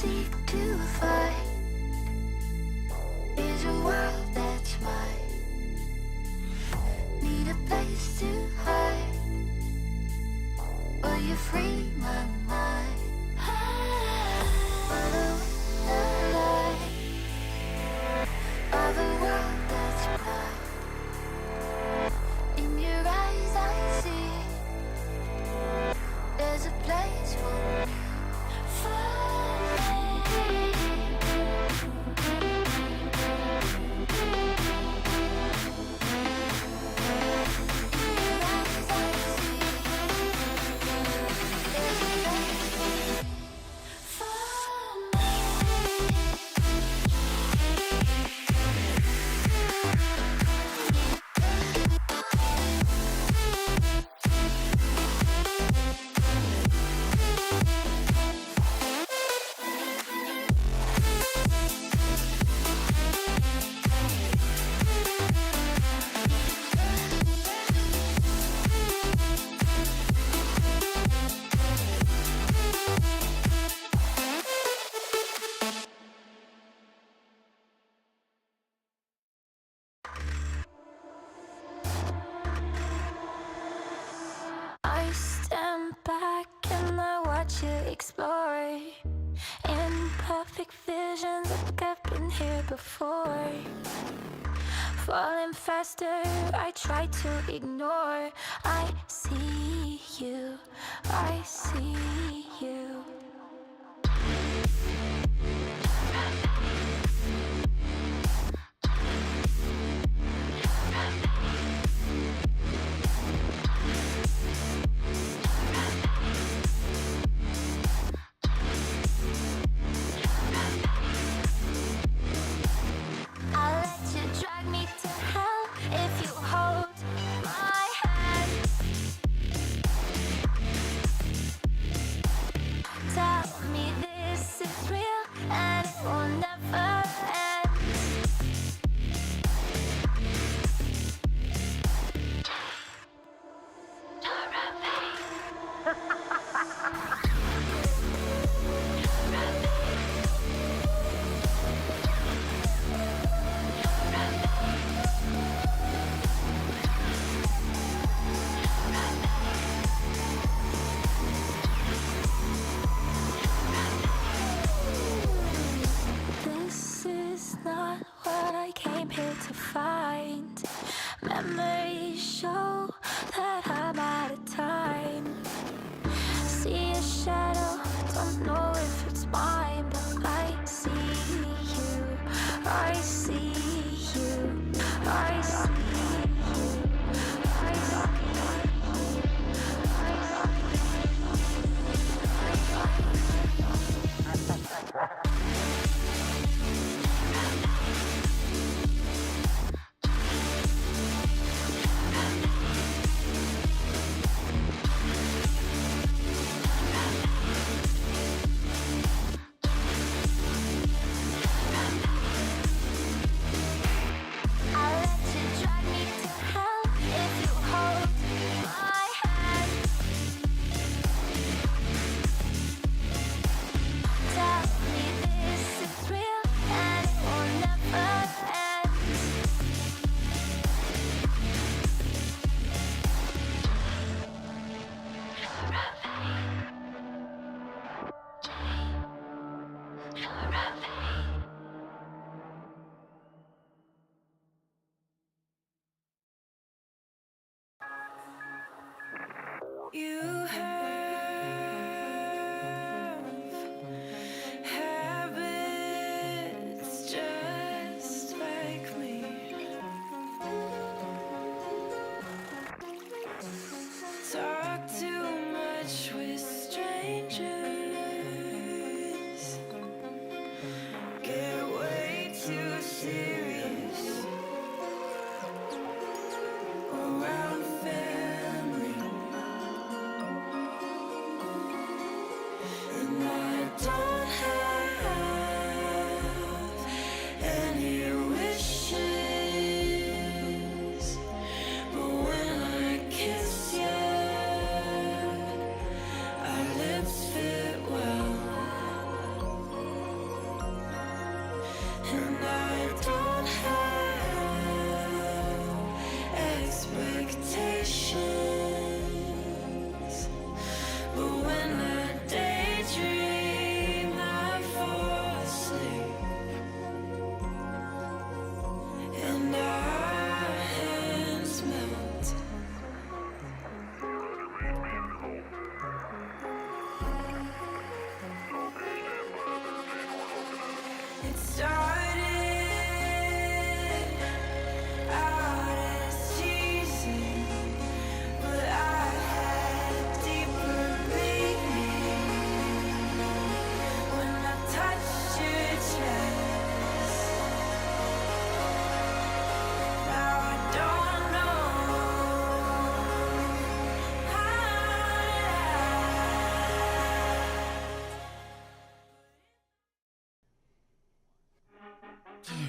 seek to find is a world that's mine. Need a place to hide. Will you free my mind? Follow the light of a world that's blind. In your eyes I see there's a place for me. I stand back and I watch you explore in perfect visions like I've been here before. Falling faster, I try to ignore. I see you, I see you. I'll let you drag me to hell if you hold my hand. Tell me this is real and it will never end. This is not what I came here to find. Memories show that I'm out of time. See a shadow, don't know if it's mine, but I see you, I see you, I see you, I see you. I'll let you drag me to hell if you hold my hand. Tell me this is real and it will never end. You have habits just like me. Talk too much with strangers. Get way too serious around family.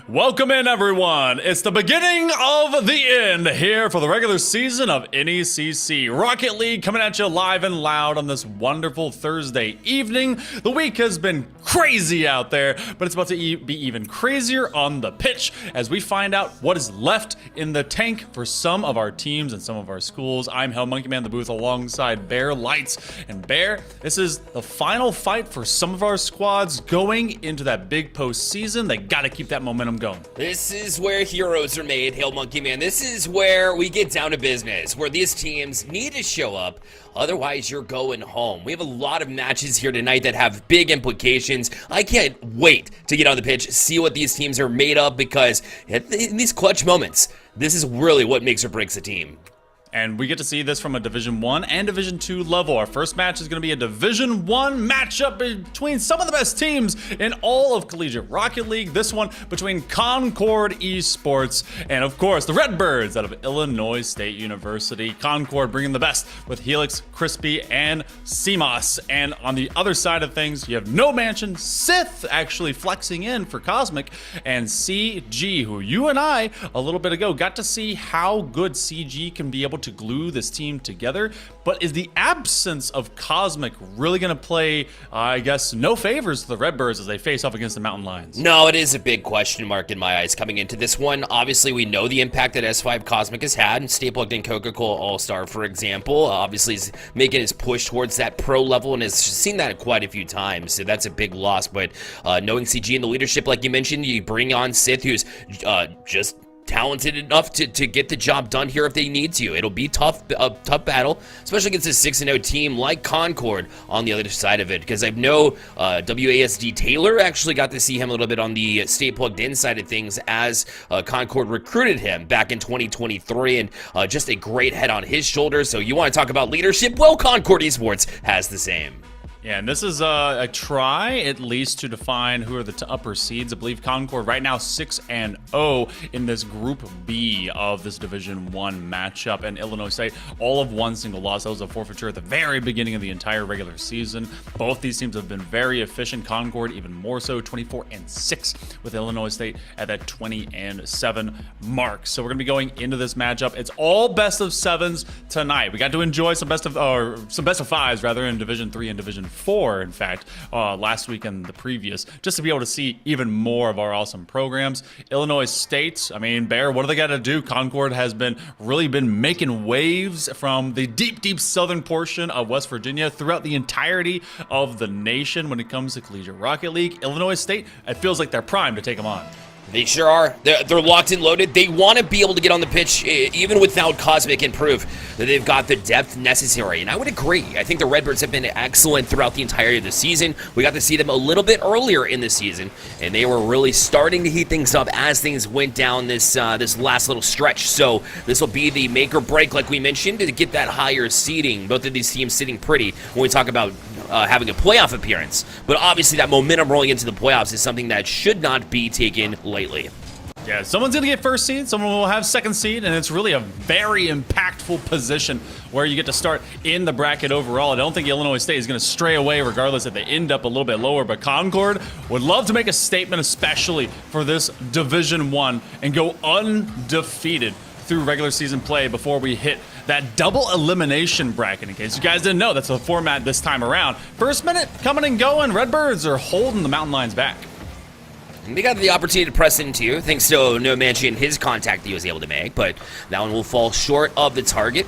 Welcome in, everyone. It's the beginning of the end here for the regular season of NECC. Rocket League coming at you live and loud on this wonderful Thursday evening. The week has been crazy out there, but it's about to be even crazier on the pitch as we find out what is left in the tank for some of our teams and some of our schools. I'm Hell Monkey Man in the booth alongside Bear Lights. And Bear, this is the final fight for some of our squads going into that big postseason. They got to keep that momentum going. This is where heroes are made, Hail Monkey Man. This is where we get down to business, where these teams need to show up. Otherwise, you're going home. We have a lot of matches here tonight that have big implications. I can't wait to get on the pitch, see what these teams are made of, because in these clutch moments, this is really what makes or breaks a team. And we get to see this from a Division 1 and Division 2 level. Our first match is going to be a Division 1 matchup between some of the best teams in all of Collegiate Rocket League. This one between Concord Esports and, of course, the Redbirds out of Illinois State University. Concord bringing the best with Helix, Crispy, and CMOS. And on the other side of things, you have No Mansion, Sith actually flexing in for Cosmic, and CG, who you and I, a little bit ago, got to see how good CG can be able to glue this team together. But is the absence of Cosmic really going to play, I guess, no favors to the Redbirds as they face off against the Mountain Lions? No, it is a big question mark in my eyes coming into this one. Obviously, we know the impact that S5 Cosmic has had, and Stay Plugged in Coca-Cola All-Star, for example. Obviously, he's making his push towards that pro level and has seen that quite a few times, so that's a big loss. But knowing CG and the leadership, like you mentioned, you bring on Sith, who's just talented enough to get the job done here if they need to. It'll be a tough battle, especially against a 6-0 team like Concord on the other side of it, because I know WASD Taylor actually got to see him a little bit on the Stay Plugged In side of things as Concord recruited him back in 2023, and just a great head on his shoulders. So you want to talk about leadership? Well, Concord Esports has the same. Yeah, and this is a try, at least, to define who are the upper seeds. I believe Concord right now 6-0 in this Group B of this Division 1 matchup. And Illinois State, all of one single loss. That was a forfeiture at the very beginning of the entire regular season. Both these teams have been very efficient. Concord even more so, 24-6, with Illinois State at that 20-7 mark. So we're going to be going into this matchup. It's all best of sevens tonight. We got to enjoy some best of fives rather in Division 3 and Division 4, in fact, last week and the previous, just to be able to see even more of our awesome programs. Illinois State, I mean, Bear, what do they got to do? Concord has really been making waves from the deep southern portion of West Virginia throughout the entirety of the nation when it comes to Collegiate Rocket League. Illinois State, it feels like they're primed to take them on. They sure are. They're locked and loaded. They want to be able to get on the pitch even without Cosmic and prove that they've got the depth necessary. And I would agree. I think the Redbirds have been excellent throughout the entirety of the season. We got to see them a little bit earlier in the season, and they were really starting to heat things up as things went down this last little stretch. So this will be the make or break, like we mentioned, to get that higher seeding. Both of these teams sitting pretty when we talk about having a playoff appearance. But obviously that momentum rolling into the playoffs is something that should not be taken lightly. Yeah, someone's going to get first seed, someone will have second seed, and it's really a very impactful position where you get to start in the bracket overall. I don't think Illinois State is going to stray away regardless if they end up a little bit lower, but Concord would love to make a statement, especially for this Division 1, and go undefeated through regular season play before we hit that double elimination bracket. In case you guys didn't know, that's the format this time around. First minute coming and going. Redbirds are holding the Mountain Lions back. They got the opportunity to press into, thanks to No Manchi and his contact that he was able to make, but that one will fall short of the target.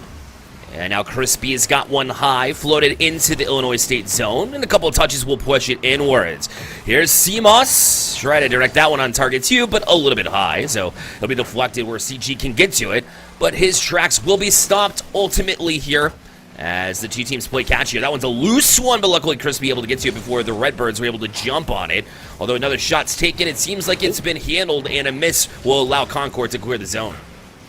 And now Crispy has got one high, floated into the Illinois State zone, and a couple of touches will push it inwards. Here's CMOS, try to direct that one on target too, but a little bit high, so it'll be deflected where CG can get to it, but his tracks will be stopped ultimately here as the two teams play catch here. That one's a loose one, but luckily Crispy able to get to it before the Redbirds were able to jump on it. Although another shot's taken, it seems like it's been handled, and a miss will allow Concord to clear the zone.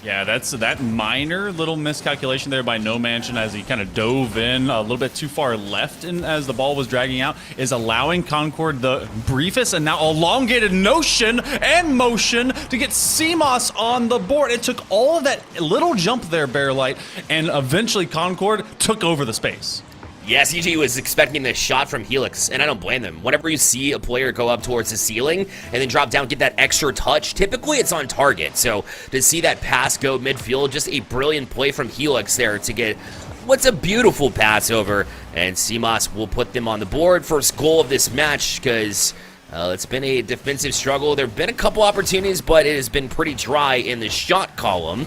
Yeah, that's that minor little miscalculation there by No Mansion as he kind of dove in a little bit too far left and as the ball was dragging out is allowing Concord the briefest and now elongated notion and motion to get CMOS on the board. It took all of that little jump there, Bear Light, and eventually Concord took over the space. Yeah, CG was expecting the shot from Helix, and I don't blame them. Whenever you see a player go up towards the ceiling and then drop down, get that extra touch, typically it's on target. So to see that pass go midfield, just a brilliant play from Helix there to get what's a beautiful pass over, and CMOS will put them on the board. First goal of this match, because it's been a defensive struggle. There have been a couple opportunities, but it has been pretty dry in the shot column.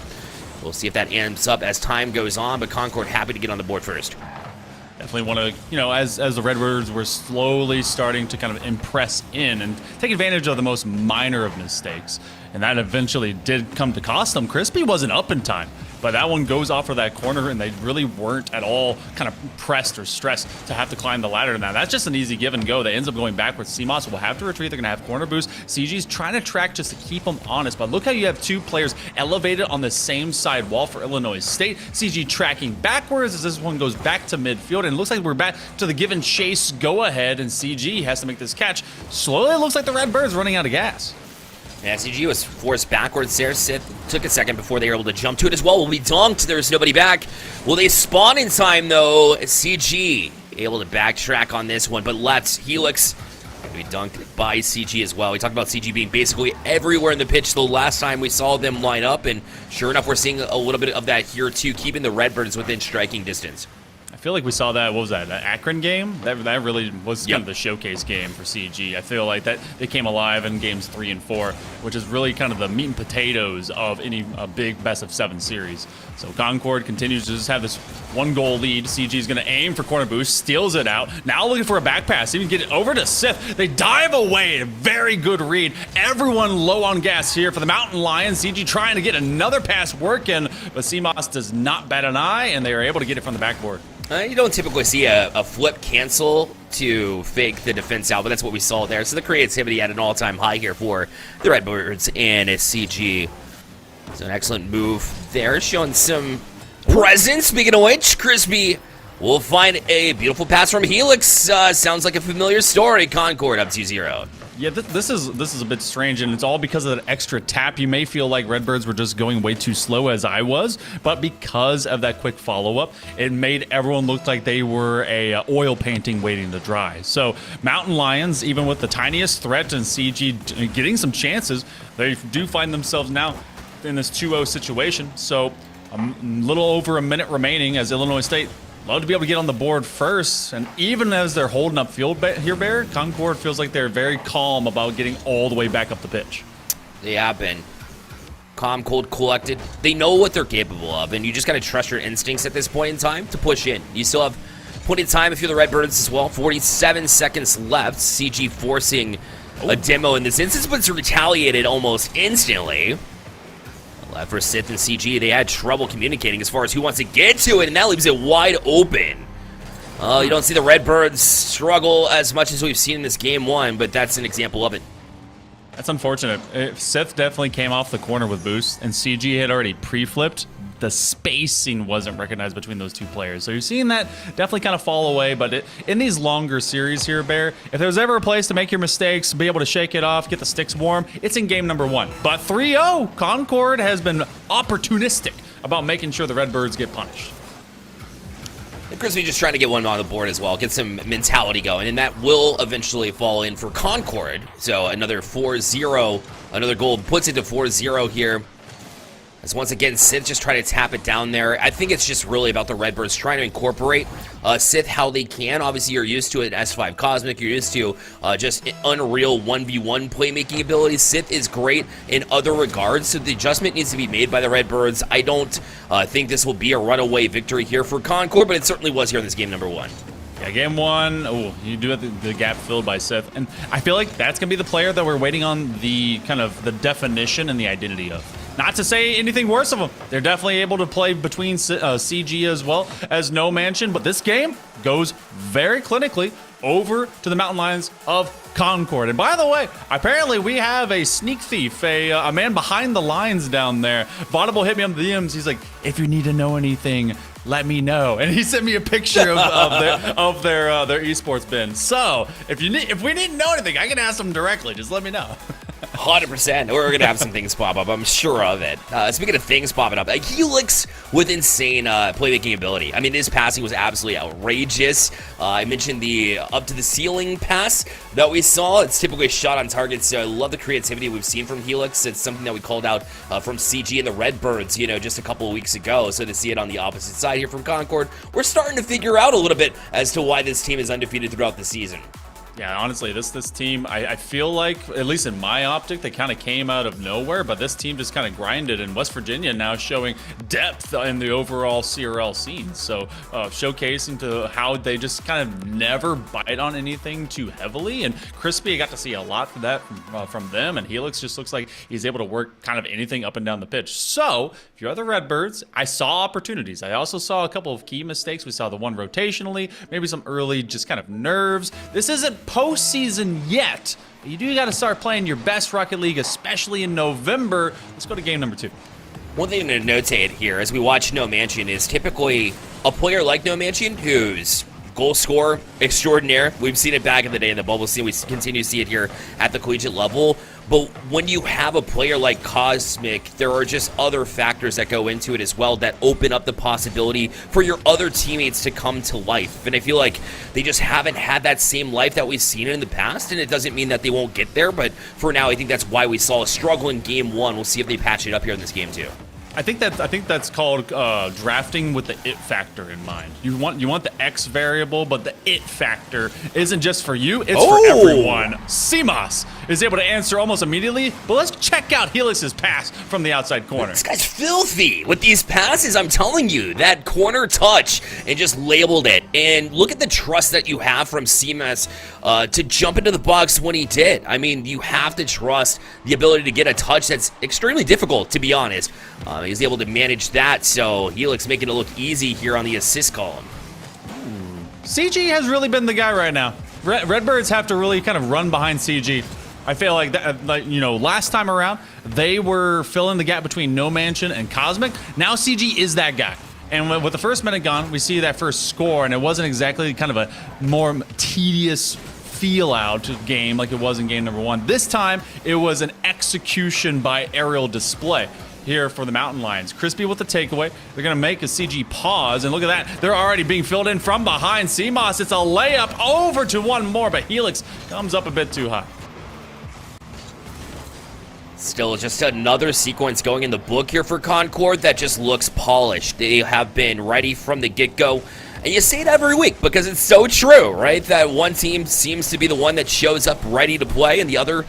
We'll see if that amps up as time goes on, but Concord happy to get on the board first. Definitely want to, as the Redbirds were slowly starting to kind of impress in and take advantage of the most minor of mistakes. And that eventually did come to cost them. Crispy wasn't up in time, but that one goes off for that corner, and they really weren't at all kind of pressed or stressed to have to climb the ladder. Now, that's just an easy give and go. That ends up going backwards. CMOS will have to retreat. They're going to have corner boost. CG's trying to track just to keep them honest, but look how you have two players elevated on the same side wall for Illinois State. CG tracking backwards as this one goes back to midfield, and it looks like we're back to the give and chase go ahead, and CG has to make this catch. Slowly, it looks like the Redbirds running out of gas. Yeah, CG was forced backwards there. Sith took a second before they were able to jump to it as well. Will be dunked. There's nobody back. Will they spawn in time, though? CG able to backtrack on this one, but left. Helix will be dunked by CG as well. We talked about CG being basically everywhere in the pitch the last time we saw them line up, and sure enough, we're seeing a little bit of that here, too, keeping the Redbirds within striking distance. I feel like we saw that, what was that Akron game? That really was kind of the showcase game for CG. I feel like that they came alive in games 3 and 4, which is really kind of the meat and potatoes of any big best of 7 series. So Concord continues to just have this 1-goal lead. CG is going to aim for corner boost, steals it out. Now looking for a back pass, even get it over to Sith. They dive away. A very good read. Everyone low on gas here for the Mountain Lions. CG trying to get another pass working, but CMOS does not bat an eye, and they are able to get it from the backboard. You don't typically see a flip cancel to fake the defense out, but that's what we saw there. So the creativity at an all-time high here for the Redbirds and CG. So an excellent move there, showing some presence. Speaking of which, Crispy will find a beautiful pass from Helix. Sounds like a familiar story. Concord up 2-0. Yeah, this is a bit strange, and it's all because of that extra tap. You may feel like Redbirds were just going way too slow, as I was, but because of that quick follow-up, it made everyone look like they were a oil painting waiting to dry. So Mountain Lions, even with the tiniest threat and CG getting some chances, they do find themselves now in this 2-0 situation. So a little over a minute remaining as Illinois State love to be able to get on the board first, and even as they're holding up field here, Bear, Concord feels like they're very calm about getting all the way back up the pitch. They have been calm, cold, collected. They know what they're capable of, and you just got to trust your instincts at this point in time to push in. You still have plenty of time if you're the Redbirds as well. 47 seconds left. CG forcing a demo in this instance, but it's retaliated almost instantly. Left for Sith and CG, they had trouble communicating as far as who wants to get to it, and that leaves it wide open. You don't see the Redbirds struggle as much as we've seen in this game 1, but that's an example of it. That's unfortunate. Sith definitely came off the corner with boost, and CG had already pre-flipped. The spacing wasn't recognized between those two players. So you're seeing that definitely kind of fall away, but in these longer series here, Bear, if there's ever a place to make your mistakes, be able to shake it off, get the sticks warm, it's in game number 1. But 3-0, Concord has been opportunistic about making sure the Redbirds get punished. And Crispy just trying to get one on the board as well, get some mentality going, and that will eventually fall in for Concord. So another 4-0, another goal puts it to 4-0 here. As once again, Sith just trying to tap it down there. I think it's just really about the Redbirds trying to incorporate Sith how they can. Obviously, you're used to it S5 Cosmic. You're used to just unreal 1v1 playmaking abilities. Sith is great in other regards, so the adjustment needs to be made by the Redbirds. I don't think this will be a runaway victory here for Concord, but it certainly was here in this game number 1. Yeah, game 1, oh, you do have the gap filled by Sith, and I feel like that's going to be the player that we're waiting on the kind of the definition and the identity of. Not to say anything worse of them. They're definitely able to play between CG as well as No Mansion, but this game goes very clinically over to the Mountain Lions of Concord. And by the way, apparently we have a sneak thief, a man behind the lines down there. Vaudable hit me on the DMs. He's like, if you need to know anything, let me know. And he sent me a picture of their esports bin. So if we need to know anything, I can ask them directly. Just let me know. 100%. We're going to have some things pop up. I'm sure of it. Speaking of things popping up, Helix with insane playmaking ability. I mean, his passing was absolutely outrageous. I mentioned the up-to-the-ceiling pass that we saw. It's typically a shot on target, so I love the creativity we've seen from Helix. It's something that we called out from CG and the Redbirds, just a couple of weeks ago. So to see it on the opposite side here from Concord, we're starting to figure out a little bit as to why this team is undefeated throughout the season. Yeah, honestly, this team, I feel like, at least in my optic, they kind of came out of nowhere, but this team just kind of grinded, and West Virginia now showing depth in the overall CRL scene. So showcasing to how they just kind of never bite on anything too heavily, and Crispy, I got to see a lot for that from them, and Helix just looks like he's able to work kind of anything up and down the pitch. So if you're the Redbirds, I saw opportunities. I also saw a couple of key mistakes. We saw the one rotationally, maybe some early just kind of nerves. This isn't postseason yet, but you do got to start playing your best Rocket League, especially in November. Let's go to game number 2. One thing to notate here as we watch No Mansion is typically a player like No Mansion who's goal scorer extraordinaire. We've seen it back in the day in the bubble scene. We continue to see it here at the collegiate level. But when you have a player like Cosmic, there are just other factors that go into it as well that open up the possibility for your other teammates to come to life. And I feel like they just haven't had that same life that we've seen in the past, and it doesn't mean that they won't get there, but for now, I think that's why we saw a struggle in game 1. We'll see if they patch it up here in this game 2. I think that's called drafting with the it factor in mind. You want the X variable, but the it factor isn't just for you; it's for everyone. CMOS is able to answer almost immediately, but let's check out Helix's pass from the outside corner. This guy's filthy with these passes. I'm telling you, that corner touch and just labeled it. And look at the trust that you have from CMOS to jump into the box when he did. I mean, you have to trust the ability to get a touch that's extremely difficult, to be honest. He's able to manage that, so Helix making it look easy here on the assist column. CG has really been the guy right now. Redbirds have to really kind of run behind CG. I feel like that, last time around, they were filling the gap between No Mansion and Cosmic. Now CG is that guy. And with the first minute gone, we see that first score, and it wasn't exactly kind of a more tedious feel-out game like it was in game number 1. This time, it was an execution by aerial display here for the Mountain Lions. Crispy with the takeaway. They're going to make a CG pause, and look at that. They're already being filled in from behind. CMOS, it's a layup over to one more, but Helix comes up a bit too high. Still just another sequence going in the book here for Concord that just looks polished. They have been ready from the get-go. And you say it every week because it's so true, right? That one team seems to be the one that shows up ready to play, and the other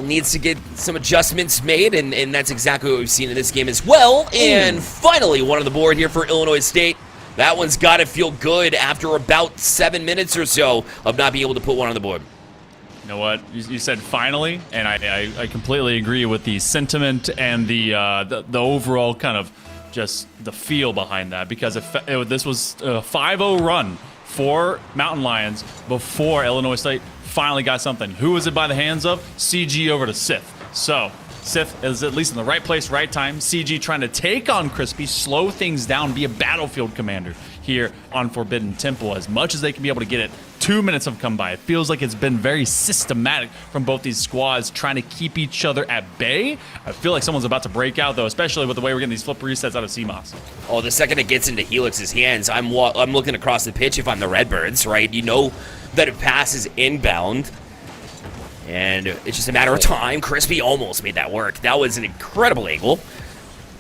needs to get some adjustments made, and that's exactly what we've seen in this game as well. And finally, one on the board here for Illinois State. That one's got to feel good after about 7 minutes or so of not being able to put one on the board. You know what? You said finally, and I completely agree with the sentiment and the overall kind of just the feel behind that, because this was a 5-0 run for Mountain Lions before Illinois State finally got something. Who was it by the hands of? CG over to Sith. So Sith is at least in the right place, right time. CG trying to take on Crispy, slow things down, be a battlefield commander here on Forbidden Temple as much as they can be able to get it. 2 minutes have come by. It feels like it's been very systematic from both these squads trying to keep each other at bay. I feel like someone's about to break out, though, especially with the way we're getting these flip resets out of CMOS. Oh, the second it gets into Helix's hands, I'm looking across the pitch if I'm the Redbirds, right? You know that it passes inbound, and it's just a matter of time. Crispy almost made that work. That was an incredible angle.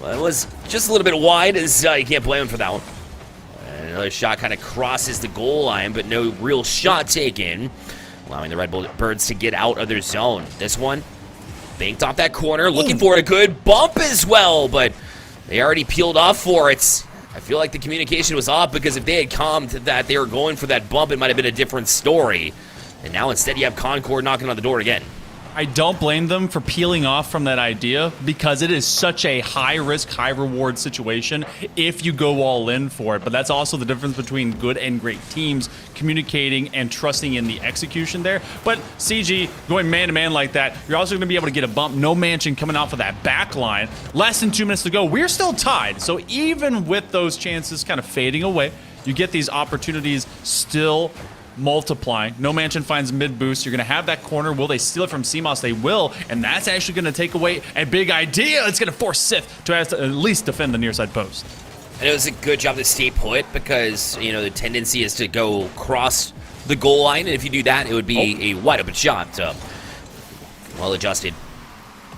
Well, it was just a little bit wide, as you can't blame him for that one. Another shot kind of crosses the goal line, but no real shot taken, allowing the Redbirds to get out of their zone. This one, banked off that corner, looking for a good bump as well, but they already peeled off for it. I feel like the communication was off, because if they had calmed that they were going for that bump, it might have been a different story. And now instead you have Concord knocking on the door again. I don't blame them for peeling off from that idea, because it is such a high-risk, high-reward situation if you go all in for it. But that's also the difference between good and great teams, communicating and trusting in the execution there. But CG going man-to-man like that, you're also going to be able to get a bump. No Mansion coming off of that back line. Less than 2 minutes to go. We're still tied. So even with those chances kind of fading away, you get these opportunities still multiplying. No Mansion finds mid boost. You're going to have that corner. Will they steal it from CMOS? They will, and that's actually going to take away a big idea. It's going to force Sith to at least defend the near side post. And it was a good job to stay put because, you know, the tendency is to go cross the goal line, and if you do that, it would be a wide open shot. Well adjusted.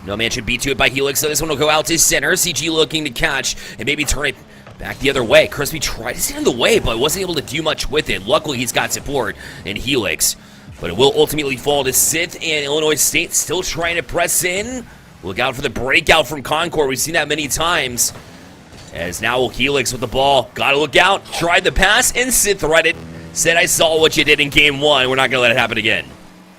No man should beat to it by Helix, so this one will go out to center. CG looking to catch and maybe turn it back the other way. Crispy tried to stand in the way, but wasn't able to do much with it. Luckily, he's got support in Helix. But it will ultimately fall to Sith, and Illinois State still trying to press in. Look out for the breakout from Concord. We've seen that many times. As now Helix with the ball. Gotta look out. Tried the pass, and Sith read it. Said, I saw what you did in game one. We're not gonna let it happen again.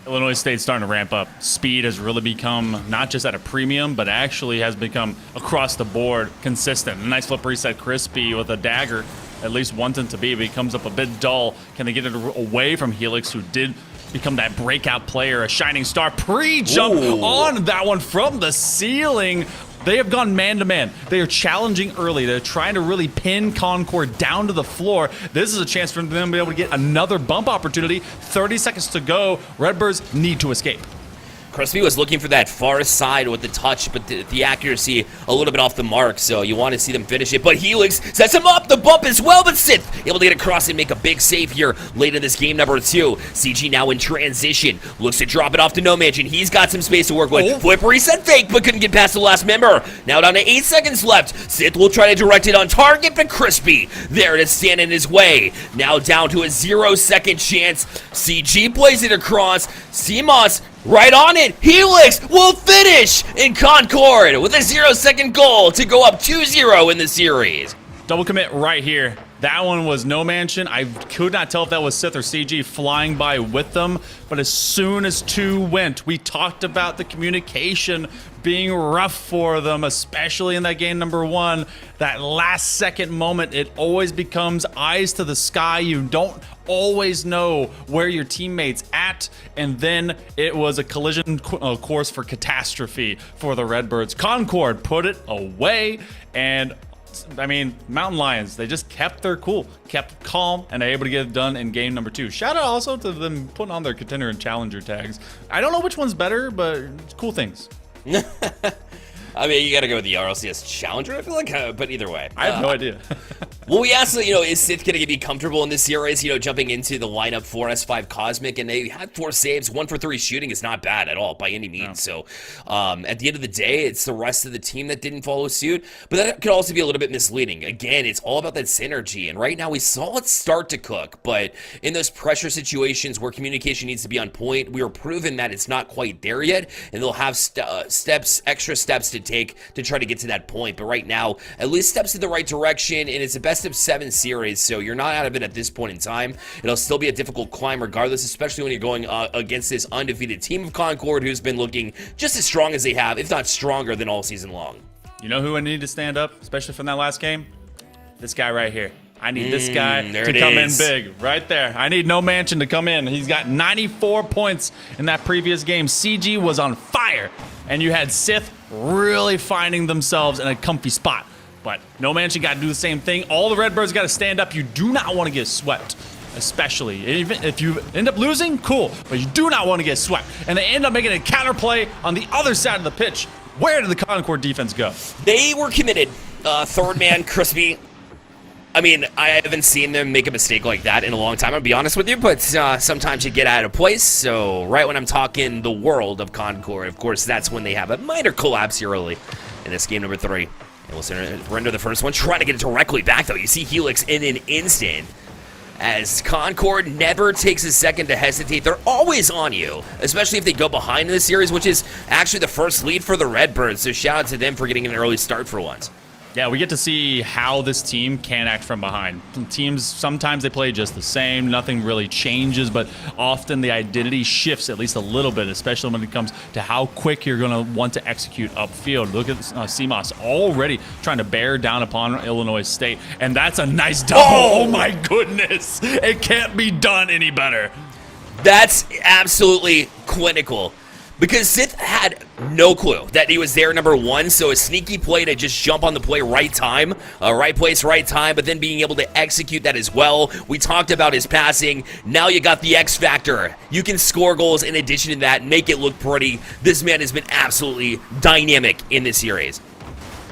Illinois State's starting to ramp up. Speed has really become not just at a premium, but actually has become across the board consistent. A nice flip reset, Crispy with a dagger, at least wanting to be, but he comes up a bit dull. Can they get it away from Helix, who did become that breakout player, a shining star? Pre-jump on that one from the ceiling. They have gone man-to-man. They are challenging early. They're trying to really pin Concord down to the floor. This is a chance for them to be able to get another bump opportunity. 30 seconds to go. Redbirds need to escape. Crispy was looking for that far side with the touch, but the accuracy a little bit off the mark, so you want to see them finish it. But Helix sets him up, the bump as well, but Sith able to get across and make a big save here late in this game number 2. CG now in transition, looks to drop it off to No Mansion. He's got some space to work with. Flip reset fake, but couldn't get past the last member. Now down to 8 seconds left. Sith will try to direct it on target, but Crispy there to stand in his way. Now down to a 0-second chance. CG plays it across. CMOS right on it. Helix will finish in Concord with a 0-second goal to go up 2-0 in the series. Double commit right here. That one was No Mansion. I could not tell if that was Sith or CG flying by with them, but as soon as 2 went, we talked about the communication being rough for them, especially in that game number 1. That last second moment, it always becomes eyes to the sky. You don't always know where your teammate's at, and then it was a collision course for catastrophe for the Redbirds. Concord put it away, and I mean, Mountain Lions, they just kept their cool, kept calm, and they're able to get it done in game number 2. Shout out also to them putting on their contender and challenger tags. I don't know which one's better, but cool things. I mean, you gotta go with the RLCS Challenger, I feel like, but either way. I have no idea. Well, we asked, you know, is Sith gonna be comfortable in this series, you know, jumping into the lineup for S5 Cosmic, and they had 4 saves, 1 for 3 shooting is not bad at all, by any means. No. So, at the end of the day, it's the rest of the team that didn't follow suit, but that could also be a little bit misleading. Again, it's all about that synergy, and right now we saw it start to cook, but in those pressure situations where communication needs to be on point, we are proven that it's not quite there yet, and they'll have extra steps to take to try to get to that point. But right now, at least steps in the right direction, and it's a best of 7 series, so you're not out of it at this point in time. It'll still be a difficult climb regardless, especially when you're going against this undefeated team of Concord, who's been looking just as strong as they have, if not stronger than all season long. You know who I need to stand up, especially from that last game? This guy right here. I need this guy to come in big, right there. I need No Mansion to come in. He's got 94 points in that previous game. CG was on fire, and you had Sith really finding themselves in a comfy spot. But No Mansion got to do the same thing. All the Redbirds got to stand up. You do not want to get swept, especially. Even if you end up losing, cool, but you do not want to get swept. And they end up making a counterplay on the other side of the pitch. Where did the Concord defense go? They were committed. Third man, Crispy. I mean, I haven't seen them make a mistake like that in a long time, I'll be honest with you, but sometimes you get out of place. So right when I'm talking the world of Concord, of course, that's when they have a minor collapse here early in this game number 3. And we'll surrender the first one, trying to get it directly back, though. You see Helix in an instant. As Concord never takes a second to hesitate. They're always on you, especially if they go behind in the series, which is actually the first lead for the Redbirds. So shout out to them for getting an early start for once. Yeah, we get to see how this team can act from behind. Teams, sometimes they play just the same, nothing really changes, but often the identity shifts at least a little bit, especially when it comes to how quick you're going to want to execute upfield. Look at CMOS already trying to bear down upon Illinois State, and that's a nice double. Oh my goodness, it can't be done any better. That's absolutely clinical. because Sith had no clue that he was there, number one, so a sneaky play to just jump on the play right time, right place, right time, but then being able to execute that as well. We talked about his passing. Now you got the X factor. You can score goals in addition to that, make it look pretty. This man has been absolutely dynamic in this series.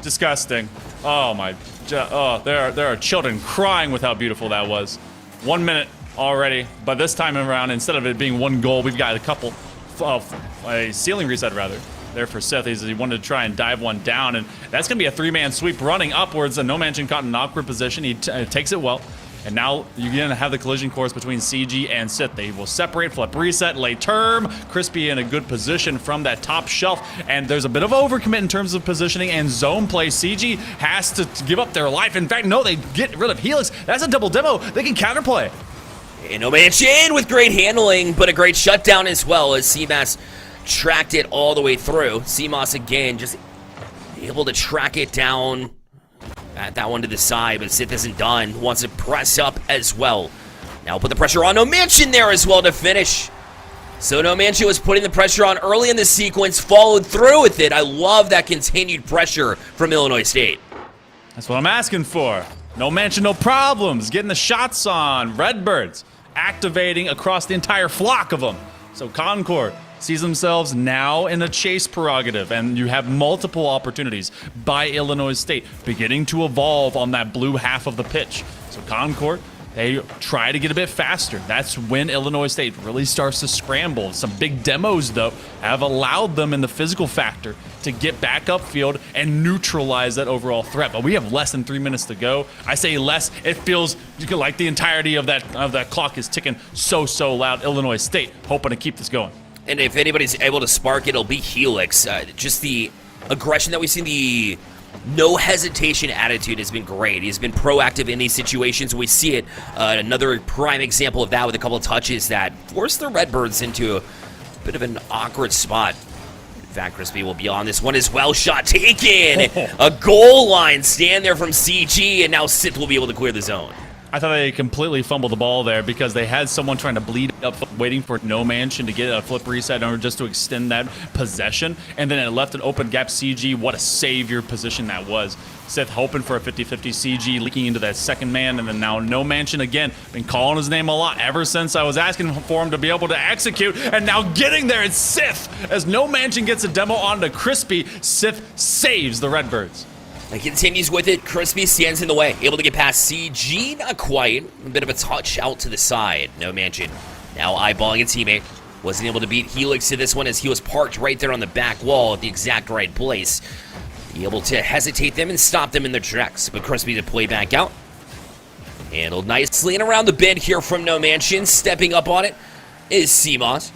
Disgusting. Oh my, there are children crying with how beautiful that was. 1 minute already, but this time around, instead of it being one goal, we've got a couple, a ceiling reset rather, there for Seth. He wanted to try and dive one down, and that's going to be a three-man sweep running upwards, and No Mansion caught in an awkward position. He takes it well, and now you're going to have the collision course between CG and Sith. They will separate, flip reset, late term. Crispy in a good position from that top shelf, and there's a bit of overcommit in terms of positioning and zone play. CG has to give up their life. In fact, no, they get rid of Helix. That's a double demo. They can counterplay. And No Mansion with great handling, but a great shutdown as well as CMAS tracked it all the way through. CMOS again just able to track it down at that one to the side, but Sith isn't done. Wants to press up as well. Now put the pressure on No Mansion there as well to finish. So No Mansion was putting the pressure on early in the sequence, followed through with it. I love that continued pressure from Illinois State. That's what I'm asking for. No Mansion, no problems. Getting the shots on. Redbirds activating across the entire flock of them. So Concord sees themselves now in a chase prerogative, and you have multiple opportunities by Illinois State beginning to evolve on that blue half of the pitch. So Concord, they try to get a bit faster. That's when Illinois State really starts to scramble. Some big demos, though, have allowed them in the physical factor to get back upfield and neutralize that overall threat. But we have less than 3 minutes to go. I say less, it feels like the entirety of that clock is ticking so loud. Illinois State hoping to keep this going. And if anybody's able to spark it, it'll be Helix. Just the aggression that we've seen, the no hesitation attitude has been great. He's been proactive in these situations. We see it, another prime example of that with a couple of touches that forced the Redbirds into a bit of an awkward spot. In fact, Crispy will be on this one as well. Shot taken! A goal line stand there from CG, and now Sith will be able to clear the zone. I thought they completely fumbled the ball there because they had someone trying to bleed up, waiting for No Mansion to get a flip reset or just to extend that possession, and then it left an open gap. CG, what a savior position that was. Seth hoping for a 50-50, CG leaking into that second man, and then now No Mansion again. Been calling his name a lot ever since I was asking for him to be able to execute, and now getting there, it's Sith. As No Mansion gets a demo onto Crispy, Sith saves the Redbirds. And continues with it. Crispy stands in the way. Able to get past CG. Not quite. A bit of a touch out to the side. No Mansion. Now eyeballing a teammate. Wasn't able to beat Helix to this one as he was parked right there on the back wall at the exact right place. Able to hesitate them and stop them in their tracks. But Crispy to play back out. Handled nicely and around the bend here from No Mansion. Stepping up on it is CMOS.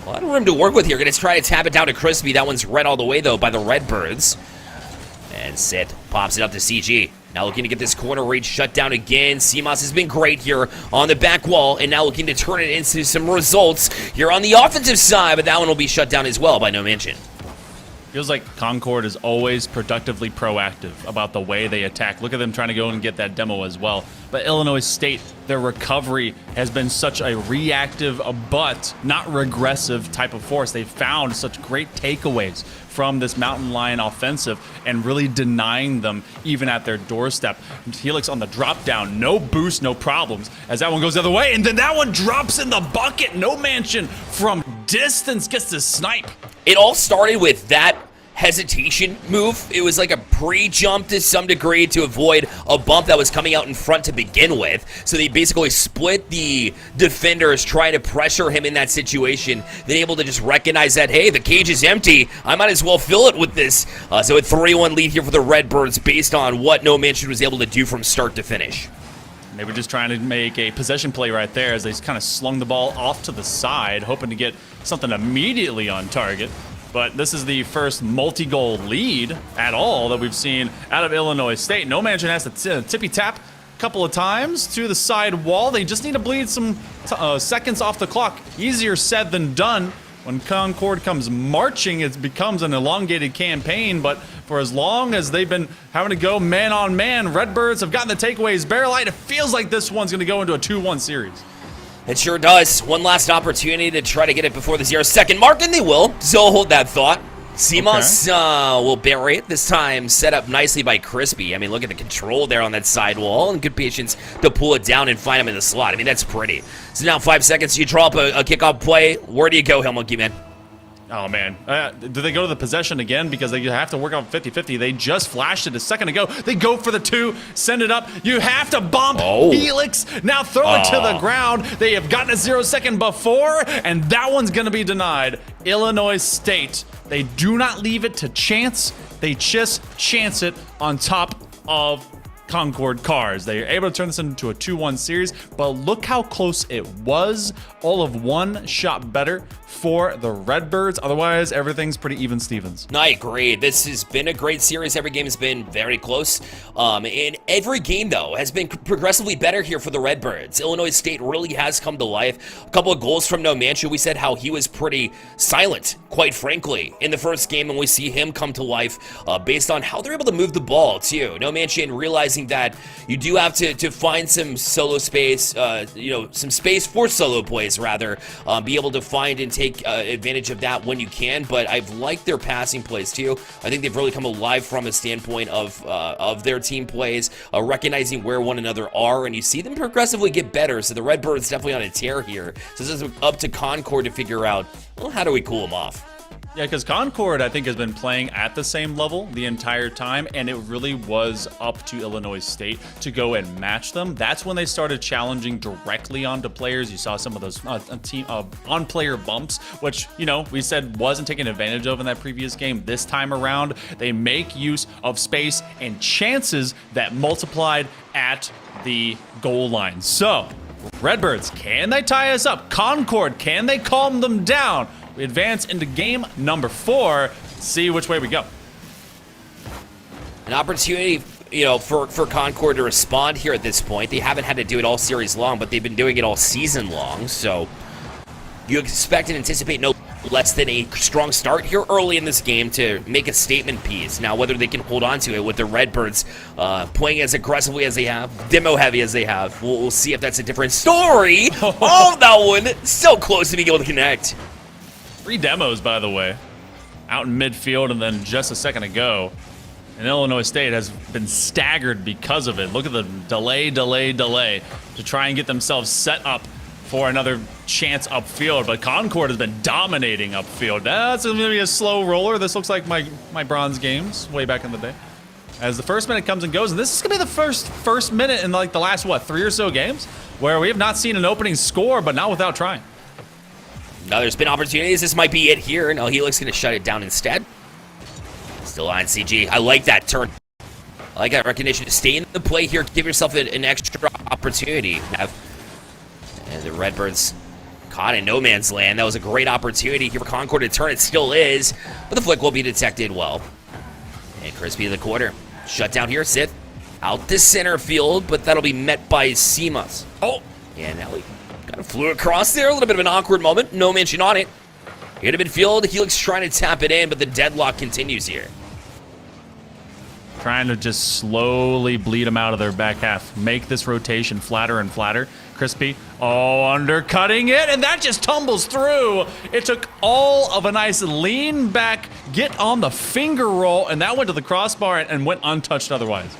A lot of room to work with here. Going to try to tap it down to Crispy. That one's read all the way, though, by the Redbirds. And Sith pops it up to CG. Now looking to get this corner reach shut down again. CMOS has been great here on the back wall, and now looking to turn it into some results here on the offensive side, but that one will be shut down as well by No Mansion. Feels like Concord is always productively proactive about the way they attack. Look at them trying to go and get that demo as well. But Illinois State, their recovery has been such a reactive but not regressive type of force. They've found such great takeaways from this Mountain Lion offensive and really denying them even at their doorstep. Helix on the drop down, no boost, no problems, as that one goes the other way, and then that one drops in the bucket. No Mansion from distance gets to snipe. It all started with that hesitation move. It was like a pre-jump to some degree to avoid a bump that was coming out in front to begin with. So they basically split the defenders trying to pressure him in that situation, then able to just recognize that, hey, the cage is empty. I might as well fill it with this. So a 3-1 lead here for the Redbirds based on what No Mansion was able to do from start to finish. They were just trying to make a possession play right there as they kind of slung the ball off to the side, hoping to get something immediately on target. But this is the first multi-goal lead at all that we've seen out of Illinois State. No Mansion has to tippy-tap a couple of times to the side wall. They just need to bleed some seconds off the clock. Easier said than done. When Concord comes marching, it becomes an elongated campaign, but for as long as they've been having to go man-on-man, Redbirds have gotten the takeaways. Barrel Light, it feels like this one's going to go into a 2-1 series. It sure does. One last opportunity to try to get it before the 0-second mark, and they will. So hold that thought. Seamus will bury it this time, set up nicely by Crispy. I mean, look at the control there on that sidewall, and good patience to pull it down and find him in the slot. I mean, that's pretty. So now 5 seconds, you draw up a kickoff play. Where do you go, Monkey Man? Oh, man. Do they go to the possession again? Because they have to work on 50-50. They just flashed it a second ago. They go for the 2, send it up. You have to bump Helix. Now throw it to the ground. They have gotten a 0-second before, and that one's going to be denied. Illinois State. They do not leave it to chance. They just chance it on top of Concord cars. They are able to turn this into a 2-1 series, but look how close it was. All of 1 shot better for the Redbirds. Otherwise, everything's pretty even Stevens. I agree. This has been a great series. Every game has been very close. And every game, though, has been progressively better here for the Redbirds. Illinois State really has come to life. A couple of goals from No Manchu. We said how he was pretty silent, quite frankly, in the first game, and we see him come to life based on how they're able to move the ball, too. No Manchu realizing that you do have to find some solo space, some space for solo plays, rather. Be able to find and take advantage of that when you can, but I've liked their passing plays too. I think they've really come alive from a standpoint of their team plays, recognizing where one another are, and you see them progressively get better. So the Redbirds definitely on a tear here. So this is up to Concord to figure out, well, how do we cool them off? Yeah, because Concord, I think, has been playing at the same level the entire time, and it really was up to Illinois State to go and match them. That's when they started challenging directly onto players. You saw some of those on-player bumps, which, we said wasn't taken advantage of in that previous game. This time around, they make use of space and chances that multiplied at the goal line. So, Redbirds, can they tie us up? Concord, can they calm them down? We advance into game number 4. See which way we go. An opportunity, for Concord to respond here at this point. They haven't had to do it all series long, but they've been doing it all season long. So you expect and anticipate no less than a strong start here early in this game to make a statement piece. Now, whether they can hold on to it with the Redbirds playing as aggressively as they have, demo heavy as they have, we'll see if that's a different story. Oh, that one so close to being able to connect. 3 demos, by the way, out in midfield, and then just a second ago, and Illinois State has been staggered because of it. Look at the delay to try and get themselves set up for another chance upfield, but Concord has been dominating upfield. That's going to be a slow roller. This looks like my bronze games way back in the day. As the first minute comes and goes, and this is going to be the first minute in like the last, 3 or so games where we have not seen an opening score, but not without trying. Now there's been opportunities. This might be it here. No, Helix going to shut it down instead. Still on CG. I like that turn. I like that recognition. Stay in the play here. Give yourself an extra opportunity. And the Redbirds caught in no man's land. That was a great opportunity here for Concord to turn. It still is. But the flick will be detected well. And Crispy in the corner. Shut down here. Sith out to center field, but that'll be met by Seamus. Oh, and now he kind of flew across there. A little bit of an awkward moment. No mention on it. Here to midfield. Helix trying to tap it in, but the deadlock continues here. Trying to just slowly bleed them out of their back half. Make this rotation flatter and flatter. Crispy, undercutting it, and that just tumbles through. It took all of a nice lean back, get on the finger roll, and that went to the crossbar and went untouched otherwise.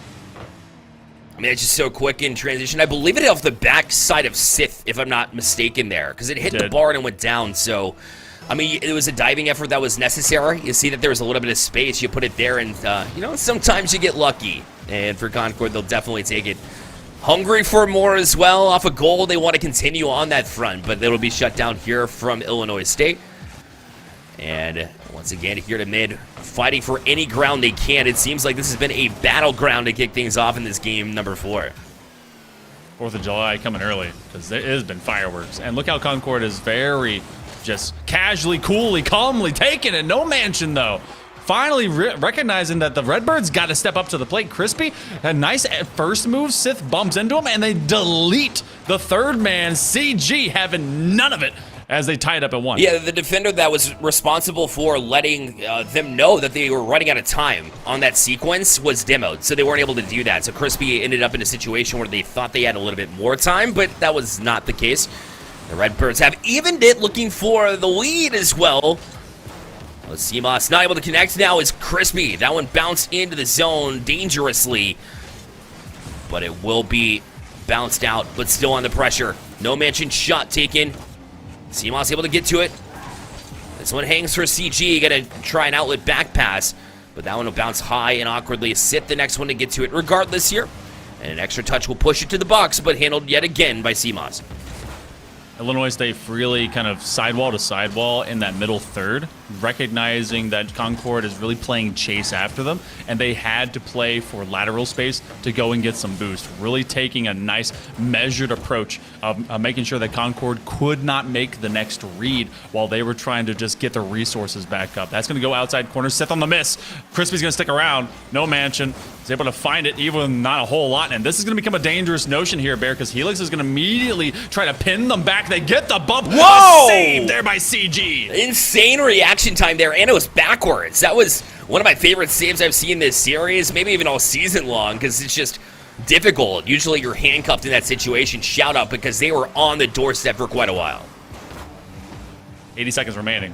I mean, it's just so quick in transition. I believe it hit off the back side of Sith, if I'm not mistaken there, because it hit the bar and it went down. So, I mean, it was a diving effort that was necessary. You see that there was a little bit of space. You put it there, and, sometimes you get lucky. And for Concord, they'll definitely take it. Hungry for more as well. Off a goal, they want to continue on that front, but it'll be shut down here from Illinois State. And once again, here to mid, fighting for any ground they can. It seems like this has been a battleground to kick things off in this game number 4. 4th of July coming early, because it has been fireworks. And look how Concord is very just casually, coolly, calmly taking it. No mansion, though. Finally recognizing that the Redbirds got to step up to the plate. Crispy, a nice first move. Sith bumps into him, and they delete the third man. CG having none of it as they tie it up at 1. Yeah, the defender that was responsible for letting them know that they were running out of time on that sequence was demoed, so they weren't able to do that. So Crispy ended up in a situation where they thought they had a little bit more time, but that was not the case. The Redbirds have evened it, looking for the lead as well. CMOS not able to connect now is Crispy. That one bounced into the zone dangerously. But it will be bounced out, but still on the pressure. No mention shot taken. CMOS able to get to it. This one hangs for CG. Gonna try an outlet back pass. But that one will bounce high and awkwardly. Sip the next one to get to it regardless here. And an extra touch will push it to the box, but handled yet again by CMOS. Illinois State really kind of sidewall to sidewall in that middle third, recognizing that Concord is really playing chase after them, and they had to play for lateral space to go and get some boost, really taking a nice measured approach of making sure that Concord could not make the next read while they were trying to just get their resources back up. That's going to go outside corner. Seth on the miss. Crispy's going to stick around. No mansion. He's able to find it, even not a whole lot. And this is going to become a dangerous notion here, Bear, because Helix is going to immediately try to pin them back. They get the bump. Whoa! Save there by CG. Insane reaction time there, and it was backwards. That was one of my favorite saves I've seen this series, maybe even all season long, because it's just difficult. Usually you're handcuffed in that situation. Shout out, because they were on the doorstep for quite a while. 80 seconds remaining.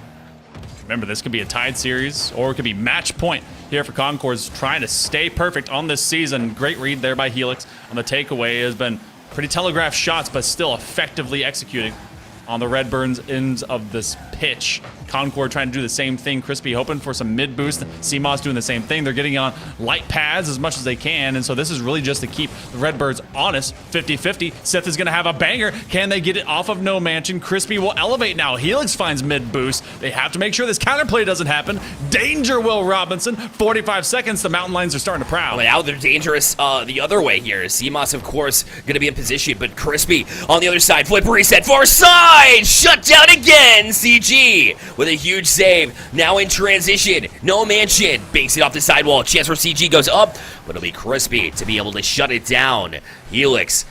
Remember, this could be a tied series, or it could be match point here for Concord's trying to stay perfect on this season. Great read there by Helix on the takeaway. Has been pretty telegraphed shots, but still effectively executing on the Redbirds ends of this pitch. Concord trying to do the same thing. Crispy hoping for some mid boost. CMOS doing the same thing. They're getting on light pads as much as they can, and so this is really just to keep the Redbirds honest. 50-50. Seth is going to have a banger. Can they get it off of No Mansion? Crispy will elevate now. Helix finds mid boost. They have to make sure this counterplay doesn't happen. Danger, Will Robinson. 45 seconds. The Mountain Lions are starting to prowl. Now they're dangerous the other way here. CMOS, of course, going to be in position, but Crispy on the other side. Flip reset. Far side. Shut down again. CG with a huge save. Now in transition. No Mansion banks it off the sidewall. Chance for CG goes up, but it'll be Crispy to be able to shut it down. Helix,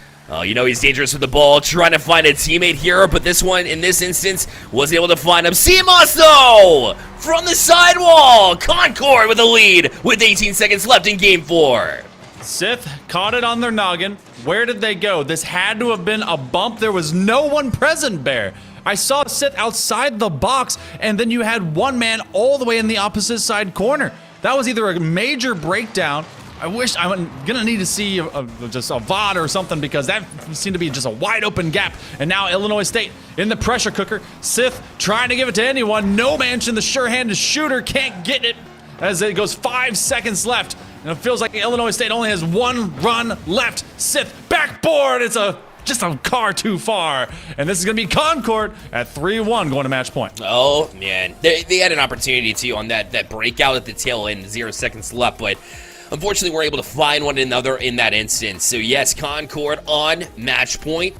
you know he's dangerous with the ball, trying to find a teammate here, but this one, in this instance, wasn't able to find him. CMOS, though, from the sidewall. Concord with a lead with 18 seconds left in Game 4. Sith caught it on their noggin. Where did they go? This had to have been a bump. There was no one present, Bear. I saw Sith outside the box, and then you had one man all the way in the opposite side corner. That was either a major breakdown. I'm gonna need to see just a VOD or something, because that seemed to be just a wide open gap. And now Illinois State in the pressure cooker. Sith trying to give it to anyone. No Mansion, the sure-handed shooter, can't get it as it goes 5 seconds left. And it feels like Illinois State only has one run left. Sith backboard. It's just a car too far. And this is going to be Concord at 3-1 going to match point. Oh, man. They had an opportunity, too, on that breakout at the tail end. 0 seconds left, but unfortunately we're able to find one another in that instance. So, yes, Concord on match point.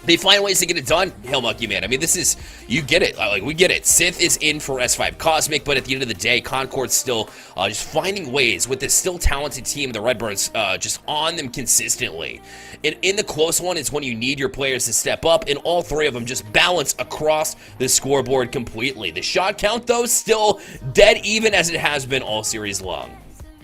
They find ways to get it done, Hail Monkey Man. I mean, this is, you get it. Like, we get it. Sith is in for S5 Cosmic, but at the end of the day, Concord's still just finding ways with this still talented team, the Redbirds, just on them consistently. And in the close one is when you need your players to step up, and all three of them just balance across the scoreboard completely. The shot count, though, still dead even as it has been all series long.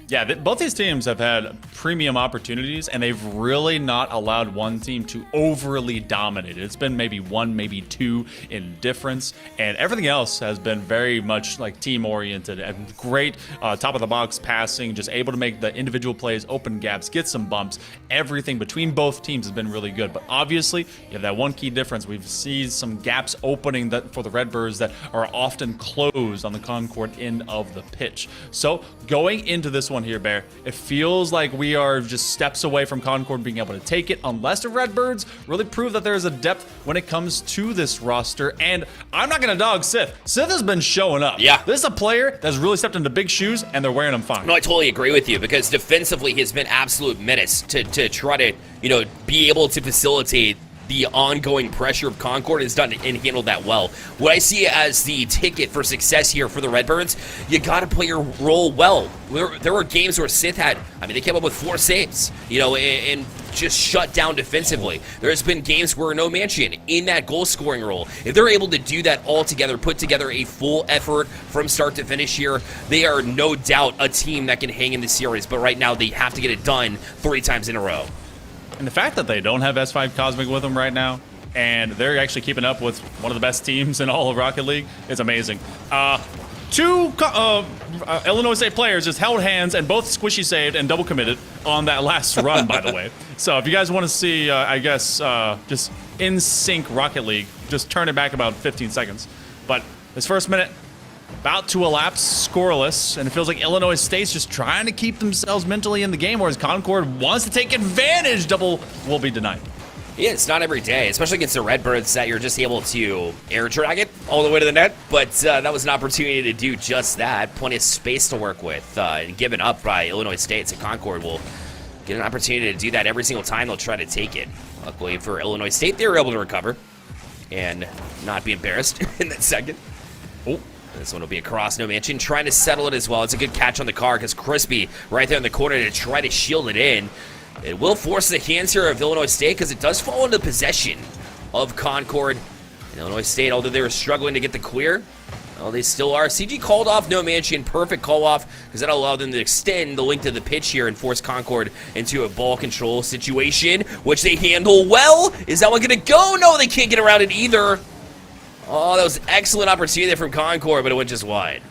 Yeah, both these teams have had premium opportunities, and they've really not allowed one team to overly dominate. It's been maybe one, maybe two in difference, and everything else has been very much like team-oriented and great top-of-the-box passing, just able to make the individual plays, open gaps, get some bumps. Everything between both teams has been really good, but obviously, you have that one key difference. We've seen some gaps opening for the Redbirds that are often closed on the Concord end of the pitch. So, going into this one here, Bear, it feels like we are just steps away from Concord being able to take it, unless the Redbirds really prove that there's a depth when it comes to this roster. And I'm not going to dog Sith. Sith has been showing up. Yeah. This is a player that's really stepped into big shoes, and they're wearing them fine. No, I totally agree with you, because defensively he's been absolute menace to try to, be able to facilitate the ongoing pressure of Concord, has done and handled that well. What I see as the ticket for success here for the Redbirds, you got to play your role well. There were games where Sith they came up with 4 saves, and just shut down defensively. There's been games where No Mansion in that goal scoring role, if they're able to do that all together, put together a full effort from start to finish here, they are no doubt a team that can hang in the series. But right now they have to get it done 3 times in a row. And the fact that they don't have S5 Cosmic with them right now, and they're actually keeping up with one of the best teams in all of Rocket League. It's amazing. Two Illinois State players just held hands and both squishy saved and double committed on that last run, by the way. So if you guys want to see, I guess, just in sync Rocket League, just turn it back about 15 seconds. But this first minute, about to elapse scoreless, and it feels like Illinois State's just trying to keep themselves mentally in the game, whereas Concord wants to take advantage. Double will be denied. Yeah, it's not every day, especially against the Redbirds, that you're just able to air drag it all the way to the net. But that was an opportunity to do just that. Plenty of space to work with. And given up by Illinois State, so Concord will get an opportunity to do that every single time they'll try to take it. Luckily for Illinois State, they were able to recover and not be embarrassed in that second. Oh. This one will be across, no mansion, trying to settle it as well. It's a good catch on the car because Crispy right there in the corner to try to shield it in. It will force the hands here of Illinois State because it does fall into possession of Concord. And Illinois State, although they were struggling to get the clear, well, they still are. CG called off no mansion, perfect call off because that'll allow them to extend the length of the pitch here and force Concord into a ball control situation, which they handle well. Is that one going to go? No, they can't get around it either. Oh, that was an excellent opportunity from Concord, but it went just wide.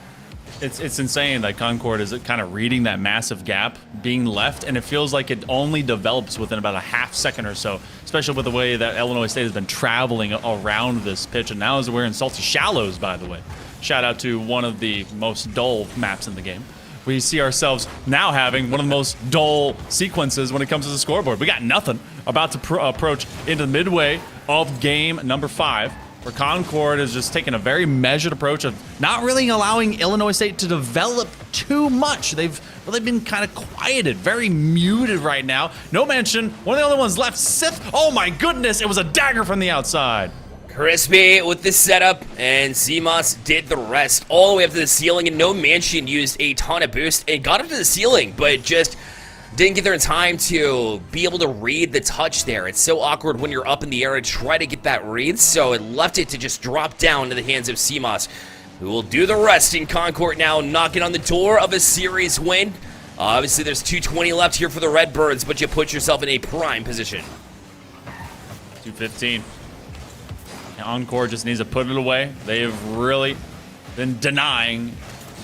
It's insane that Concord is kind of reading that massive gap being left, and it feels like it only develops within about a half second or so, especially with the way that Illinois State has been traveling around this pitch, and now as we're in Salty Shallows, by the way. Shout out to one of the most dull maps in the game. We see ourselves now having one of the most dull sequences when it comes to the scoreboard. We got nothing. About to approach into the midway of game number 5. Where Concord is just taking a very measured approach of not really allowing Illinois State to develop too much. They've been kind of quieted, very muted right now. No mention, one of the only ones left, Sith. Oh my goodness, it was a dagger from the outside. Crispy with the setup, and CMOS did the rest all the way up to the ceiling, and no mansion used a ton of boost and got up to the ceiling, but just didn't get there in time to be able to read the touch there. It's so awkward when you're up in the air to try to get that read, so it left it to just drop down to the hands of CMOS, who will do the rest in Concord now, knocking on the door of a series win. Obviously, there's 2:20 left here for the Redbirds, but you put yourself in a prime position. 2:15. Concord just needs to put it away. They have really been denying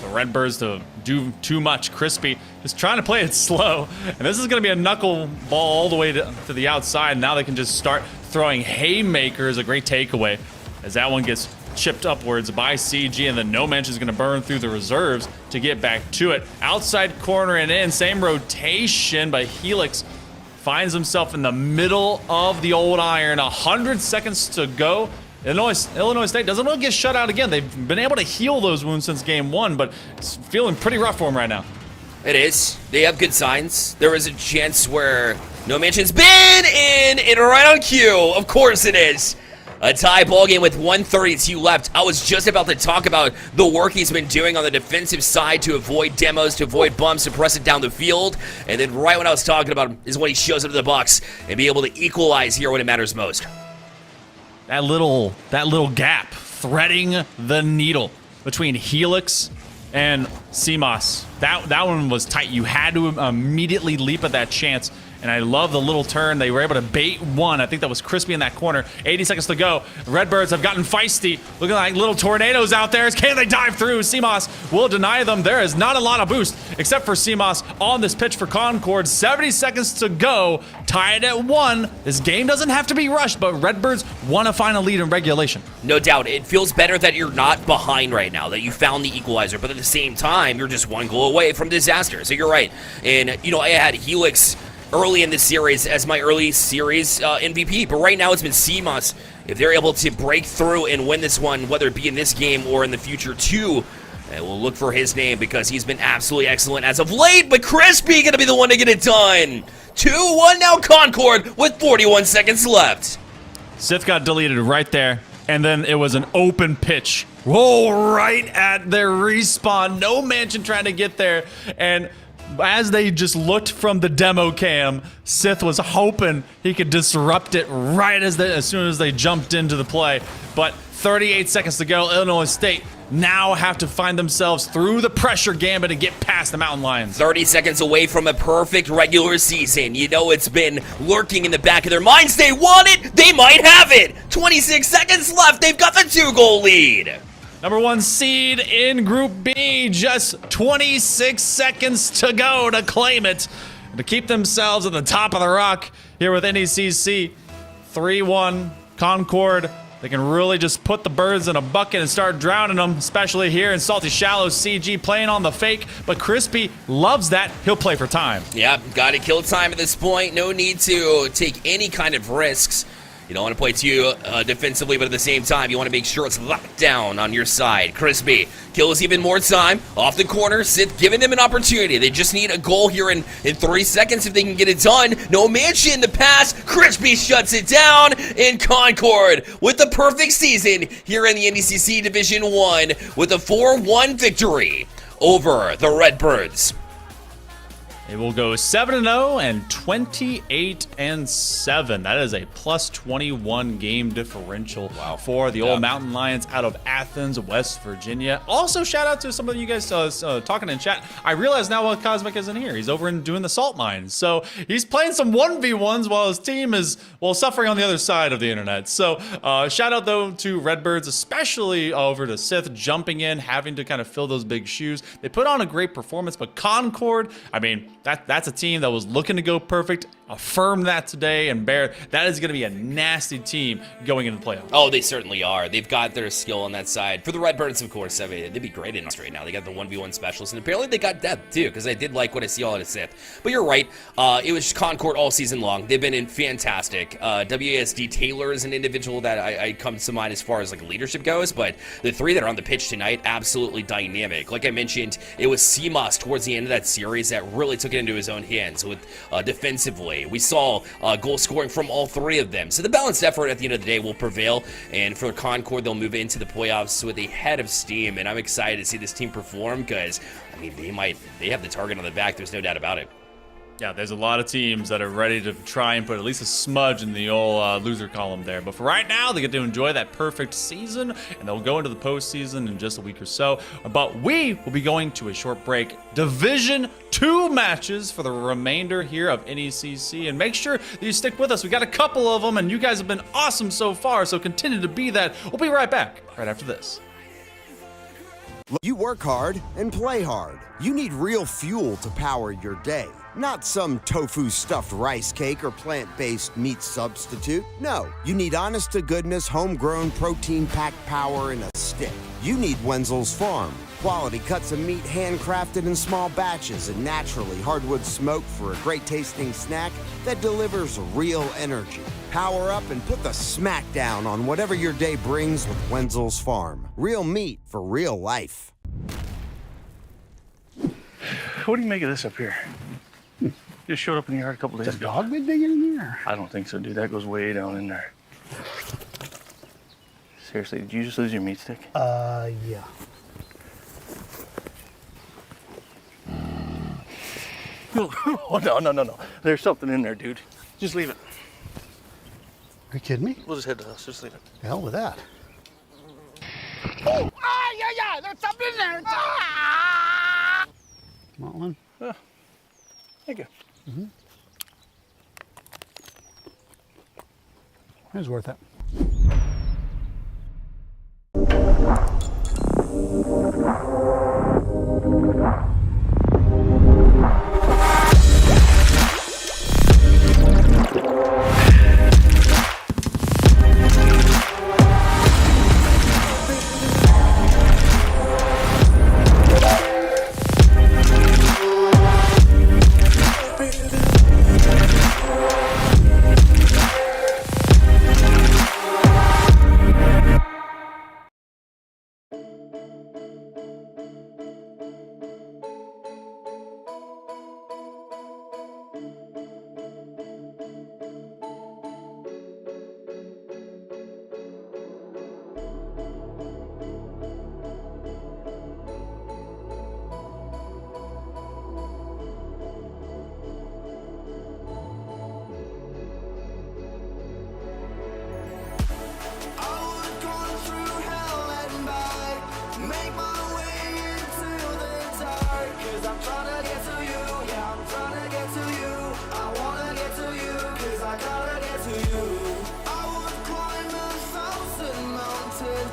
the Redbirds to do too much. Crispy is trying to play it slow, and this is going to be a knuckle ball all the way to the outside. Now they can just start throwing haymakers. A great takeaway as that one gets chipped upwards by CG, and then no mention is going to burn through the reserves to get back to it. Outside corner and in, same rotation, but Helix finds himself in the middle of the old iron. 100 seconds to go. Illinois State doesn't really get shut out again. They've been able to heal those wounds since game 1, but it's feeling pretty rough for them right now. It is. They have good signs. There was a chance where no mention's been in and right on cue. Of course it is. A tie ball game with 1:32 left. I was just about to talk about the work he's been doing on the defensive side to avoid demos, to avoid bumps, to press it down the field. And then right when I was talking about him is when he shows up to the box and be able to equalize here when it matters most. That little gap threading the needle between Helix and CMOS. That one was tight. You had to immediately leap at that chance. And I love the little turn. They were able to bait one. I think that was Crispy in that corner. 80 seconds to go. Redbirds have gotten feisty. Looking like little tornadoes out there. Can they dive through? CMOS will deny them. There is not a lot of boost, except for CMOS on this pitch for Concord. 70 seconds to go. Tied at 1. This game doesn't have to be rushed, but Redbirds want to find a lead in regulation. No doubt. It feels better that you're not behind right now, that you found the equalizer, but at the same time, you're just one goal away from disaster. So you're right. And, I had Helix early in the series as my early series MVP, but right now it's been CMOS. If they're able to break through and win this one, whether it be in this game or in the future too, we'll look for his name because he's been absolutely excellent as of late, but Crispy gonna be the one to get it done. 2-1 now Concord with 41 seconds left. Sith got deleted right there, and then it was an open pitch. Whoa, right at their respawn. No mansion trying to get there, and as they just looked from the demo cam, Sith was hoping he could disrupt it right as soon as they jumped into the play. But 38 seconds to go, Illinois State now have to find themselves through the pressure gambit and get past the Mountain Lions. 30 seconds away from a perfect regular season. You know it's been lurking in the back of their minds. They want it. They might have it. 26 seconds left. They've got the 2-goal lead. Number 1 seed in Group B, just 26 seconds to go to claim it, to keep themselves at the top of the rock here with NECC. 3-1, Concord. They can really just put the birds in a bucket and start drowning them, especially here in Salty Shallows. CG playing on the fake, but Crispy loves that. He'll play for time. Yeah, got to kill time at this point. No need to take any kind of risks. You don't want to play too defensively, but at the same time, you want to make sure it's locked down on your side. Crispy kills even more time off the corner. Sith giving them an opportunity. They just need a goal here in 3 seconds if they can get it done. No Manchi in the pass. Crispy shuts it down. And Concord with the perfect season here in the NECC Division 1 with a 4-1 victory over the Redbirds. It will go 7-0 and 28-7. That is a plus 21 game differential for the old Mountain Lions out of Athens, West Virginia. Also, shout out to some of you guys talking in chat. I realize now while Cosmic isn't here, he's over and doing the salt mines. So he's playing some 1v1s while his team is, suffering on the other side of the internet. So shout out, though, to Redbirds, especially over to Sith, jumping in, having to kind of fill those big shoes. They put on a great performance, but Concord, I mean, that's a team that was looking to go perfect. Affirm that today, and Bear, that is going to be a nasty team going into the playoffs. Oh, they certainly are. They've got their skill on that side. For the Redbirds, of course, I mean, they'd be great in us right now. They got the 1v1 specialist, and apparently they got depth too, because I did like what I see all out of Sith. But you're right. It was Concord all season long. They've been fantastic. WASD Taylor is an individual that I come to mind as far as like leadership goes, but the 3 that are on the pitch tonight, absolutely dynamic. Like I mentioned, it was CMOS towards the end of that series that really took it into his own hands with defensively. We saw goal scoring from all 3 of them. So the balanced effort at the end of the day will prevail, and for Concord, they'll move into the playoffs with a head of steam, and I'm excited to see this team perform because, I mean, they have the target on the back. There's no doubt about it. Yeah, there's a lot of teams that are ready to try and put at least a smudge in the old loser column there. But for right now, they get to enjoy that perfect season, and they'll go into the postseason in just a week or so. But we will be going to a short break. Division 2 matches for the remainder here of NECC. And make sure that you stick with us. We got a couple of them, and you guys have been awesome so far, so continue to be that. We'll be right back right after this. You work hard and play hard. You need real fuel to power your day. Not some tofu stuffed rice cake or plant-based meat substitute. No, you need honest-to-goodness, homegrown, protein-packed power in a stick. You need Wenzel's Farm. Quality cuts of meat handcrafted in small batches and naturally hardwood smoked for a great-tasting snack that delivers real energy. Power up and put the smack down on whatever your day brings with Wenzel's Farm. Real meat for real life. What do you make of this up here? Just showed up in the yard a couple days ago. The dog been digging in there? I don't think so, dude. That goes way down in there. Seriously, did you just lose your meat stick? Yeah. Oh, no. There's something in there, dude. Just leave it. Are you kidding me? We'll just head to the house. Just leave it. The hell with that. Oh! Yeah, there's something in there. Want one? Yeah. Thank you. Mm-hmm. It was worth it.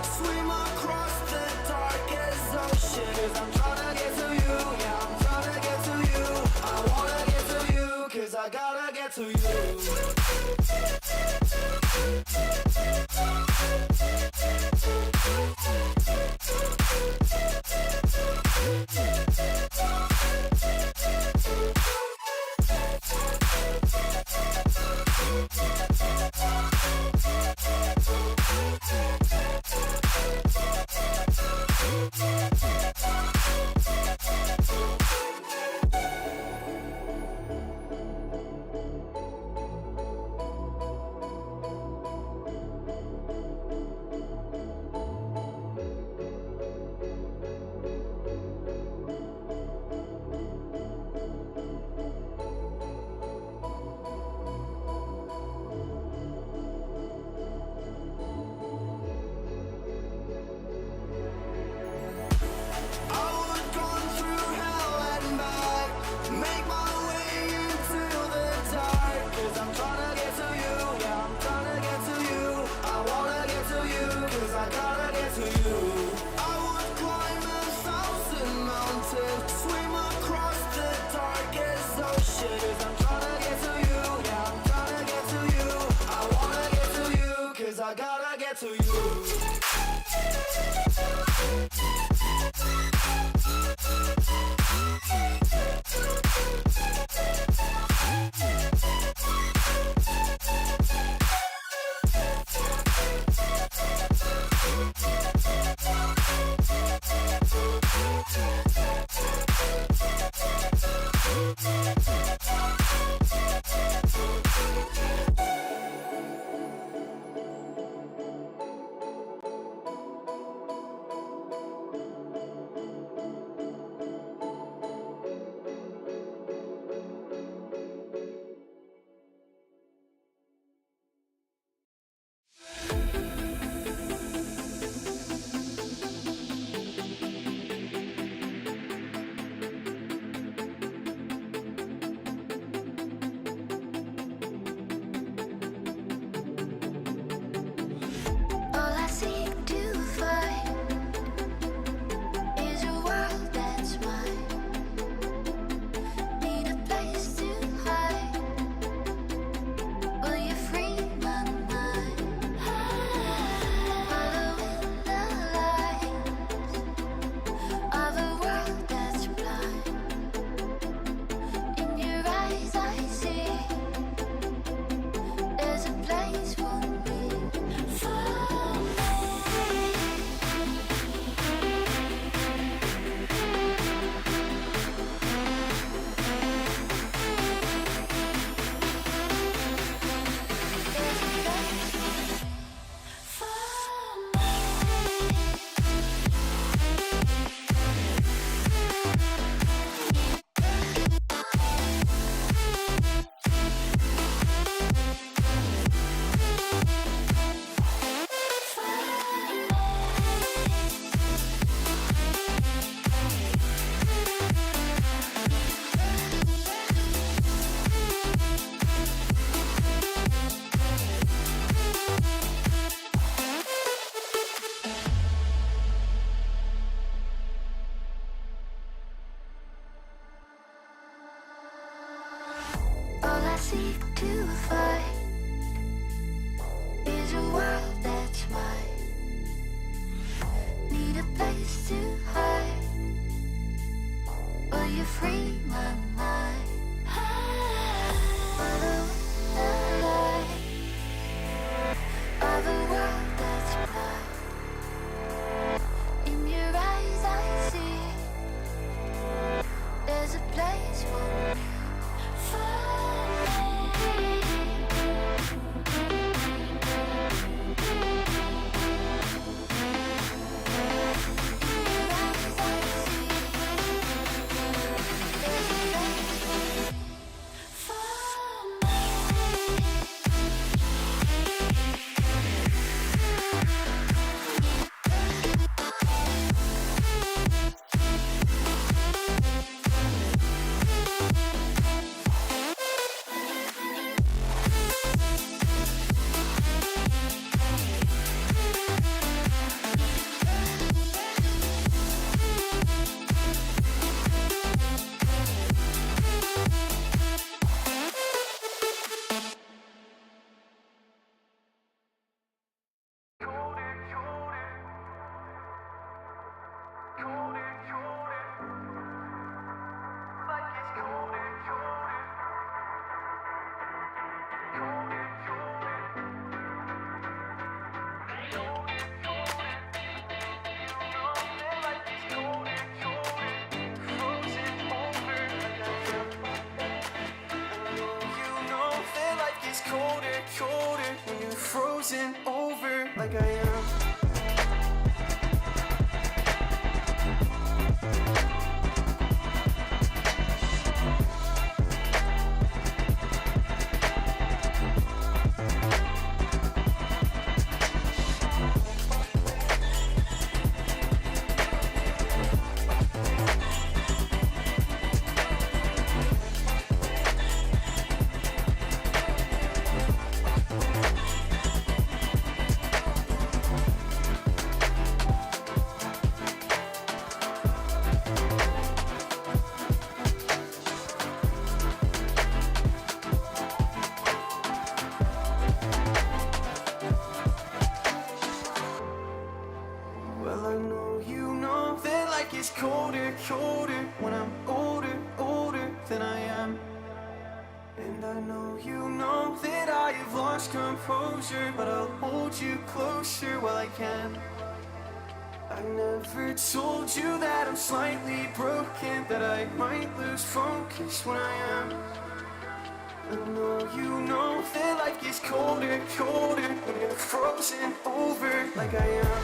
Swim across the darkest ocean. 'Cause I'm tryna get to you, yeah, I'm tryna get to you. I wanna get to you, 'cause I gotta get to you. I gotta get to All I seek to find is a world that's mine. Need a place to hide. Will you free my mind? Following the light of a world that's blind. In your eyes I see there's a place for me. All I seek to find is a world that's mine. Need a place to hide. Will you free my mind? Follow the light of a world that's blind. In your eyes I see there's a place for me. There's a place frozen over like I am. Well, I know you know that like it's colder, colder when I'm older, older than I am. And I know you know that I have lost composure, but I'll hold you closer while I can. I never told you that I'm slightly broken, that I might lose focus when I am. I know you know that life gets colder, colder when you're frozen over like I am.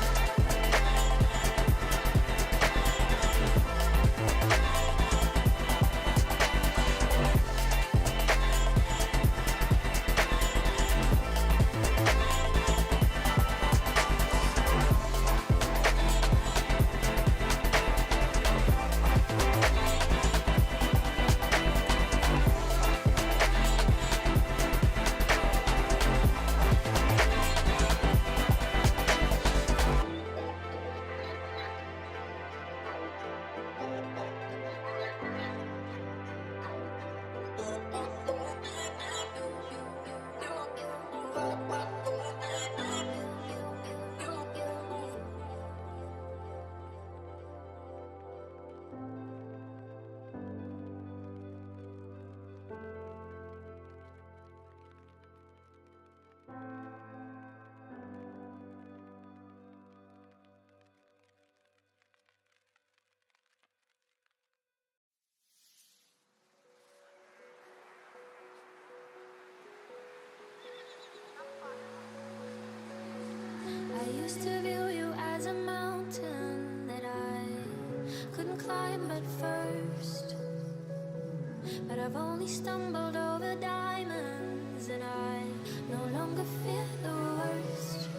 I used to view you as a mountain that I couldn't climb at first. But I've only stumbled over diamonds, and I no longer fear the worst.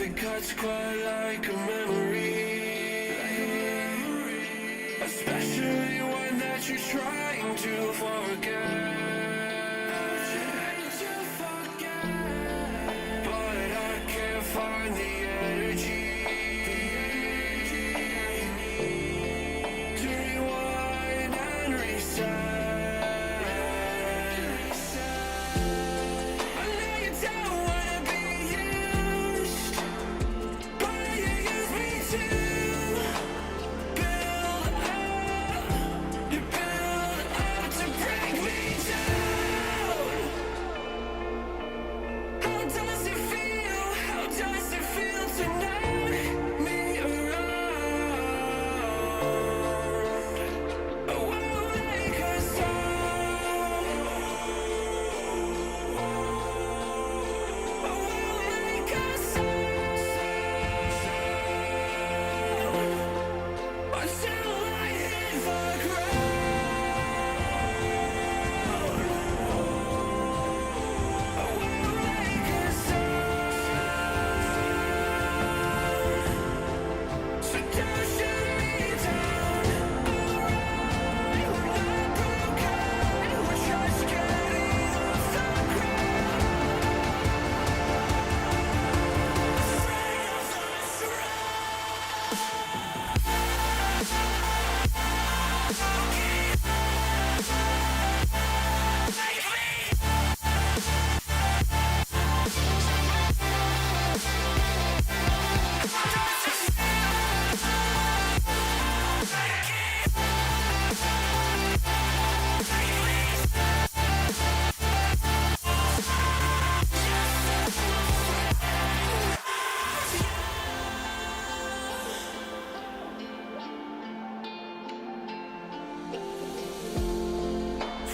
it cuts quite like a memory, especially one that you're trying to forget. But I can't find the energy to rewind and reset. I know you don't wanna be used, but you use me to build up. You build up to break me down. How does it feel? How does it feel to knock me around? I won't make a sound. I won't make a sound until I hit the ground. I won't make a sound. So don't shoot me down. Alright, we're not broken. We're just getting off the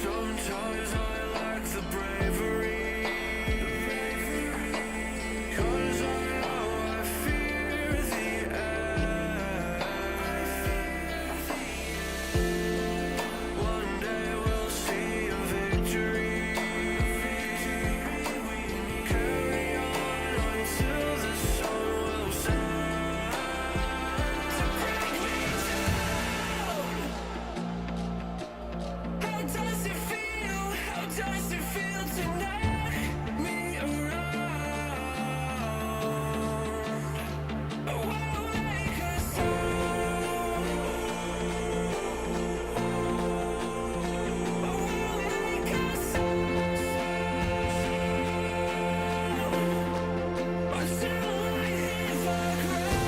Sometimes I lack the bravery, 'cause I know I fear the end. One day we'll see a victory. Carry on until the sun will set to break me down. How does it feel? How does it feel to knock me around? I won't make a sound. I won't make a sound until I hit the ground.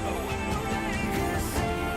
I won't make a sound.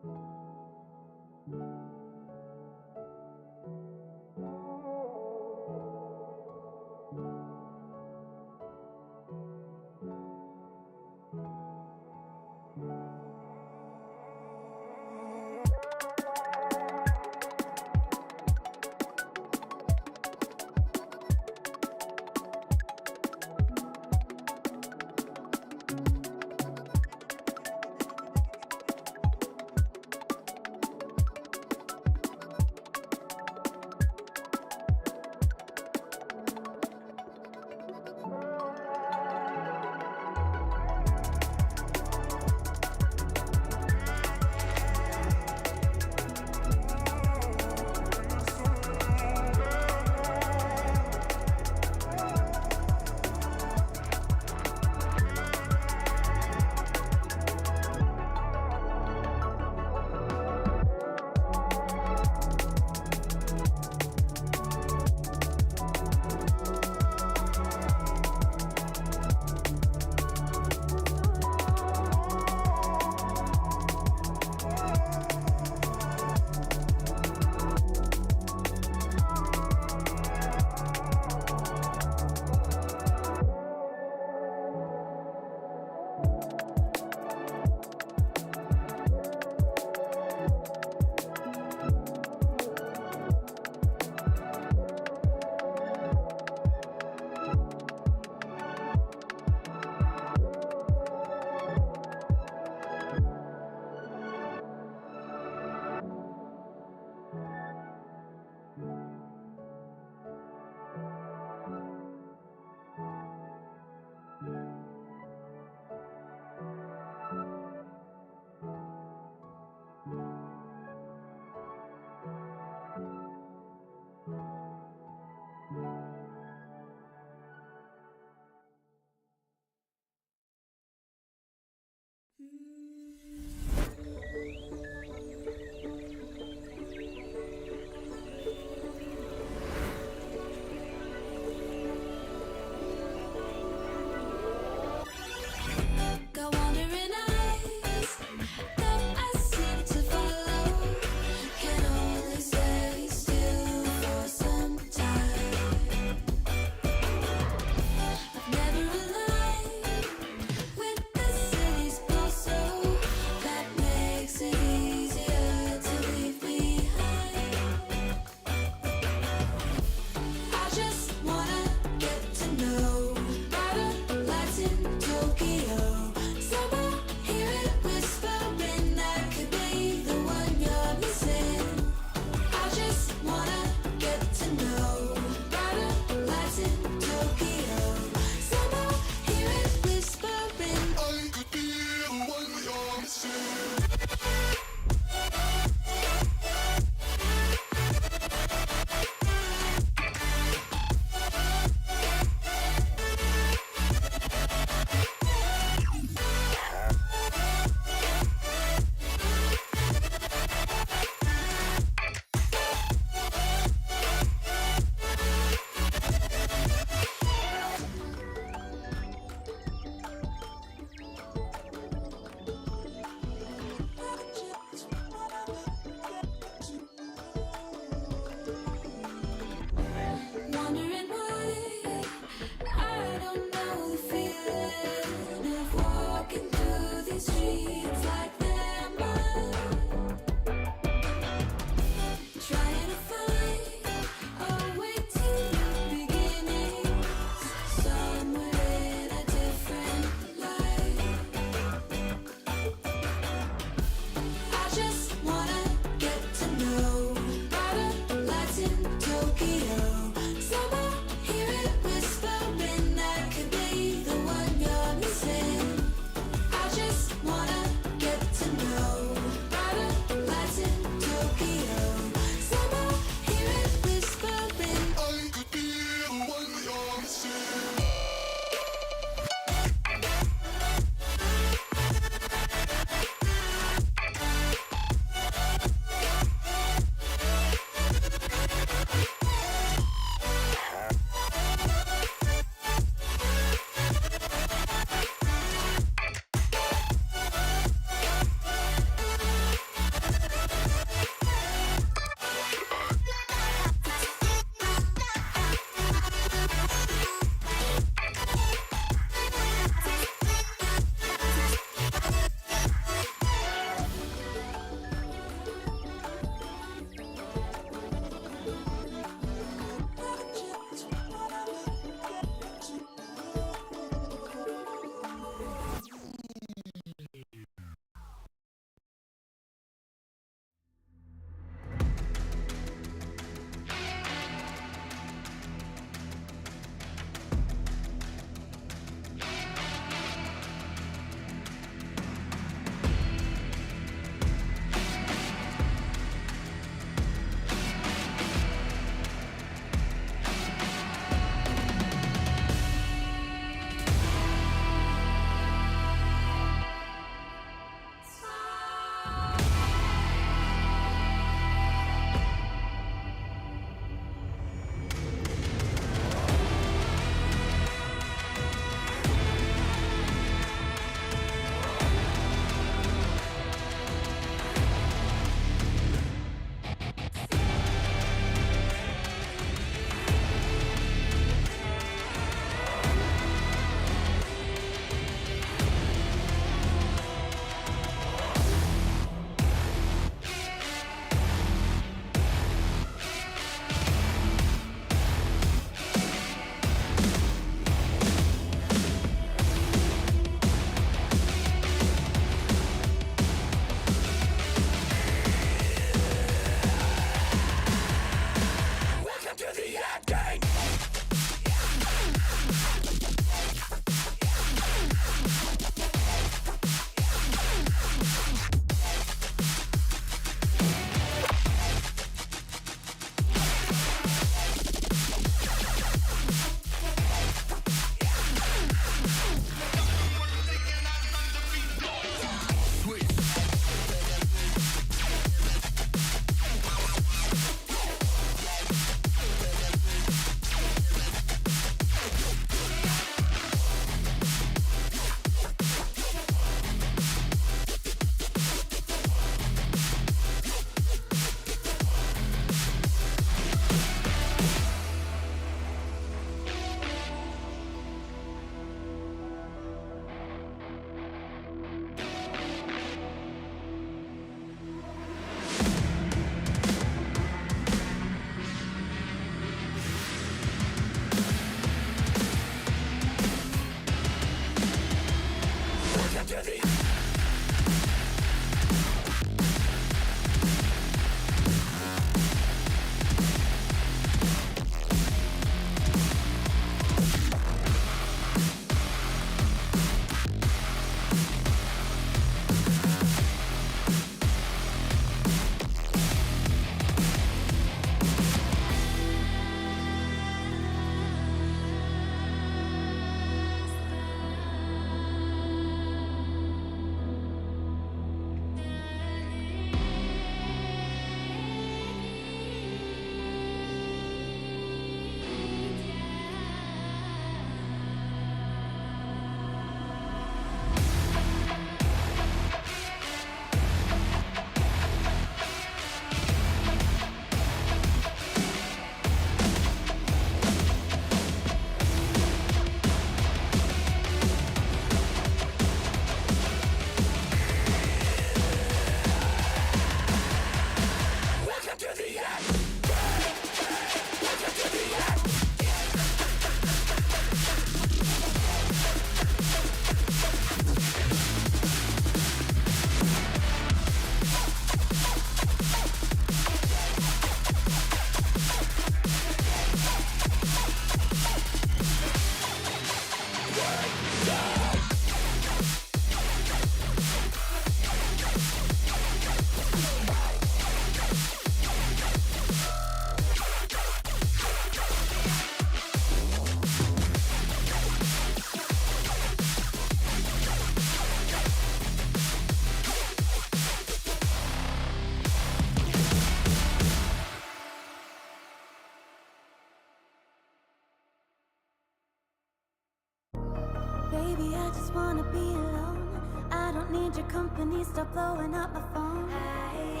Baby, I just wanna be alone. I don't need your company, stop blowing up my phone. Hey,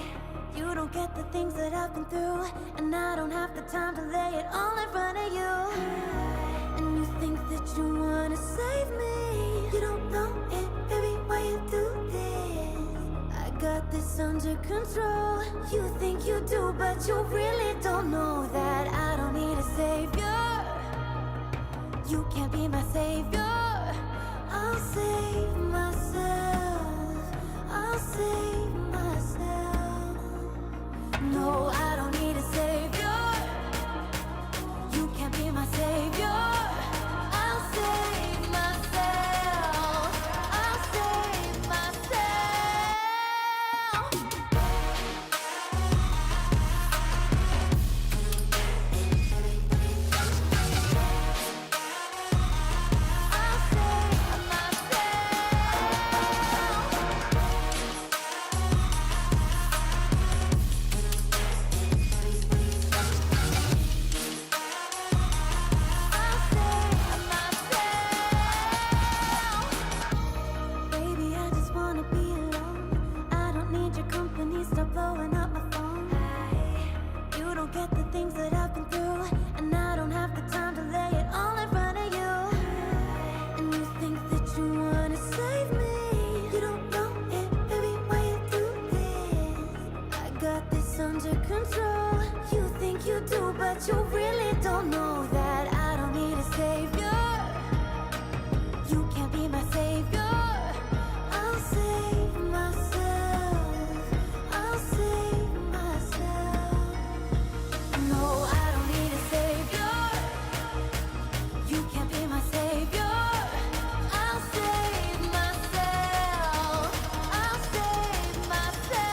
you don't get the things that I've been through, and I don't have the time to lay it all in front of you. And you think that you wanna save me, you don't know it, baby, why you do this? I got this under control. You think you do, but you really don't know that I don't need a savior. You can't be my savior. I'll save myself. I'll save myself. No, I don't need a savior. You can't be my savior. I'll save myself. I'll save myself. I'll save Baby, I just wanna be alone. I don't need your company, stop blowing up my phone. You don't get the things that I've been through, and I don't have the time to lay it all in front of you. And you think that you wanna save me, you don't know it, baby, why you do this? I got this under control. You think you do, but you really don't know that I don't need a savior. You can't be my savior. I'll save myself. I'll save myself. No, I don't need a savior. You can't be my savior. I'll save myself. I'll save myself.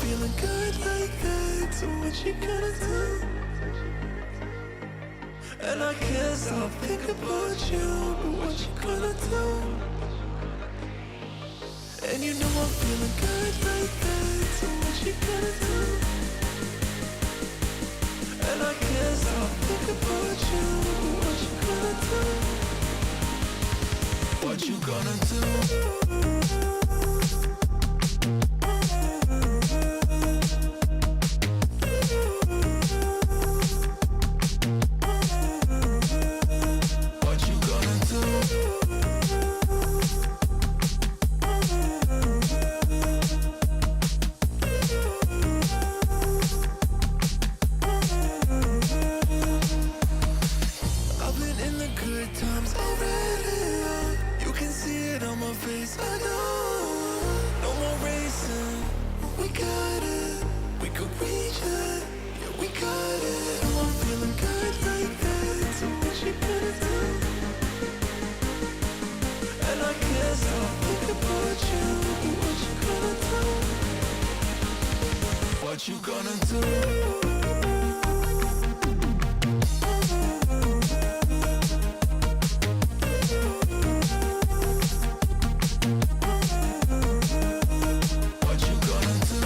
feeling good like that, so what you gonna do? And I can't stop thinking about you, but what you gonna do? And you know I'm feeling good like that, so what you gonna do? And I can't stop thinking about you, but what you gonna do? What you gonna do? What you gonna do? I've been in the good times already. You can see it on my face. I know. No more racing. We got it. We could reach it. Yeah, we got it. Oh, I'm feeling good like that. So what you gonna do? And I can't stop thinking about you. What you gonna do? What you gonna do? What you gonna do?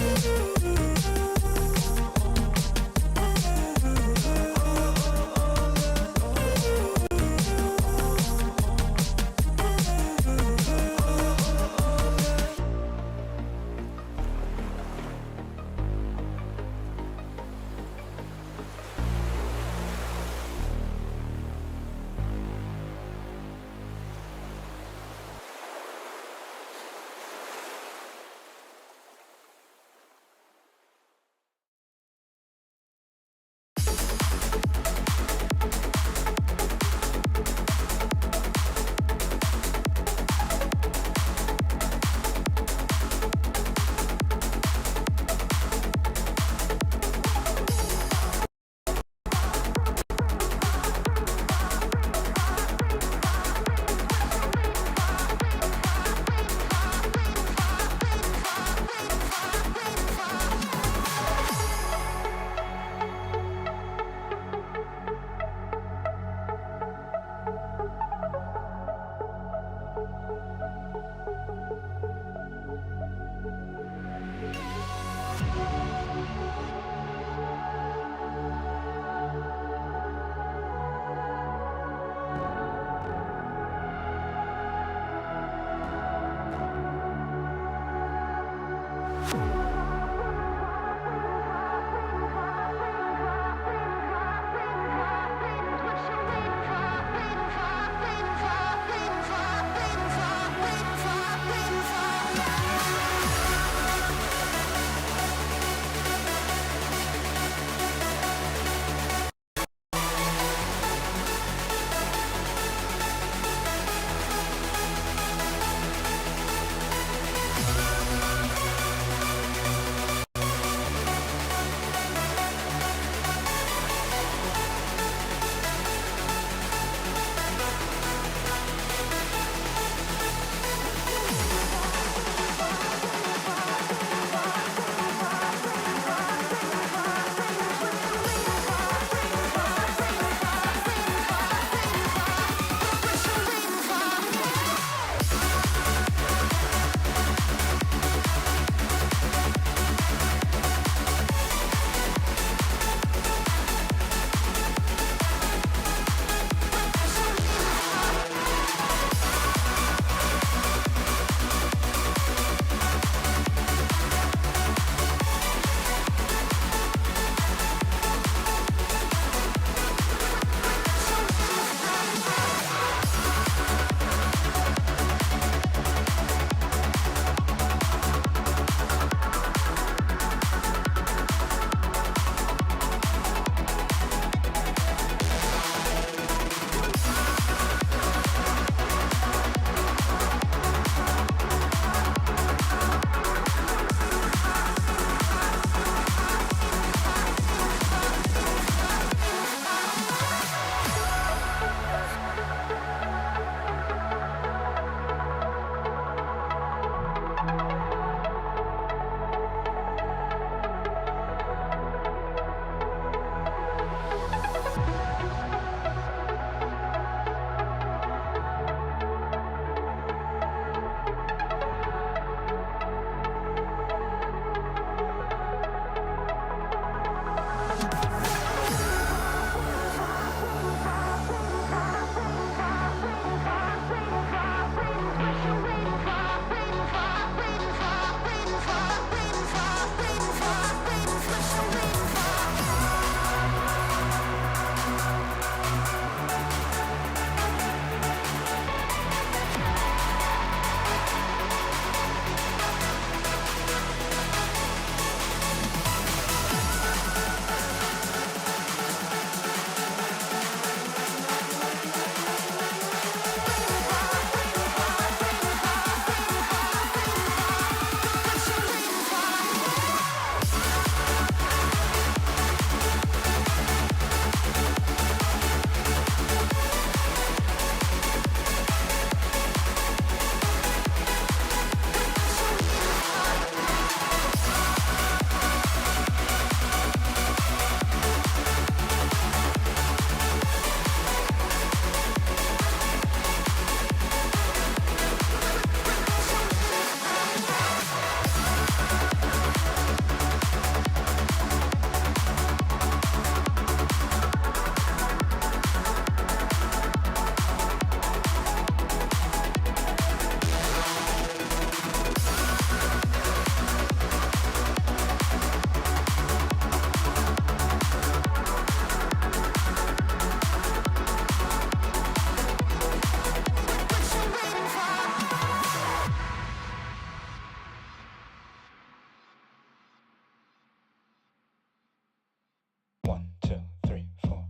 1, 2, 3, 4.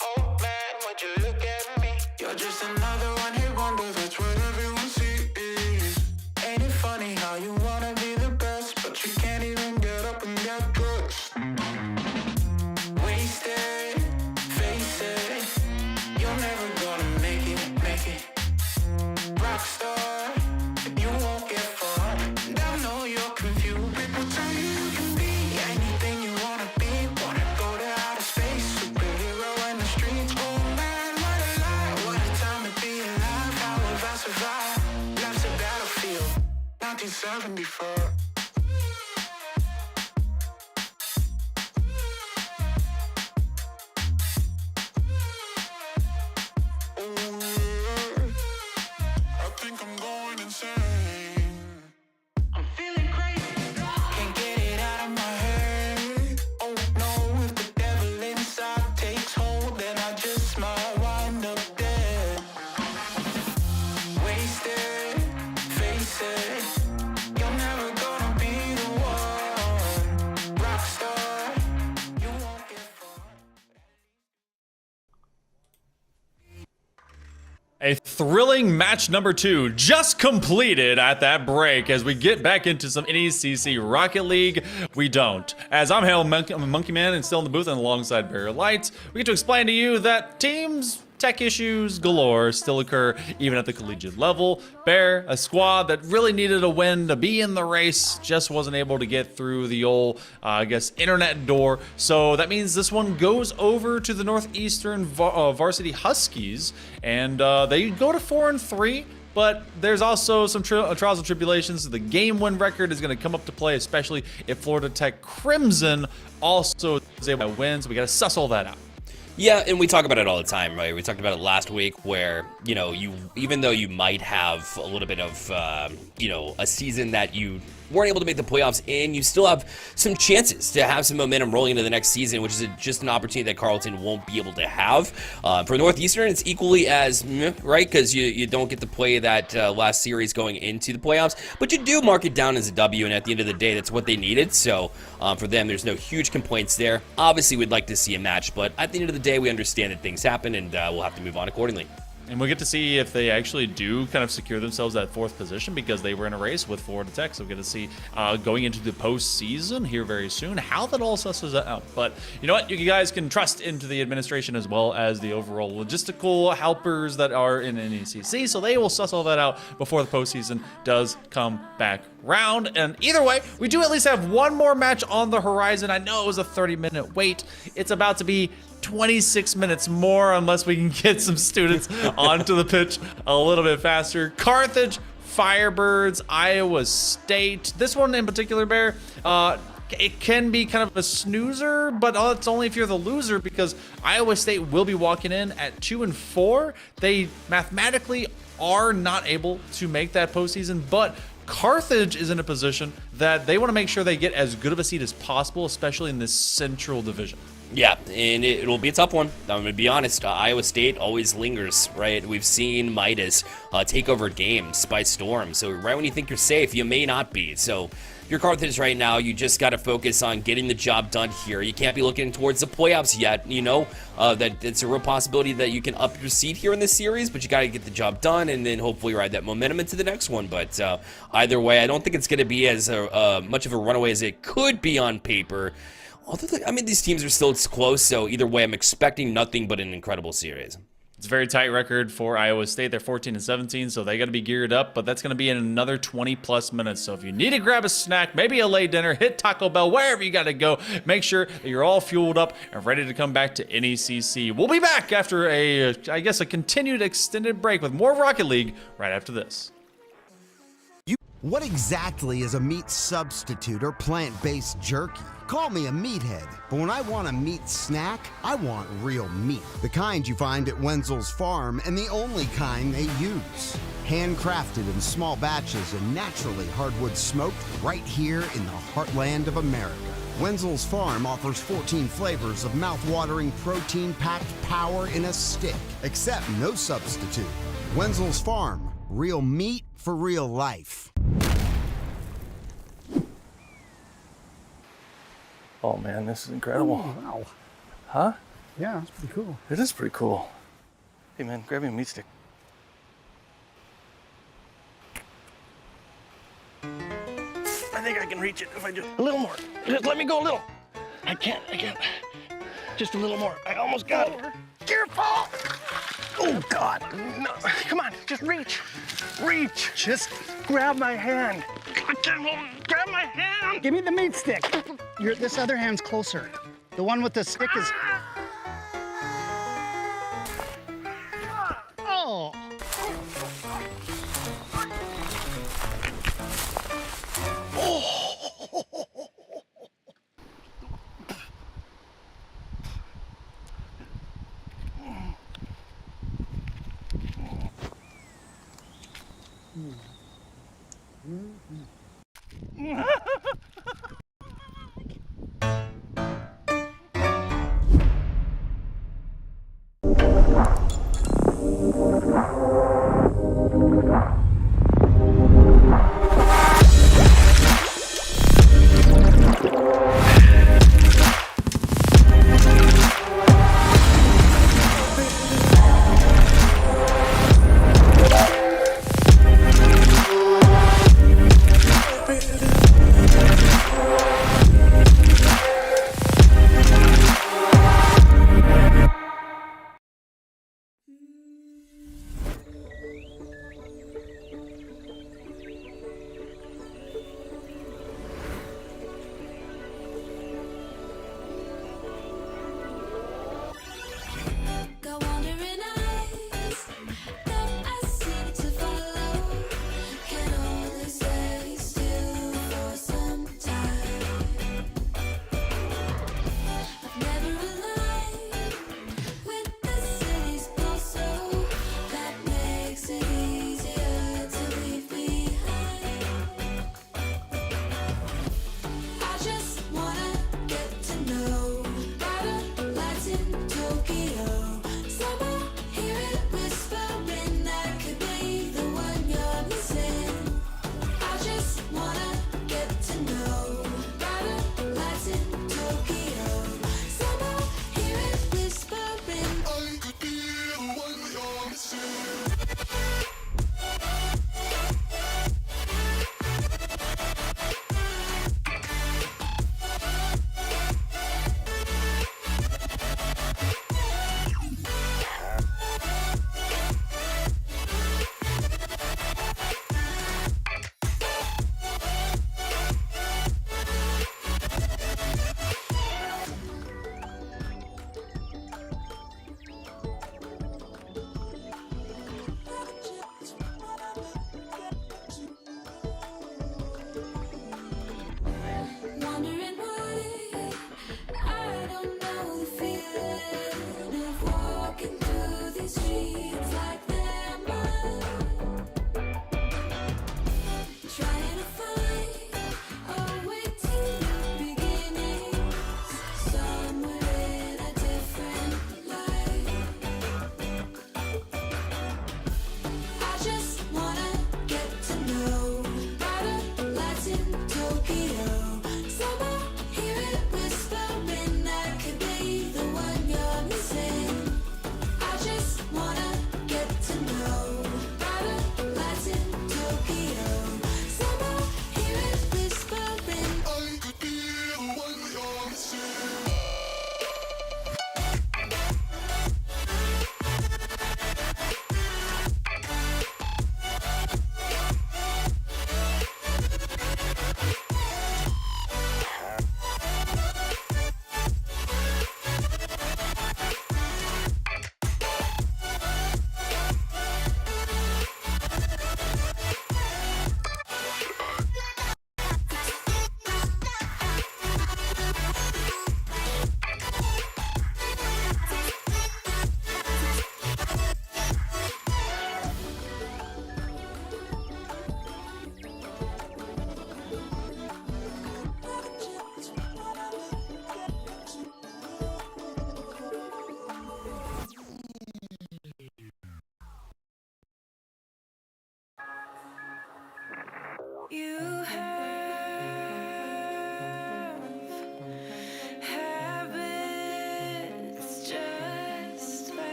Oh man, would you look at me? You're just another one hit wonder, that's what everyone sees. Ain't it funny how you wanna be the best, but you can't even get up and get dressed? Wasted, face it, you're never gonna make it. Rockstar, you won't get far. And I know you're confused. People tell you you can be anything you wanna be. Wanna go to outer space, superhero in the streets. Oh man, what a lie, what a time to be alive. How have I survived? Life's a battlefield, 1974. I think I'm going insane. I'm feeling crazy. Can't get it out of my head. Oh no, if the devil inside takes hold, then I just might wind up dead. Wasted, face it. You're never gonna be the one. Rockstar, you won't get far. A thrilling match number 2 just completed at that break as we get back into some NECC Rocket League. We don't. As I'm Hale Monkey Man and still in the booth and alongside Barrier Lights, we get to explain to you that teams tech issues galore still occur even at the collegiate level. Bear, a squad that really needed a win to be in the race, just wasn't able to get through the old, I guess, internet door. So that means this one goes over to the Northeastern Varsity Huskies, and they go to 4-3. But there's also some trials and tribulations. The game win record is going to come up to play, especially if Florida Tech Crimson also is able to win. So we got to suss all that out. Yeah, and we talk about it all the time, right? We talked about it last week where, you know, even though you might have a little bit of, you know, a season that you weren't able to make the playoffs in, you still have some chances to have some momentum rolling into the next season, which is just an opportunity that Carleton won't be able to have. For Northeastern, it's equally as, right? Because you don't get to play that last series going into the playoffs, but you do mark it down as a W, and at the end of the day, that's what they needed. So for them, there's no huge complaints there. Obviously, we'd like to see a match, but at the end of the day, we understand that things happen, and we'll have to move on accordingly. And we'll get to see if they actually do kind of secure themselves that 4th position because they were in a race with Florida Tech. So we're going to see going into the postseason here very soon how that all susses out. But you know what? You guys can trust into the administration as well as the overall logistical helpers that are in NECC. So they will suss all that out before the postseason does come back round. And either way, we do at least have one more match on the horizon. I know it was a 30-minute wait. It's about to be 26 minutes more unless we can get some students onto the pitch a little bit faster. Carthage, Firebirds, Iowa State. This one in particular, Bear, it can be kind of a snoozer, but it's only if you're the loser because Iowa State will be walking in at 2-4. They mathematically are not able to make that postseason, but Carthage is in a position that they want to make sure they get as good of a seat as possible, especially in this central division. Yeah, and it'll be a tough one. I'm going to be honest. Iowa State always lingers, right? We've seen Midas take over games by storm. So right when you think you're safe, you may not be. So your Carthage right now, you just got to focus on getting the job done here. You can't be looking towards the playoffs yet. You know that it's a real possibility that you can up your seed here in this series, but you got to get the job done and then hopefully ride that momentum into the next one. But either way, I don't think it's going to be as much of a runaway as it could be on paper. I mean, these teams are still close, so either way, I'm expecting nothing but an incredible series. It's a very tight record for Iowa State. They're 14-17, so they got to be geared up, but that's going to be in another 20-plus minutes. So if you need to grab a snack, maybe a late dinner, hit Taco Bell, wherever you got to go, make sure that you're all fueled up and ready to come back to NECC. We'll be back after a continued extended break with more Rocket League right after this. What exactly is a meat substitute or plant-based jerky? Call me a meathead, but when I want a meat snack, I want real meat. The kind you find at Wenzel's Farm and the only kind they use. Handcrafted in small batches and naturally hardwood smoked right here in the heartland of America. Wenzel's Farm offers 14 flavors of mouth-watering protein-packed power in a stick, except no substitute. Wenzel's Farm, real meat for real life. Oh man, this is incredible. Wow. Huh? Yeah, that's pretty cool. It is pretty cool. Hey man, grab me a meat stick. I think I can reach it if I just a little more. Just let me go a little. I can't. Just a little more. I almost got it. Careful! Oh God! No, come on, just reach. Reach. Just grab my hand. Grab my hand. Give me the meat stick. This other hand's closer. The one with the stick is. Oh.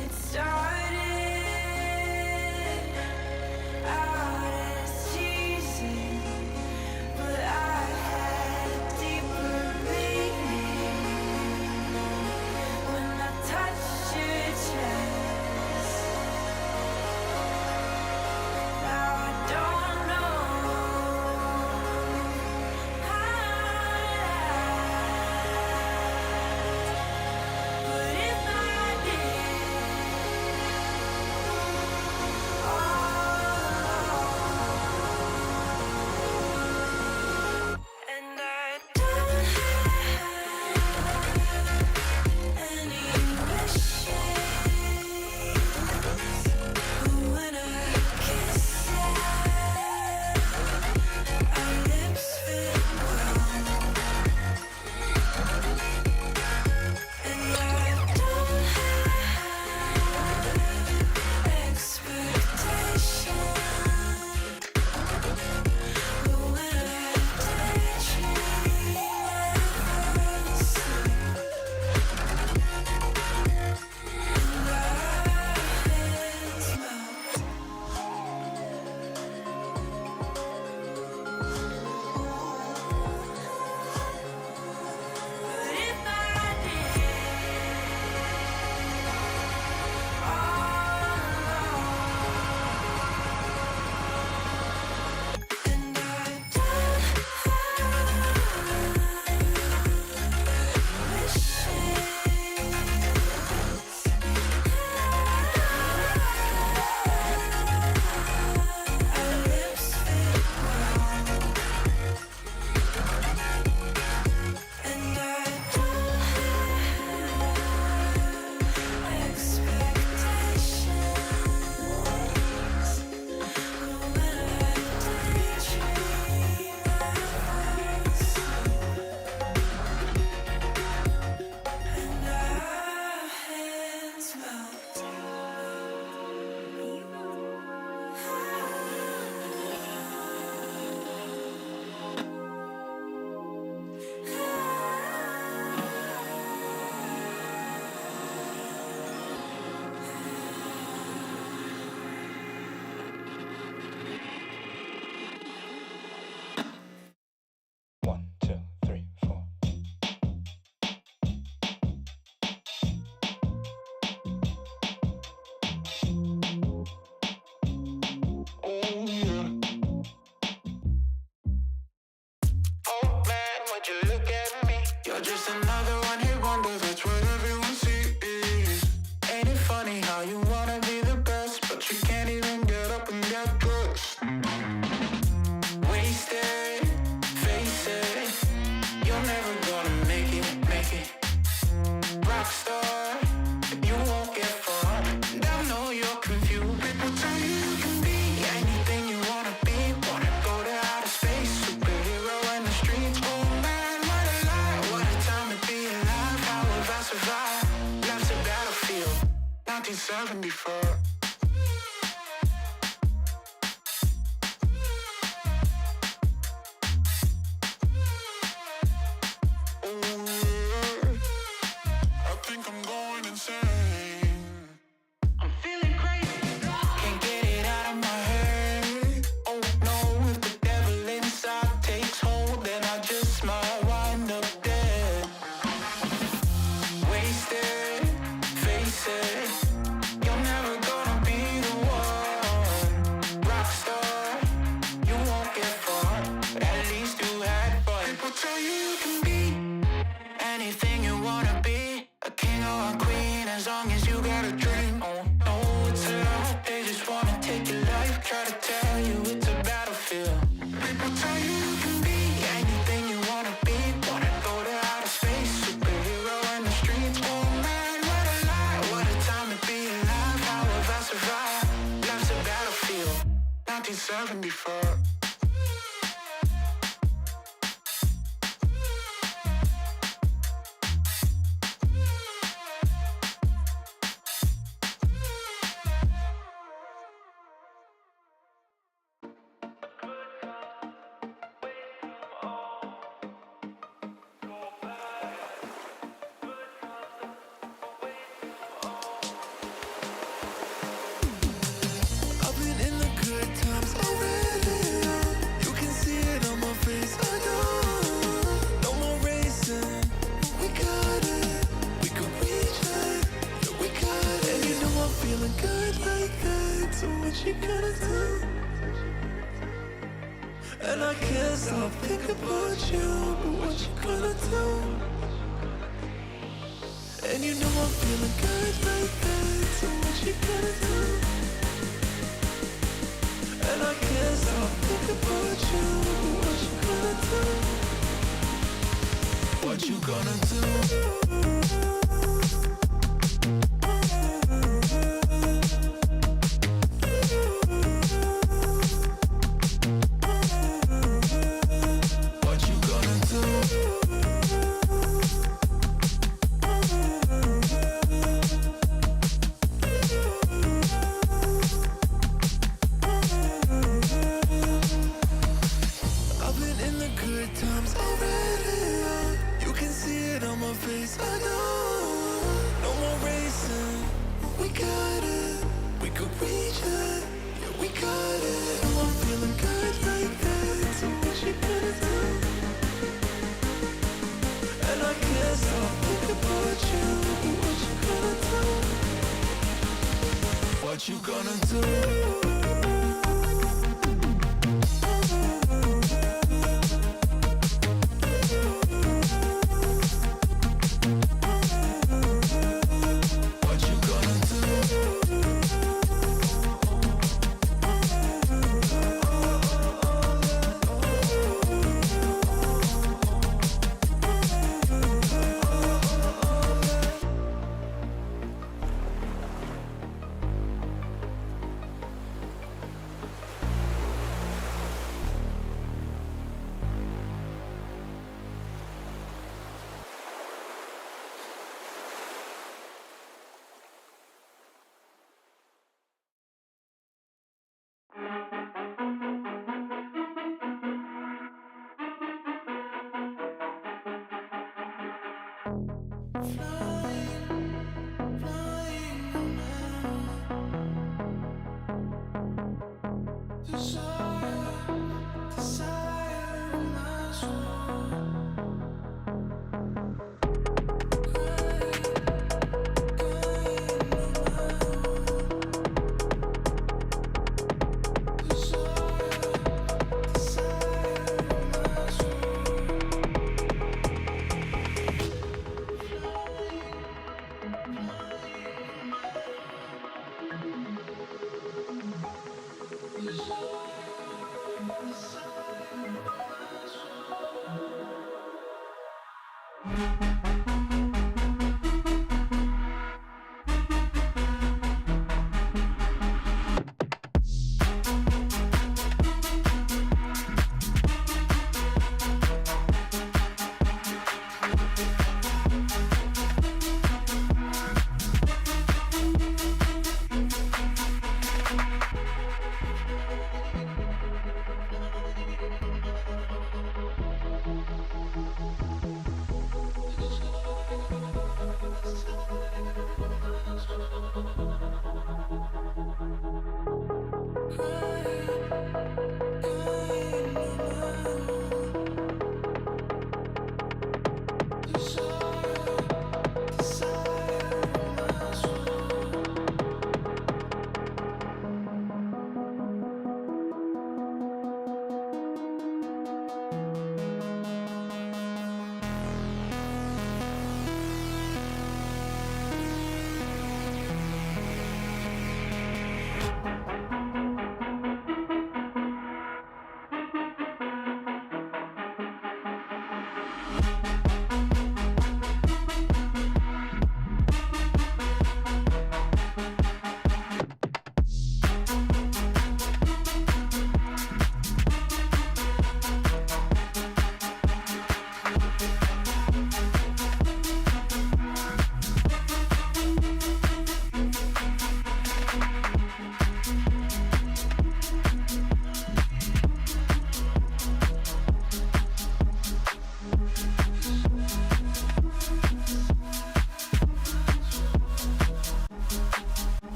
It started out as teasing, but I had deeper meaning when I touched your chest. Now I don't know how to act, but if I and I don't have any wishes, but when I kiss our lips fit well, and I don't have expectations. But when I daydream ever sleep, and our hands melt. But if I did, and I don't have our lips fit well, and I don't have expectations. But when I daydream ever sleep, and our hands melt. One, two, three, four. Oh man, would you look at me? You're just another one hit wonder, that's what everyone sees. Ain't it funny how you wanna be the best, but you can't even get up and get dressed? Wasted, face it, you're never gonna make it. Rockstar, you won't get far. And I know you're confused. People tell you you can be anything you wanna be. Wanna go to outer space, superhero in the streets. Oh man, what a lie, what a time to be alive. How have I survived? Life's a battlefield, 1974. I think I'm going insane. I'm feeling crazy. Can't get it out of my head. Oh no, if the devil inside takes hold, then I just might wind up dead. Wasted, face it, you're never gonna be the one. Rockstar, you won't get far, but at least you had fun. People tell you you can be anything you wanna be, a king or a queen, as long as you got a dream. Oh no, it's a lie, they just wanna take your life, try to tell you it's a battlefield. People tell you you can be anything you wanna be, wanna go to outer space, superhero in the streets. Oh man, what a lie, what a time to be alive. How have I survived? Life's a battlefield, 1974. feeling good like that, so what you gonna do? And I can't stop thinking about you, but what you gonna do? And you know I'm feeling good like that, so what you gonna do? And I can't stop thinking about you, but what you gonna do? What you gonna do? What you gonna do?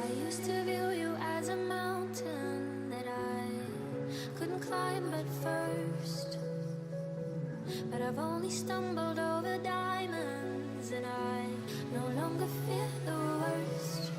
I used to view you as a mountain that I couldn't climb at first, but I've only stumbled over diamonds, and I no longer fear the worst.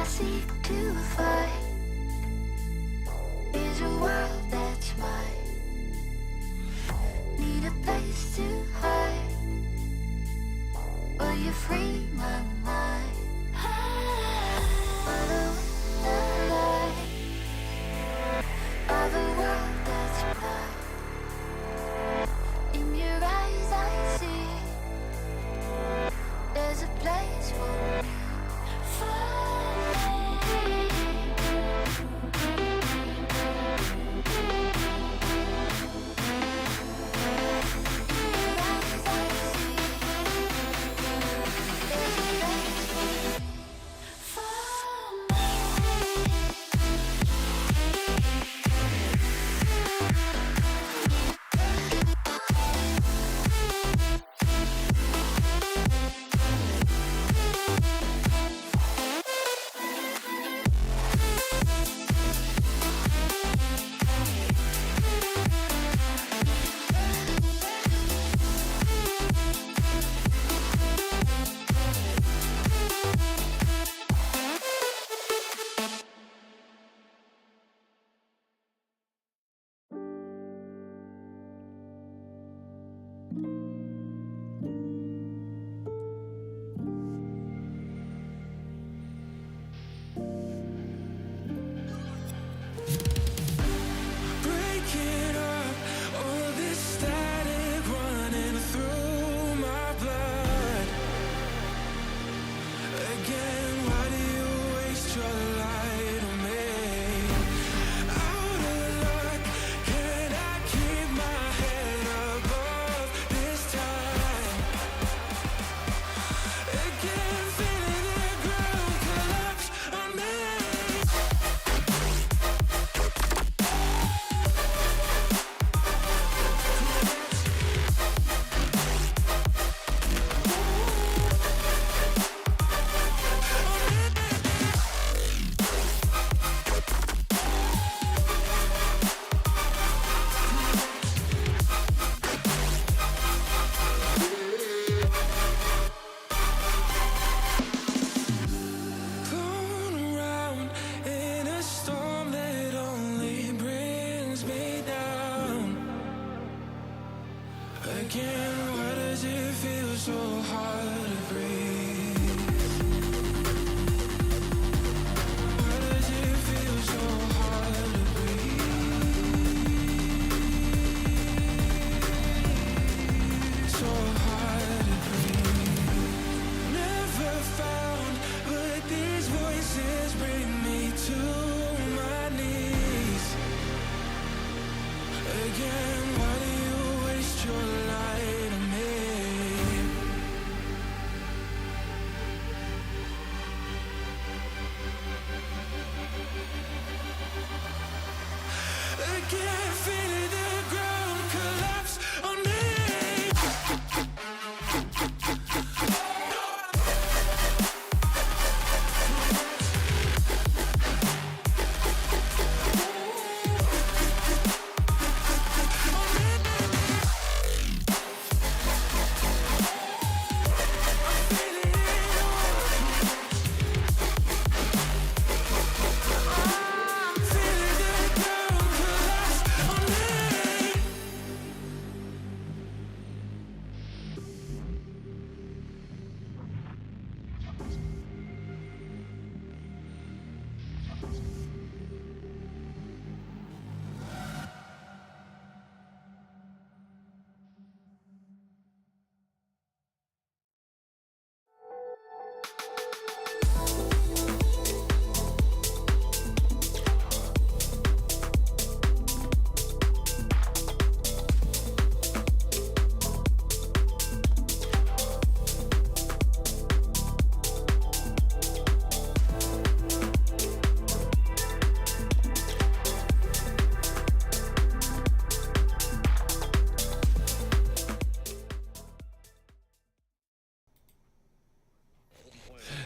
I seek to find is a world that's mine. Need a place to hide. Will you free my mind? Follow the light of a world that's blind. In your eyes I see there's a place for me.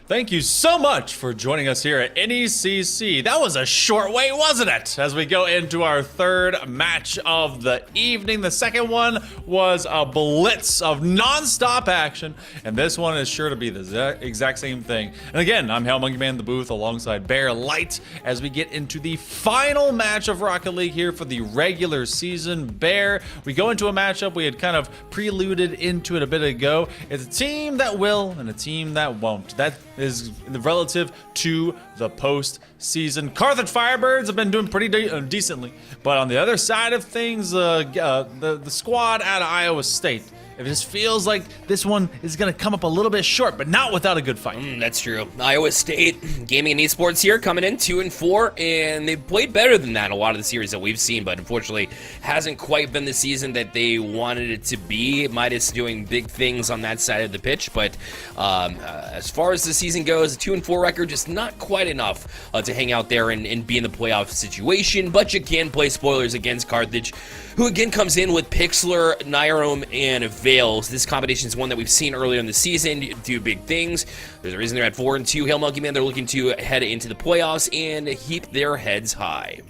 Thank you so much for joining us here at NECC. That was a short wait, wasn't it? As we go into our third match of the evening. The second one was a blitz of non-stop action, and this one is sure to be the exact same thing. And again, I'm Hell Monkey Man in the booth alongside Bear Light as we get into the final match of Rocket League here for the regular season. Bear, we go into a matchup we had kind of preluded into it a bit ago. It's a team that will and a team that won't. That is relative to the postseason. Carthage Firebirds have been doing pretty decently, but on the other side of things, the squad out of Iowa State, it just feels like this one is going to come up a little bit short, but not without a good fight. That's true. Iowa State Gaming and Esports here coming in 2-4, and they've played better than that a lot of the series that we've seen, but unfortunately hasn't quite been the season that they wanted it to be. Midas doing big things on that side of the pitch, but as far as the season goes, a 2-4 record just not quite enough to hang out there and be in the playoff situation, but you can play spoilers against Carthage, who again comes in with Pixlr, Nyrome, and Veils. This combination is one that we've seen earlier in the season do big things. There's a reason they're at 4-2. Hail Monkey Man, they're looking to head into the playoffs and keep their heads high.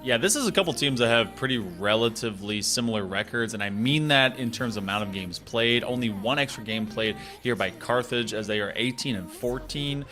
Yeah, this is a couple teams that have pretty relatively similar records, and I mean that in terms of amount of games played. Only one extra game played here by Carthage, as they are 18-14.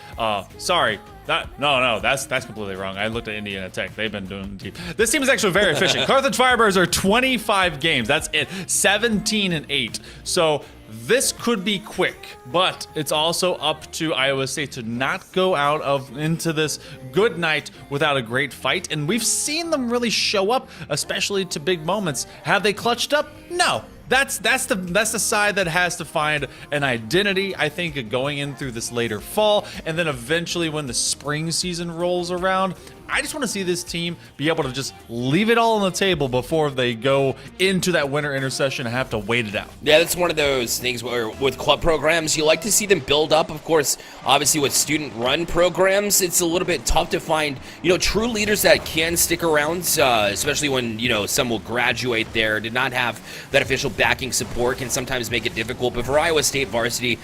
Sorry, that's completely wrong. I looked at Indiana Tech; they've been doing deep. This team is actually very efficient. Carthage Firebirds are 25 games. That's it, 17-8. So this could be quick, but it's also up to Iowa State to not go out into this good night without a great fight. And we've seen them really show up, especially to big moments. Have they clutched up? No. That's the side that has to find an identity, I think, going in through this later fall, and then eventually when the spring season rolls around, I just want to see this team be able to just leave it all on the table before they go into that winter intercession and have to wait it out. Yeah, that's one of those things where with club programs, you like to see them build up. Of course, obviously with student-run programs, it's a little bit tough to find, true leaders that can stick around, especially when, some will graduate there. Did not have that official backing support can sometimes make it difficult. But for Iowa State varsity,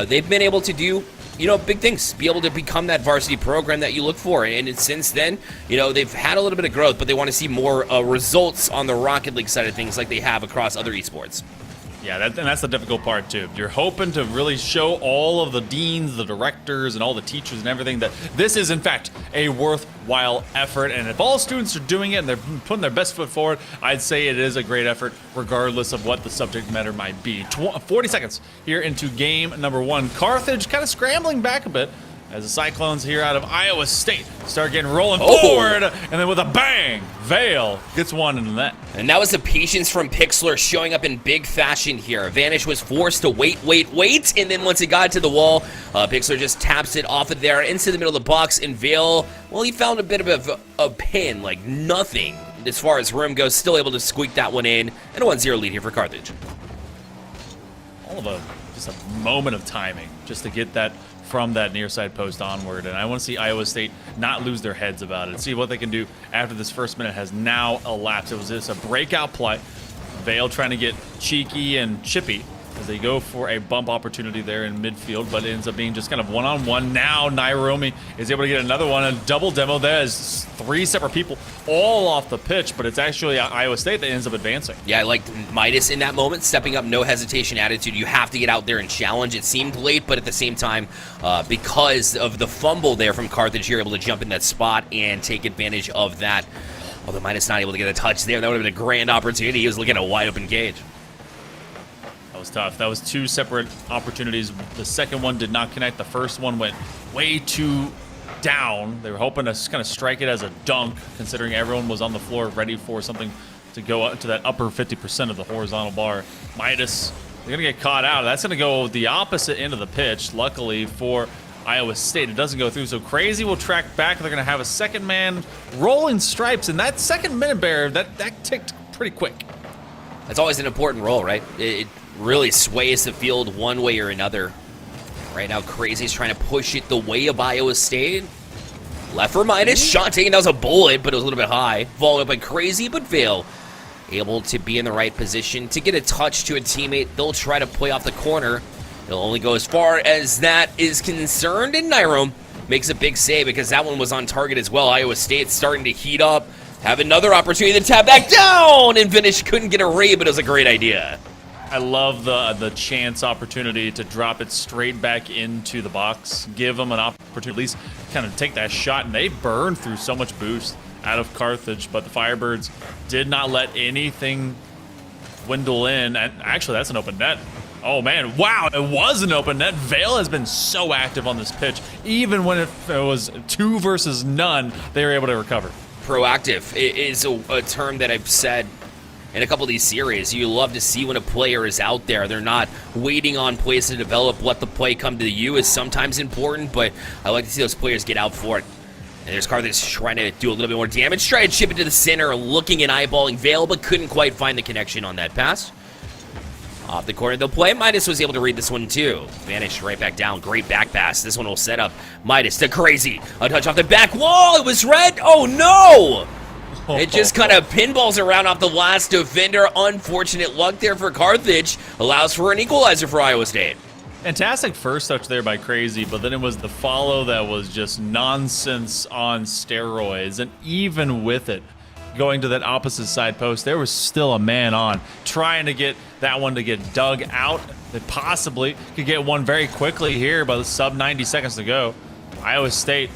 they've been able to do big things, be able to become that varsity program that you look for. And since then, they've had a little bit of growth, but they want to see more results on the Rocket League side of things like they have across other esports. Yeah, and that's the difficult part, too. You're hoping to really show all of the deans, the directors, and all the teachers and everything that this is, in fact, a worthwhile effort. And if all students are doing it and they're putting their best foot forward, I'd say it is a great effort, regardless of what the subject matter might be. 40 seconds here into game number one. Carthage kind of scrambling back a bit as the Cyclones here out of Iowa State start getting rolling forward, and then with a bang, Veil gets one in the net. And that was the patience from Pixlr showing up in big fashion here. Vanish was forced to wait, and then once it got to the wall, Pixlr just taps it off of there into the middle of the box, and Veil, well, he found a bit of a pin, like nothing as far as room goes, still able to squeak that one in, and a 1-0 lead here for Carthage. All of just a moment of timing just to get that from that near side post onward, and I want to see Iowa State not lose their heads about it. See what they can do after this first minute has now elapsed. It was just a breakout play. Veil trying to get cheeky and chippy as they go for a bump opportunity there in midfield, but it ends up being just kind of one-on-one. Now Nairomi is able to get another one, a double demo. There's three separate people all off the pitch, but it's actually Iowa State that ends up advancing. Yeah, I liked Midas in that moment, stepping up, no hesitation attitude. You have to get out there and challenge. It seemed late, but at the same time, because of the fumble there from Carthage, you're able to jump in that spot and take advantage of that. Although Midas not able to get a touch there, that would have been a grand opportunity. He was looking at a wide open cage. That was tough. That was two separate opportunities. The second one did not connect. The first one went way too down. They were hoping to kind of strike it as a dunk, considering everyone was on the floor ready for something to go up to that upper 50% of the horizontal bar. Midas, they're going to get caught out. That's going to go the opposite end of the pitch, luckily for Iowa State. It doesn't go through, so Crazy will track back. They're going to have a second man rolling stripes, and that second minute bear, that ticked pretty quick. That's always an important role, right? It really sways the field one way or another. Right now, Crazy's trying to push it the way of Iowa State. Left for Midas, shot taken. That was a bullet, but it was a little bit high. Followed by Crazy, but Veil able to be in the right position to get a touch to a teammate. They'll try to play off the corner. It'll only go as far as that is concerned, and Nyrome makes a big save because that one was on target as well. Iowa State's starting to heat up, have another opportunity to tap back down, and Vanish couldn't get a raid, but it was a great idea. I love the chance opportunity to drop it straight back into the box, give them an opportunity to at least kind of take that shot, and they burned through so much boost out of Carthage, but the Firebirds did not let anything dwindle in. And actually, that's an open net. Oh man, wow, it was an open net. Vale has been so active on this pitch. Even when it was 2 versus none, they were able to recover. Proactive is a term that I've said in a couple of these series. You love to see when a player is out there. They're not waiting on plays to develop. Let the play come to you is sometimes important, but I like to see those players get out for it. And there's Carthage trying to do a little bit more damage, try to chip it to the center, looking and eyeballing Vale, but couldn't quite find the connection on that pass. Off the corner they'll play. Midas was able to read this one too. Vanish right back down. Great back pass. This one will set up Midas to crazy. A touch off the back wall. It was red. Oh no! It just kind of pinballs around off the last defender. Unfortunate luck there for Carthage. Allows for an equalizer for Iowa State. Fantastic first touch there by Crazy, but then it was the follow that was just nonsense on steroids. And even with it, going to that opposite side post, there was still a man on, trying to get that one to get dug out. They possibly could get one very quickly here, but sub 90 seconds to go. Iowa State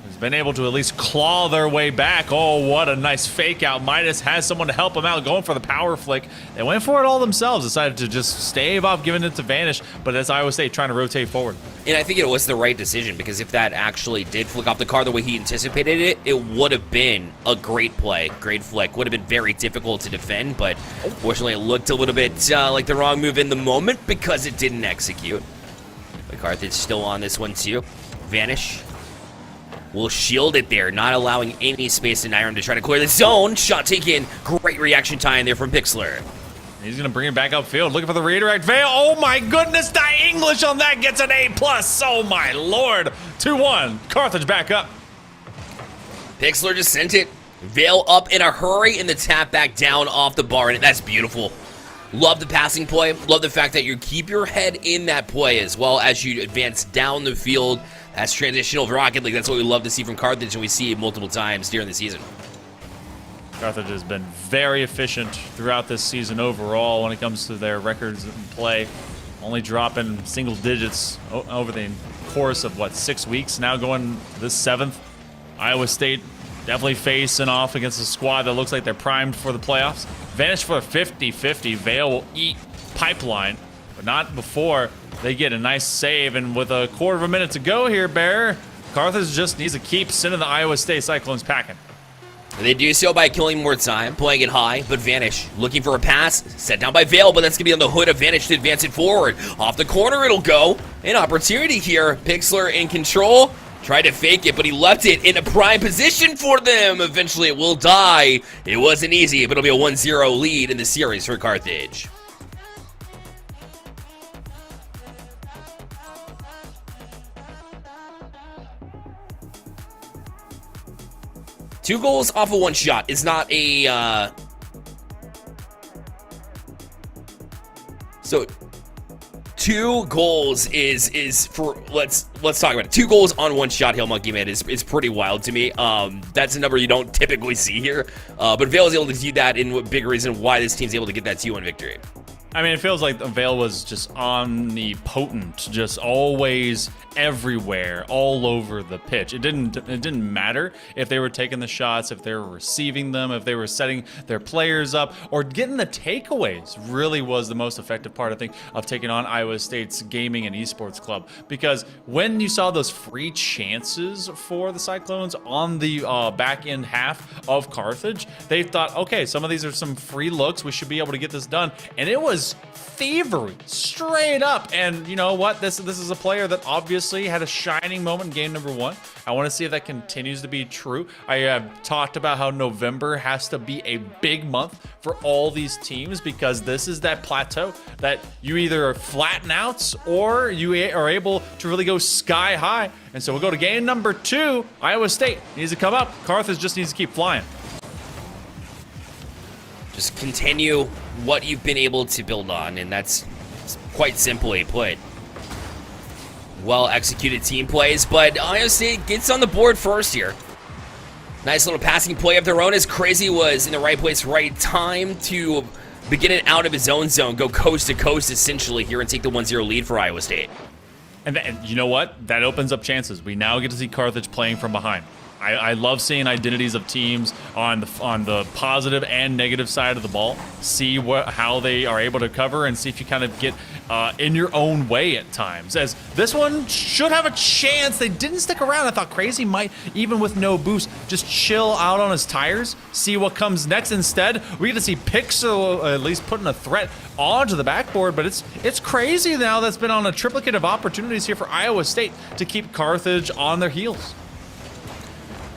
has been able to at least claw their way back. Oh, what a nice fake out. Midas has someone to help him out, going for the power flick. They went for it all themselves, decided to just stave off giving it to Vanish, but that's Iowa State trying to rotate forward. And I think it was the right decision, because if that actually did flick off the car the way he anticipated it, it would have been a great play, great flick. Would have been very difficult to defend, but fortunately it looked a little bit like the wrong move in the moment because it didn't execute. But Carthage still on this one too. Vanish will shield it there, not allowing any space in Nyrome to try to clear the zone. Shot taken. Great reaction time there from Pixlr. He's going to bring it back upfield, looking for the redirect. Vale, oh my goodness, the English on that gets an A+. Oh my lord. 2-1, Carthage back up. Pixlr just sent it. Vale up in a hurry, and the tap back down off the bar, and that's beautiful. Love the passing play. Love the fact that you keep your head in that play as well as you advance down the field. That's transitional Rocket League. That's what we love to see from Carthage, and we see it multiple times during the season. Carthage has been very efficient throughout this season overall when it comes to their records in play. Only dropping single digits over the course of, 6 weeks now, going this 7th. Iowa State definitely facing off against a squad that looks like they're primed for the playoffs. Vanish for a 50-50. Vale will eat Pipeline, but not before they get a nice save. And with a quarter of a minute to go here, Bear, Carthage just needs to keep sending the Iowa State Cyclones packing. They do so by killing more time, playing it high, but Vanish looking for a pass, set down by Vale, but that's going to be on the hood of Vanish to advance it forward. Off the corner it'll go. An opportunity here. Pixlr in control. Tried to fake it, but he left it in a prime position for them. Eventually it will die. It wasn't easy, but it'll be a 1-0 lead in the series for Carthage. Two goals off of one shot is not a, so 2 goals is for, let's talk about it. 2 goals on one shot, Hail Monkey Man, is pretty wild to me. That's a number you don't typically see here. But Vale is able to do that, and a big reason why this team's able to get that 2-1 victory. I mean, it feels like Vale was just omnipotent, just always everywhere, all over the pitch. It didn't matter if they were taking the shots, if they were receiving them, if they were setting their players up, or getting the takeaways. Really was the most effective part, I think, of taking on Iowa State's gaming and esports club. Because when you saw those free chances for the Cyclones on the back end half of Carthage, they thought, okay, some of these are some free looks. We should be able to get this done. And it was thievery, straight up. And you know what? This is a player that obviously had a shining moment in game number 1. I want to see if that continues to be true. I have talked about how November has to be a big month for all these teams, because this is that plateau that you either flatten out or you are able to really go sky high. And so we'll go to game number 2. Iowa State needs to come up. Carthage just needs to keep flying. Just continue what you've been able to build on, and that's quite simply put. well-executed team plays, but Iowa State gets on the board first here. Nice little passing play of their own as Crazy was in the right place, right time to begin it out of his own zone, go coast to coast essentially here and take the 1-0 lead for Iowa State. And you know what? That opens up chances. We now get to see Carthage playing from behind. I love seeing identities of teams on the positive and negative side of the ball. See how they are able to cover and see if you kind of get in your own way at times. As this one should have a chance. They didn't stick around. I thought Crazy might, even with no boost, just chill out on his tires, see what comes next. Instead, we get to see Pixel at least putting a threat onto the backboard, but it's Crazy now that's been on a triplicate of opportunities here for Iowa State to keep Carthage on their heels.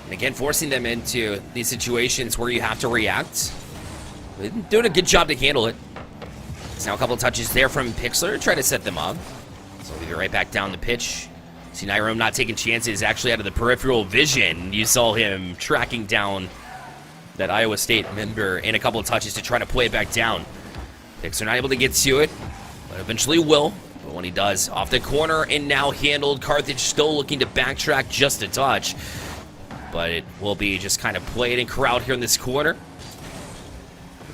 And again, forcing them into these situations where you have to react. They're doing a good job to handle it. There's now a couple of touches there from Pixler, try to set them up. So leave it right back down the pitch. See Nyrome not taking chances, actually out of the peripheral vision. You saw him tracking down that Iowa State member in a couple of touches to try to play it back down. Pixler not able to get to it, but eventually will. But when he does, off the corner and now handled. Carthage still looking to backtrack just a touch. But it will be just kind of played and corralled here in this quarter.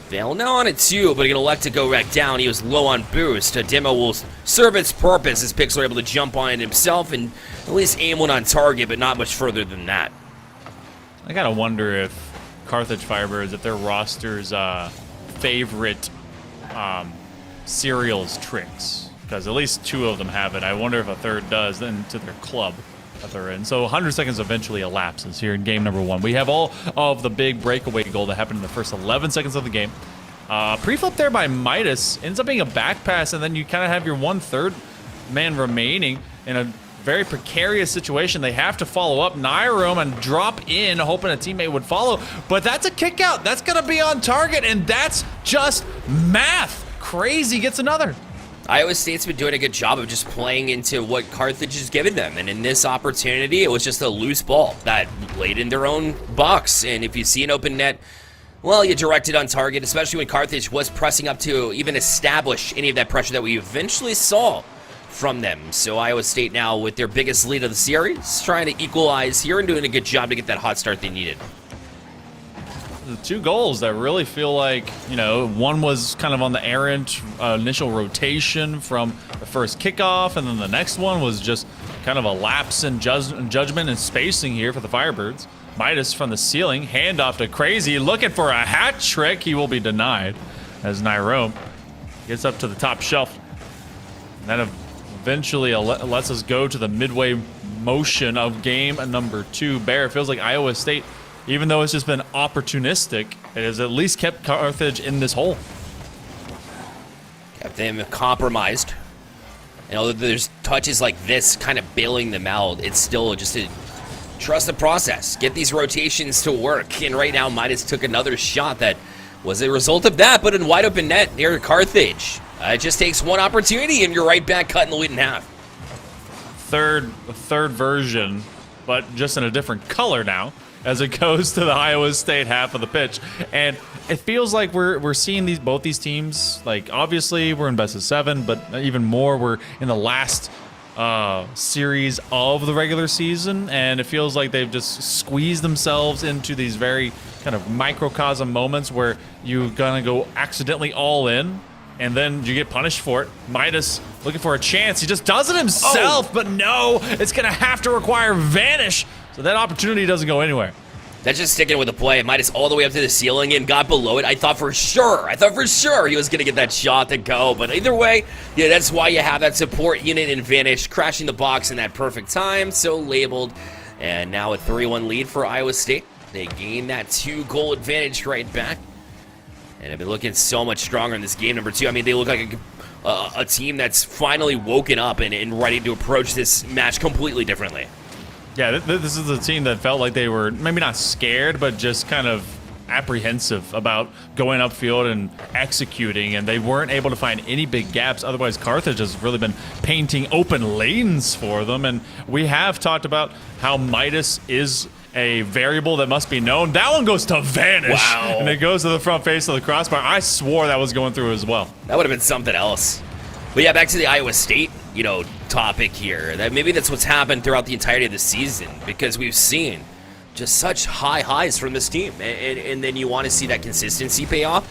Vale now on it too, but going to elect to go back down. He was low on boost. A demo will serve its purpose as Pixler able to jump on it himself and at least aim one on target, but not much further than that. I gotta wonder if Carthage Firebirds, if their roster's favorite cereals tricks, because at least 2 of them have it. I wonder if a third does, then to their club that they're in. So 100 seconds eventually elapses here in game number 1. We have all of the big breakaway goal that happened in the first 11 seconds of the game. Pre-flip there by Midas ends up being a back pass, and then you kind of have your 1/3 man remaining in a very precarious situation. They have to follow up Nyrome and drop in, hoping a teammate would follow. But that's a kick out. That's going to be on target, and that's just math. Crazy gets another. Iowa State's been doing a good job of just playing into what Carthage has given them, and in this opportunity, it was just a loose ball that laid in their own box, and if you see an open net, well, you direct it on target, especially when Carthage was pressing up to even establish any of that pressure that we eventually saw from them. So Iowa State now with their biggest lead of the series, trying to equalize here and doing a good job to get that hot start they needed. The 2 goals that really feel like, you know, one was kind of on the errant initial rotation from the first kickoff, and then the next one was just kind of a lapse in judgment and spacing here for the Firebirds. Midas from the ceiling, handoff to Crazy, looking for a hat trick. He will be denied as Nyrome gets up to the top shelf. And that eventually lets us go to the midway motion of game number 2. Bear, it feels like Iowa State, even though it's just been opportunistic, it has at least kept Carthage in this hole. Kept them compromised. You know, there's touches like this kind of bailing them out. It's still just a trust the process. Get these rotations to work. And right now, Midas took another shot that was a result of that, but in wide open net near Carthage. It just takes one opportunity, and you're right back cutting the lead in half. Third version, but just in a different color now, as it goes to the Iowa State half of the pitch. And it feels like we're seeing both these teams, like obviously we're in best of 7, but even more we're in the last series of the regular season, and it feels like they've just squeezed themselves into these very kind of microcosm moments where you're gonna go accidentally all in, and then you get punished for it. Midas looking for a chance. He just does it himself, but no, it's gonna have to require Vanish. So that opportunity doesn't go anywhere. That's just sticking with the play. Midas all the way up to the ceiling and got below it. I thought for sure he was going to get that shot to go. But either way, yeah, that's why you have that support unit in Vanish, crashing the box in that perfect time. So labeled. And now a 3-1 lead for Iowa State. They gain that 2-goal advantage right back. And have been looking so much stronger in this game number 2. I mean, they look like a team that's finally woken up and ready to approach this match completely differently. Yeah, this is a team that felt like they were maybe not scared, but just kind of apprehensive about going upfield and executing, and they weren't able to find any big gaps. Otherwise, Carthage has really been painting open lanes for them, and we have talked about how Midas is a variable that must be known. That one goes to Vanish, wow, and it goes to the front face of the crossbar. I swore that was going through as well. That would have been something else. But yeah, back to the Iowa State, topic here. That maybe that's what's happened throughout the entirety of the season, because we've seen just such high highs from this team, and then you want to see that consistency pay off.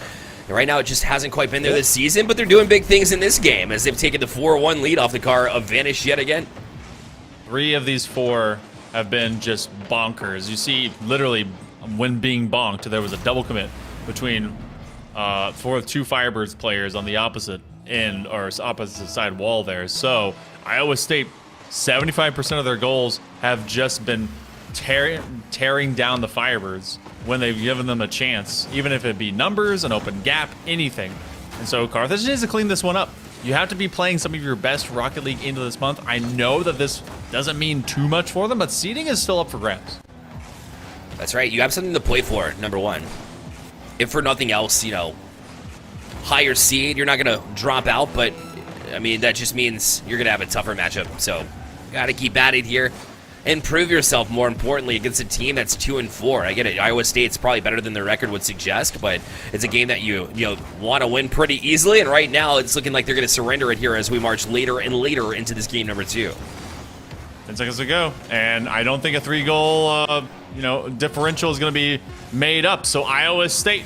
And right now, it just hasn't quite been there this season, but they're doing big things in this game as they've taken the 4-1 lead off the car of Vanish yet again. 3 of these 4 have been just bonkers. You see, literally, when being bonked, there was a double commit between 2 Firebirds players on the opposite end, or opposite side wall there. So, Iowa State, 75% of their goals have just been tearing down the Firebirds when they've given them a chance, even if it be numbers, an open gap, anything. And so Carthage needs to clean this one up. You have to be playing some of your best Rocket League into this month. I know that this doesn't mean too much for them, but seeding is still up for grabs. That's right. You have something to play for, number one. If for nothing else, you know, higher seed, you're not going to drop out, but, I mean, that just means you're going to have a tougher matchup. So, got to keep at it here and prove yourself, more importantly, against a team that's 2-4. I get it. Iowa State's probably better than their record would suggest, but it's a game that you want to win pretty easily, and right now it's looking like they're going to surrender it here as we march later and later into this game number 2. 10 seconds to go, and I don't think a 3-goal, differential is going to be made up. So Iowa State,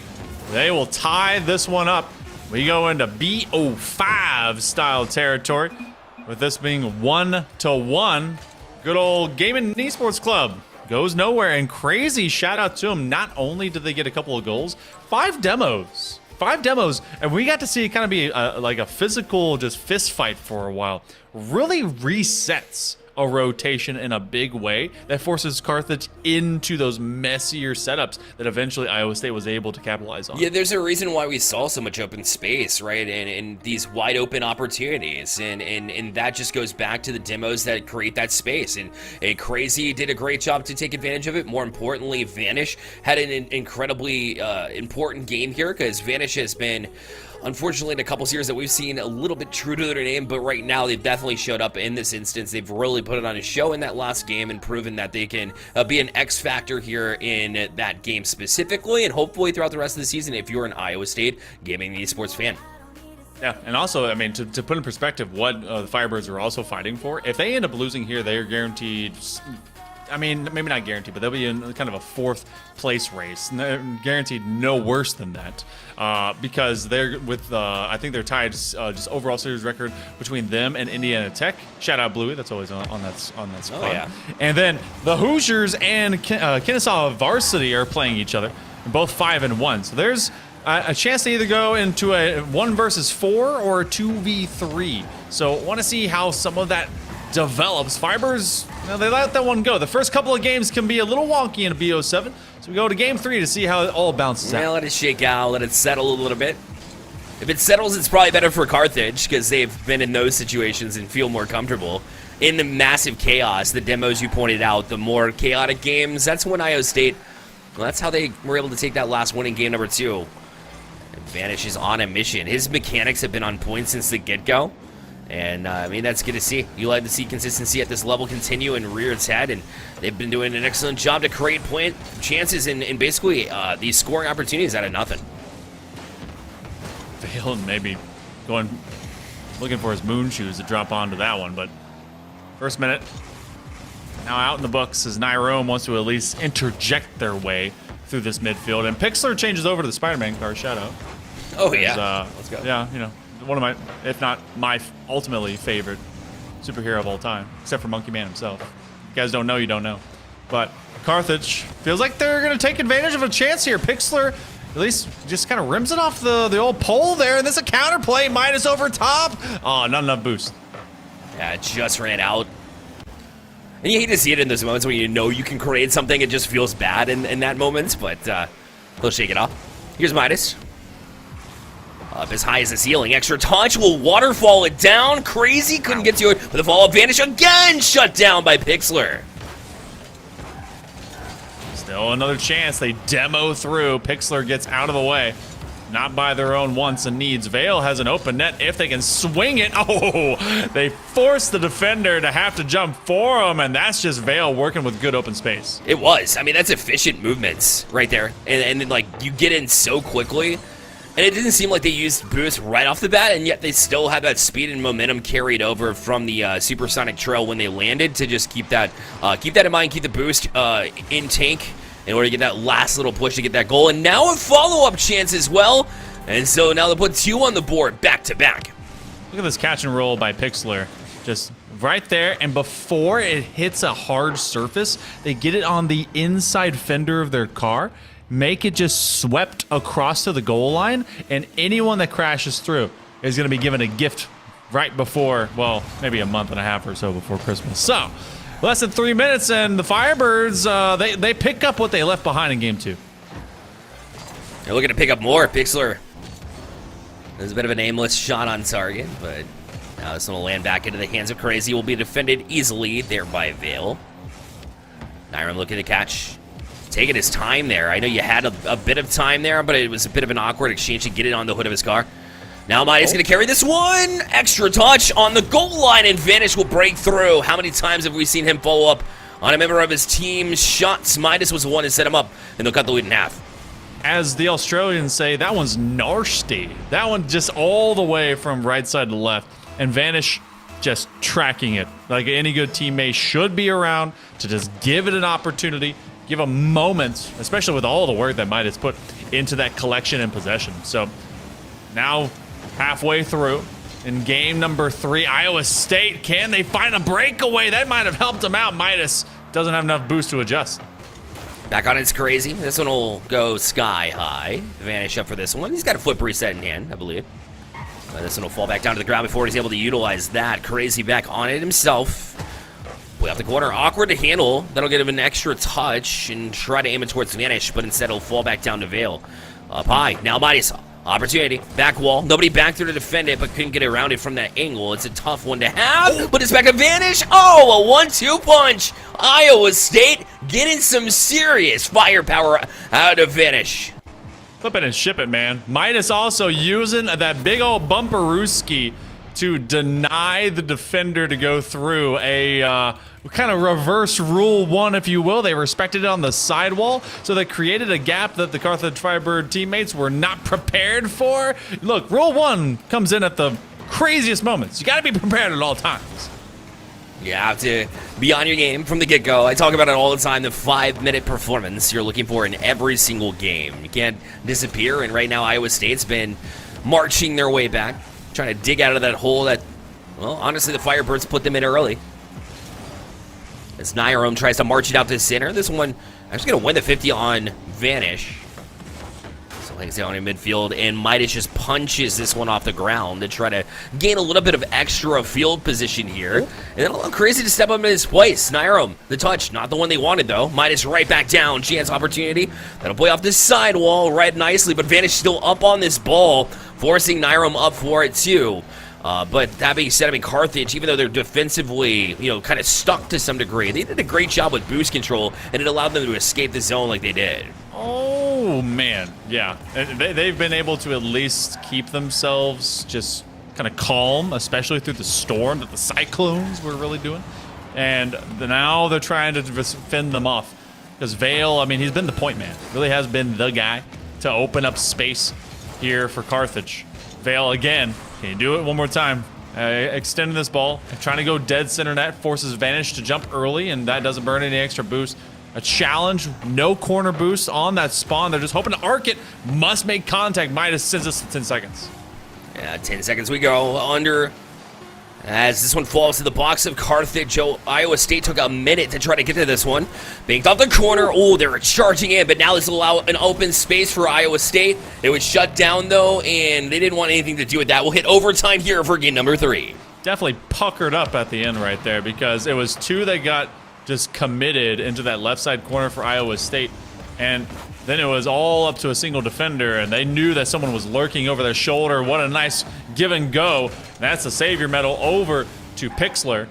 they will tie this one up. We go into BO5 style territory, with this being 1-1. Good old Gaming and Esports Club goes nowhere, and crazy shout out to them. Not only did they get a couple of goals, 5 demos, and we got to see it kind of be like a physical just fist fight for a while. Really resets a rotation in a big way that forces Carthage into those messier setups that eventually Iowa State was able to capitalize on. Yeah, there's a reason why we saw so much open space, right? And these wide open opportunities. And that just goes back to the demos that create that space. And Crazy did a great job to take advantage of it. More importantly, Vanish had an incredibly important game here, because Vanish has been, unfortunately, in a couple series that we've seen, a little bit true to their name, but right now they've definitely showed up in this instance. They've really put it on a show in that last game and proven that they can be an X factor here in that game specifically, and hopefully throughout the rest of the season if you're an Iowa State Gaming and Esports fan. Yeah, and also, I mean, to put in perspective what the Firebirds are also fighting for, if they end up losing here, they are guaranteed, I mean, maybe not guaranteed, but they'll be in kind of a 4th place race. Guaranteed no worse than that, because they're with, I think they're tied just overall series record between them and Indiana Tech. Shout out Bluey, that's always on that squad. Oh, yeah. And then the Hoosiers and Kennesaw Varsity are playing each other, both 5-1. So there's a chance to either go into a 1 versus 4 or a 2v3. So want to see how some of that develops. Fibers, they let that one go. The first couple of games can be a little wonky in a BO7, so we go to game 3 to see how it all bounces out. Let it shake out, let it settle a little bit. If it settles, it's probably better for Carthage, because they've been in those situations and feel more comfortable. In the massive chaos, the demos you pointed out, the more chaotic games, that's when Iowa State, well, that's how they were able to take that last win in game number 2. Vanish is on a mission. His mechanics have been on point since the get-go. And, I mean, that's good to see. You like to see consistency at this level continue and rear its head, and they've been doing an excellent job to create point chances and basically these scoring opportunities out of nothing. Vale maybe looking for his moon shoes to drop onto that one, but first minute, now out in the books as Nyrome wants to at least interject their way through this midfield, and Pixlr changes over to the Spider-Man car, shout out. Oh, yeah. Let's go. Yeah, one of my, if not my ultimately favorite superhero of all time, except for Monkey Man himself. If you guys don't know, you don't know. But Carthage feels like they're going to take advantage of a chance here. Pixlr at least just kind of rims it off the old pole there, and this is a counterplay, Midas over top. Oh, not enough boost. Yeah, it just ran out. And you hate to see it in those moments when you know you can create something. It just feels bad in that moment, but they'll shake it off. Here's Midas. Up as high as the ceiling. Extra touch will waterfall it down. Crazy couldn't get to it with a follow-up Vanish. Again shut down by Pixlr. Still another chance. They demo through. Pixlr gets out of the way. Not by their own wants and needs. Vale has an open net if they can swing it. Oh, they force the defender to have to jump for them, and that's just Vale working with good open space. It was. I mean, that's efficient movements right there. And then, like, you get in so quickly. And it didn't seem like they used boost right off the bat, and yet they still had that speed and momentum carried over from the supersonic trail when they landed to just keep that in mind, keep the boost in tank in order to get that last little push to get that goal. And now a follow-up chance as well. And so now they put 2 on the board back to back. Look at this catch and roll by Pixlr. Just right there, and before it hits a hard surface, they get it on the inside fender of their car, make it just swept across to the goal line, and anyone that crashes through is going to be given a gift right before, well, maybe a month and a half or so before Christmas. So, less than 3 minutes, and the Firebirds, they pick up what they left behind in Game 2. They're looking to pick up more. Pixlr. There's a bit of an aimless shot on target, but now this one will land back into the hands of Crazy. Will be defended easily there by Vale. Nyram looking to catch. Taking his time there. I know you had a bit of time there, but it was a bit of an awkward exchange to get it on the hood of his car. Now Midas going to carry this one. Extra touch on the goal line, and Vanish will break through. How many times have we seen him follow up on a member of his team's shots? Midas was the one to set him up, and they'll cut the lead in half. As the Australians say, that one's nasty. That one just all the way from right side to left. And Vanish just tracking it. Like any good teammate should be around to just give it an opportunity, give a moment, especially with all the work that Midas put into that collection and possession. So now halfway through in game number 3, Iowa State, can they find a breakaway? That might have helped them out. Midas doesn't have enough boost to adjust. Back on his Crazy. This one will go sky high. Vanish up for this one. He's got a flip reset in hand, I believe. This one will fall back down to the ground before he's able to utilize that. Crazy back on it himself. Way off the corner. Awkward to handle. That'll get him an extra touch and try to aim it towards Vanish, but instead it'll fall back down to Vale. Up high. Now Midas. Opportunity. Back wall. Nobody back there to defend it, but couldn't get around it from that angle. It's a tough one to have, but it's back to Vanish. Oh, a 1-2 punch. Iowa State getting some serious firepower out of Vanish. Flip it and ship it, man. Midas also using that big old bumperooski to deny the defender to go through a kind of reverse rule 1, if you will. They respected it on the sidewall, so they created a gap that the Carthage Firebird teammates were not prepared for. Look, rule 1 comes in at the craziest moments. You got to be prepared at all times. You have to be on your game from the get-go. I talk about it all the time, the 5-minute performance you're looking for in every single game. You can't disappear, and right now Iowa State's been marching their way back, trying to dig out of that hole that, well, honestly, the Firebirds put them in early. As Nyram tries to march it out to center, this one actually going to win the 50 on Vanish. So hangs down in midfield, and Midas just punches this one off the ground to try to gain a little bit of extra field position here. And then a little Crazy to step up in his place. Nyram, the touch, not the one they wanted though. Midas right back down, chance opportunity. That'll play off this sidewall right nicely, but Vanish still up on this ball, forcing Nyram up for it too. But that being said, I mean, Carthage, even though they're defensively, kind of stuck to some degree, they did a great job with boost control, and it allowed them to escape the zone like they did. Oh, man. Yeah. They've been able to at least keep themselves just kind of calm, especially through the storm that the Cyclones were really doing. And now they're trying to fend them off. Because Vale, I mean, he's been the point man. Really has been the guy to open up space here for Carthage. Vale again. Can you do it one more time? Extending this ball, trying to go dead center net, forces Vanish to jump early, and that doesn't burn any extra boost. A challenge, no corner boost on that spawn. They're just hoping to arc it. Must make contact. Midas sends us to 10 seconds. Yeah, 10 seconds we go under. As this one falls to the box of Carthage, Iowa State took a minute to try to get to this one. Banked off the corner. Oh, they're charging in, but now this will allow an open space for Iowa State. It was shut down, though, and they didn't want anything to do with that. We'll hit overtime here for game number 3. Definitely puckered up at the end right there because it was 2 that got just committed into that left side corner for Iowa State. And then it was all up to a single defender, and they knew that someone was lurking over their shoulder. What a nice give and go. That's the Savior medal over to Pixlr,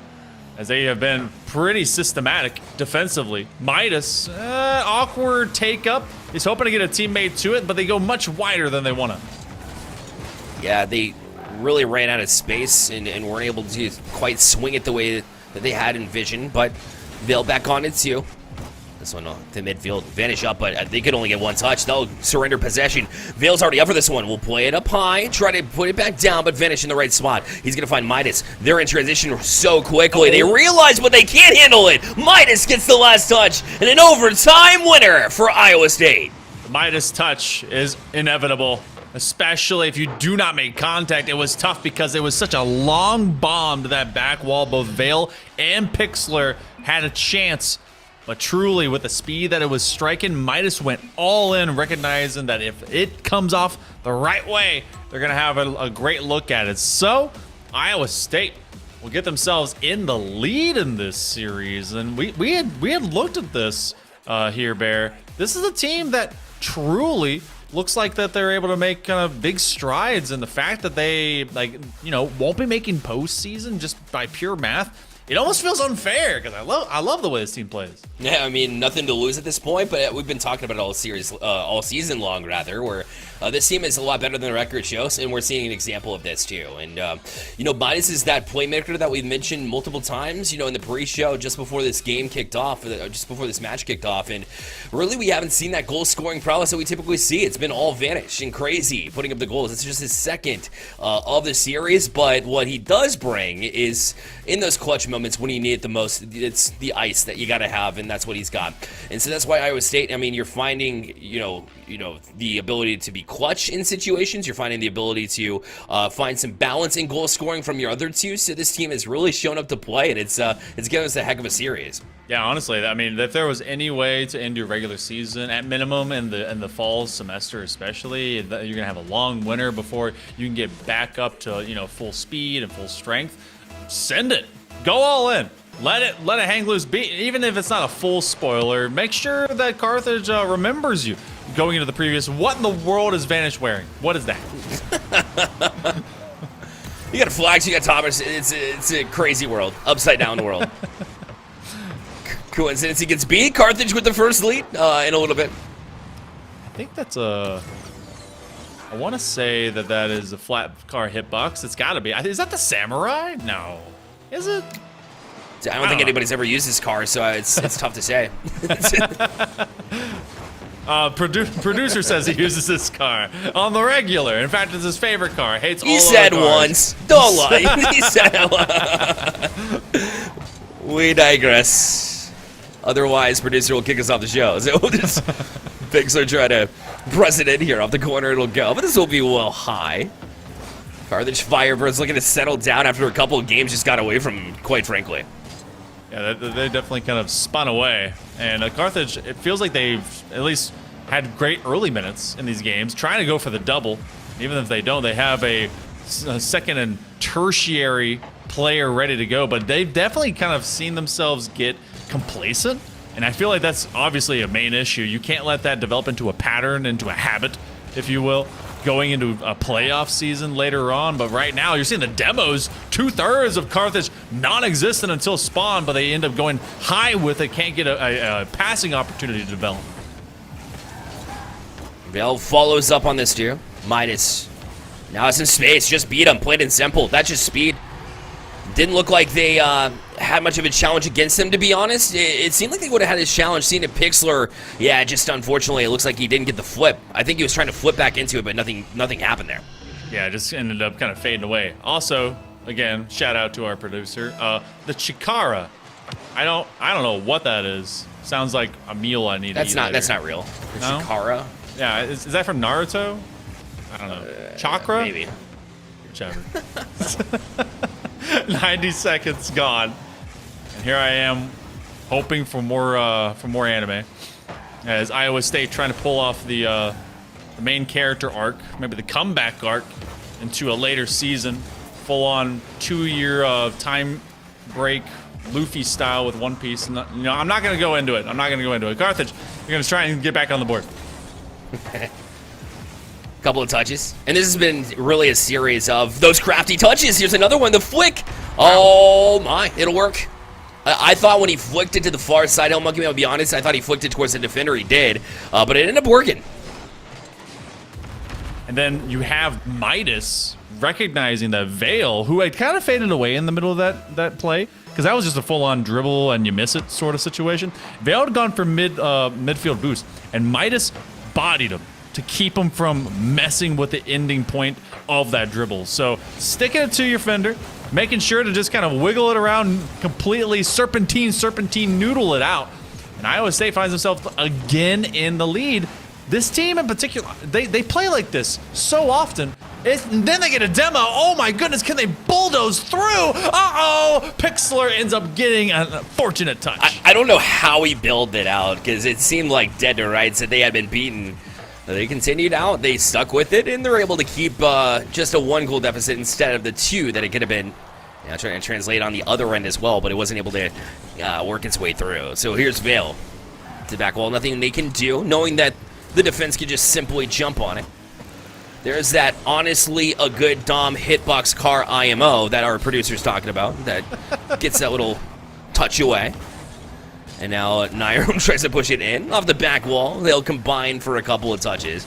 as they have been pretty systematic defensively. Midas, awkward take up. He's hoping to get a teammate to it, but they go much wider than they want to. Yeah, they really ran out of space and weren't able to quite swing it the way that they had envisioned, but Vale back on it too. This one to midfield, vanish up, but they could only get one touch. They'll surrender possession. Vale's already up for this one. We'll play it up high, try to put it back down, but vanish in the right spot. He's going to find Midas. They're in transition so quickly. They realize, but they can't handle it. Midas gets the last touch, and an overtime winner for Iowa State. The Midas touch is inevitable, especially if you do not make contact. It was tough because it was such a long bomb to that back wall. Both Vale and Pixlr had a chance. But truly, with the speed that it was striking, Midas went all in, recognizing that if it comes off the right way, they're going to have a great look at it. So, Iowa State will get themselves in the lead in this series. And we had looked at this here, Bear. This is a team that truly looks like that they're able to make kind of big strides in the fact that they, won't be making postseason just by pure math. It almost feels unfair because I love the way this team plays. Yeah, I mean, nothing to lose at this point, but we've been talking about it all season long, rather, where this team is a lot better than the record shows, and we're seeing an example of this too. And Midas is that playmaker that we've mentioned multiple times, in the pre-show just before this game kicked off, just before this match kicked off, and really we haven't seen that goal-scoring prowess that we typically see. It's been all vanish and crazy putting up the goals. It's just his second of the series, but what he does bring is in those clutch moments when you need it the most, it's the ice that you got to have, and that's what he's got. And so that's why Iowa State, I mean, you're finding, the ability to be clutch in situations. You're finding the ability to find some balance in goal scoring from your other two. So this team has really shown up to play, and it's given us a heck of a series. Yeah, honestly, I mean, if there was any way to end your regular season, at minimum in the fall semester especially, you're going to have a long winter before you can get back up to, full speed and full strength. Send it. Go all in. Let it hang loose. Even if it's not a full spoiler, make sure that Carthage remembers you going into the previous. What in the world is Vanish wearing? What is that? You got flags, you got Thomas. It's a crazy world. Upside down world. Coincidence he gets beat. Carthage with the first lead in a little bit. I think that's I want to say that is a flat car hitbox. It's got to be. Is that the Samurai? No. Is it? I don't think anybody's ever used this car, so it's tough to say. Producer says he uses this car on the regular. In fact, it's his favorite car. Hates all He other said cars. once. Don't lie. He said We digress. Otherwise, producer will kick us off the show. So we'll just Pixlr try to press it in here. Off the corner it'll go. But this will be well high. Carthage Firebirds looking to settle down after a couple of games just got away from him, quite frankly. Yeah, they definitely kind of spun away. And Carthage, it feels like they've at least had great early minutes in these games, trying to go for the double. Even if they don't, they have a second and tertiary player ready to go. But they've definitely kind of seen themselves get complacent. And I feel like that's obviously a main issue. You can't let that develop into a pattern, into a habit, if you will, going into a playoff season later on. But right now, you're seeing the demos, 2/3 of Carthage non-existent until spawn, but they end up going high with it, can't get a passing opportunity to develop. Vale follows up on this too. Midas. Now it's in space, just beat him, plain and simple. That's just speed. Didn't look like they had much of a challenge against him, to be honest. It seemed like they would have had his challenge. Seeing it, Pixlr, yeah, just unfortunately, it looks like he didn't get the flip. I think he was trying to flip back into it, but nothing happened there. Yeah, it just ended up kind of fading away. Also, again, shout out to our producer. The Chikara. I don't know what that is. Sounds like a meal I need to eat later. That's not real. The No? Chikara? Yeah, is that from Naruto? I don't know. Chakra? Maybe. Whichever. 90 seconds gone, and here I am hoping for more anime, as Iowa State trying to pull off the main character arc, maybe the comeback arc, into a later season, full-on 2-year time break Luffy style with One Piece. I'm not gonna go into it. Carthage, you're gonna try and get back on the board. Couple of touches, and this has been really a series of those crafty touches. Here's another one, the flick. Oh my, it'll work. I thought when he flicked it to the far side, I'll be honest, I thought he flicked it towards the defender. He did, but it ended up working. And then you have Midas recognizing that Vale, who had kind of faded away in the middle of that play, because that was just a full-on dribble and you miss it sort of situation. Vale had gone for midfield boost, and Midas bodied him to keep him from messing with the ending point of that dribble. So sticking it to your fender, making sure to just kind of wiggle it around, completely serpentine noodle it out. And Iowa State finds themselves again in the lead. This team in particular, they play like this so often. And then they get a demo. Oh my goodness, can they bulldoze through? Uh-oh! Pixlr ends up getting an unfortunate touch. I don't know how he built it out, because it seemed like dead to rights that they had been beaten. They continued out, they stuck with it, and they're able to keep just a 1 goal deficit instead of the 2 that it could have been. Yeah, trying to translate on the other end as well, but it wasn't able to work its way through. So here's Vale to back wall. Nothing they can do, knowing that the defense can just simply jump on it. There's that honestly a good Dom hitbox car IMO that our producer's talking about that gets that little touch away. And now Nairo tries to push it in off the back wall. They'll combine for a couple of touches.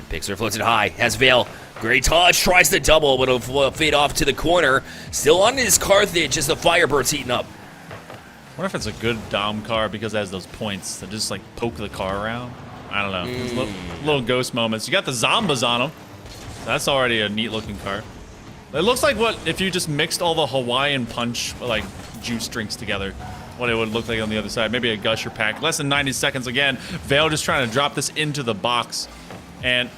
Pixlr floats it high. Has Vale. Great touch. Tries to double, but it'll fade off to the corner. Still on his Carthage as the Firebird's heating up. I wonder if it's a good Dom car because it has those points that just like poke the car around. I don't know. There's little ghost moments. You got the Zombas on them. That's already a neat looking car. It looks like what if you just mixed all the Hawaiian Punch like juice drinks together. What it would look like on the other side. Maybe a Gusher pack. Less than 90 seconds again. Vale just trying to drop this into the box. And,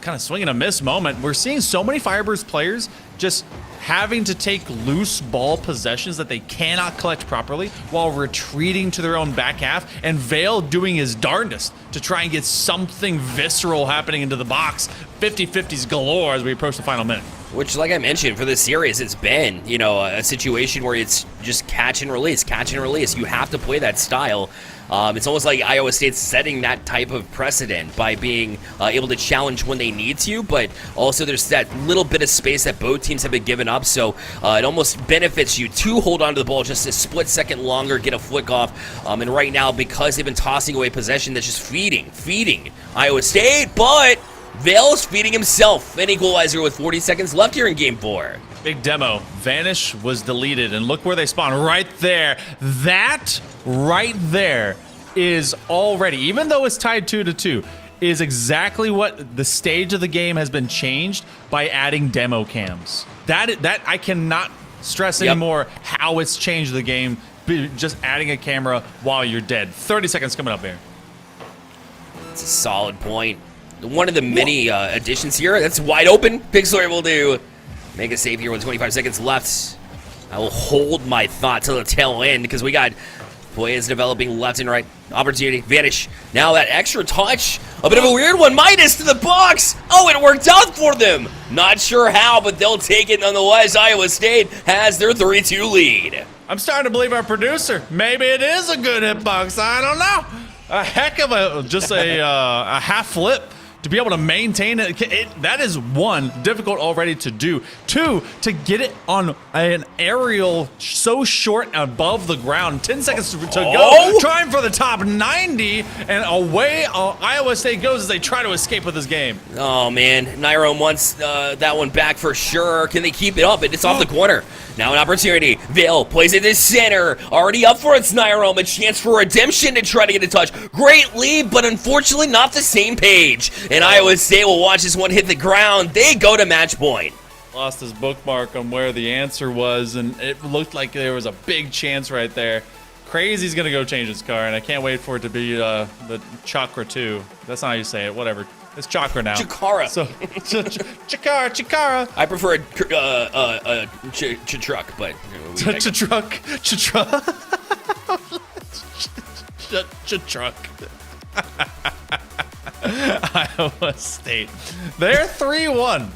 kind of swing and a miss moment. We're seeing so many Firebirds players just having to take loose ball possessions that they cannot collect properly while retreating to their own back half. And Vale doing his darndest to try and get something visceral happening into the box. 50-50s galore as we approach the final minute. Which, like I mentioned, for this series, it's been, a situation where it's just catch and release. You have to play that style. It's almost like Iowa State's setting that type of precedent by being able to challenge when they need to, but also there's that little bit of space that both teams have been given up, so it almost benefits you to hold onto the ball just a split second longer, get a flick off, and right now, because they've been tossing away possession, that's just feeding Iowa State, but Vale's feeding himself. An equalizer with 40 seconds left here in Game 4. Big demo. Vanish was deleted, and look where they spawn. Right there. That right there is already, even though it's tied 2-2, is exactly what the stage of the game has been changed by adding demo cams. That I cannot stress anymore how it's changed the game. Just adding a camera while you're dead. 30 seconds coming up here. It's a solid point. One of the many additions here. That's wide open. Pixlr able to make a save here with 25 seconds left. I will hold my thought till the tail end because we got plays developing left and right. Opportunity. Vanish. Now that extra touch. A bit of a weird one. Midas to the box. Oh, it worked out for them. Not sure how, but they'll take it nonetheless. Iowa State has their 3-2 lead. I'm starting to believe our producer. Maybe it is a good hitbox. I don't know. A heck of a half flip. To be able to maintain it, that is one, difficult already to do. Two, to get it on an aerial so short above the ground. 10 seconds to go. Trying for the top 90, and away Iowa State goes as they try to escape with this game. Oh, man. Nairo wants that one back for sure. Can they keep it up? It's off the corner. Now an opportunity. Vale plays it to center. Already up for its Nairo. A chance for redemption to try to get a touch. Great lead, but unfortunately not the same page. And Iowa State will watch this one hit the ground. They go to match point. Lost his bookmark on where the answer was, and it looked like there was a big chance right there. Crazy's going to go change his car, and I can't wait for it to be the Chakra 2. That's not how you say it. Whatever. It's Chakra now. Chikara. So, Chikara. I prefer truck, but truck. Iowa State. They're 3-1.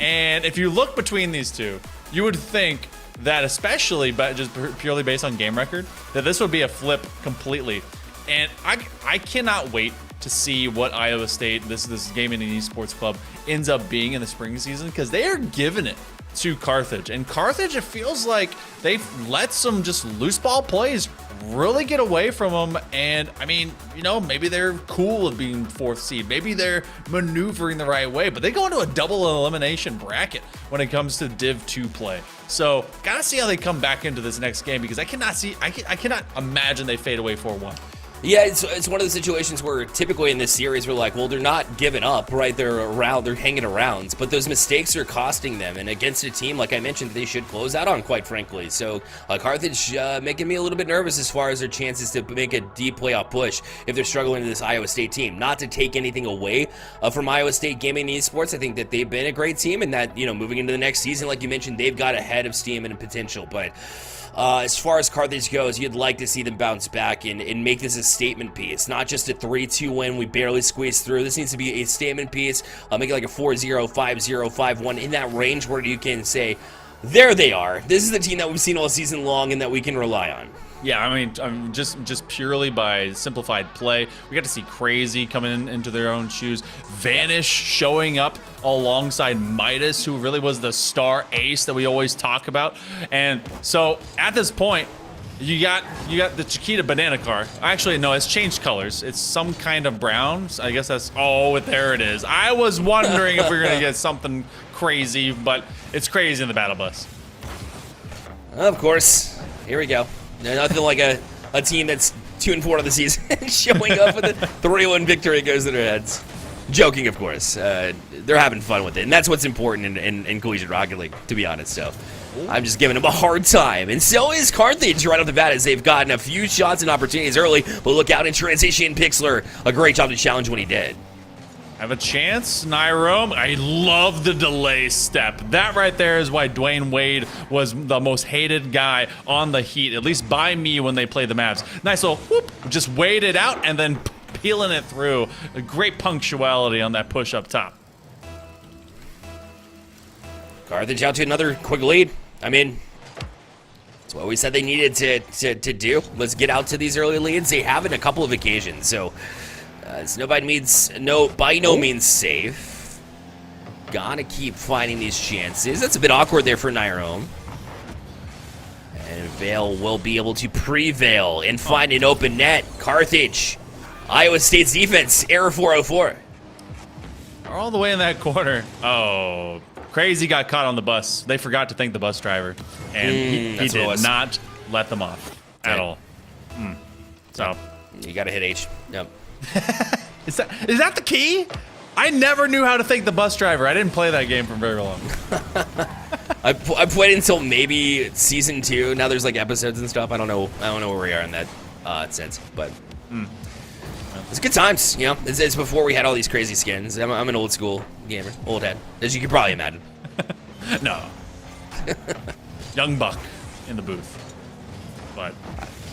And if you look between these two, you would think that, especially just purely based on game record, that this would be a flip completely. And I cannot wait to see what Iowa State, this gaming and esports club, ends up being in the spring season, because they are giving it to Carthage. And Carthage, it feels like they've let some just loose ball plays really get away from them. And I mean, you know, maybe they're cool with being 4th seed. Maybe they're maneuvering the right way, but they go into a double elimination bracket when it comes to Div 2 play. So gotta see how they come back into this next game, because I cannot imagine they fade away 4-1. Yeah, it's one of the situations where typically in this series we're like, well, they're not giving up, right? They're hanging around, but those mistakes are costing them, and against a team, like I mentioned, they should close out on, quite frankly. So Carthage making me a little bit nervous as far as their chances to make a deep playoff push if they're struggling to this Iowa State team. Not to take anything away from Iowa State Gaming and Esports. I think that they've been a great team, and that, you know, moving into the next season, like you mentioned, they've got a head of steam and potential, but as far as Carthage goes, you'd like to see them bounce back and make this a statement piece, not just a 3-2 win. We barely squeezed through. This needs to be a statement piece. Make it like a 4-0, 5-0, 5-1, in that range where you can say, there they are. This is the team that we've seen all season long and that we can rely on. Yeah, I mean, just purely by simplified play, we got to see Crazy coming into their own shoes, Vanish showing up alongside Midas, who really was the star ace that we always talk about. And so at this point, you got the Chiquita banana car. Actually, no, it's changed colors. It's some kind of brown. I guess that's, oh, there it is. I was wondering if we were gonna get something crazy, but it's Crazy in the battle bus. Of course, here we go. Nothing like a team that's 2-4 of the season showing up with a 3-1 victory goes to their heads. Joking, of course. They're having fun with it, and that's what's important in Collegiate Rocket League, to be honest. So I'm just giving them a hard time. And so is Carthage right off the bat, as they've gotten a few shots and opportunities early, but look out in transition. Pixlr, a great job to challenge when he did. Have a chance, Nyrome. I love the delay step. That right there is why Dwayne Wade was the most hated guy on the Heat, at least by me when they played the Mavs. Nice little whoop, just wait it out and then peeling it through. A great punctuality on that push up top. Carthage out to another quick lead. I mean, that's what we said they needed to do. Let's get out to these early leads. They have in a couple of occasions, so it's by no means safe. Gotta keep finding these chances. That's a bit awkward there for Nyrome. And Vale will be able to prevail and find an open net. Carthage, Iowa State's defense, error 404. All the way in that corner. Oh, Crazy got caught on the bus. They forgot to thank the bus driver, and he did not let them off at all. So you gotta hit H. Yep. Is that the key? I never knew how to thank the bus driver. I didn't play that game for very long. I played until maybe season 2. Now there's like episodes and stuff. I don't know where we are in that sense, but it's good times. You know, it's before we had all these crazy skins. I'm an old school gamer, old head, as you could probably imagine. No, young buck in the booth. But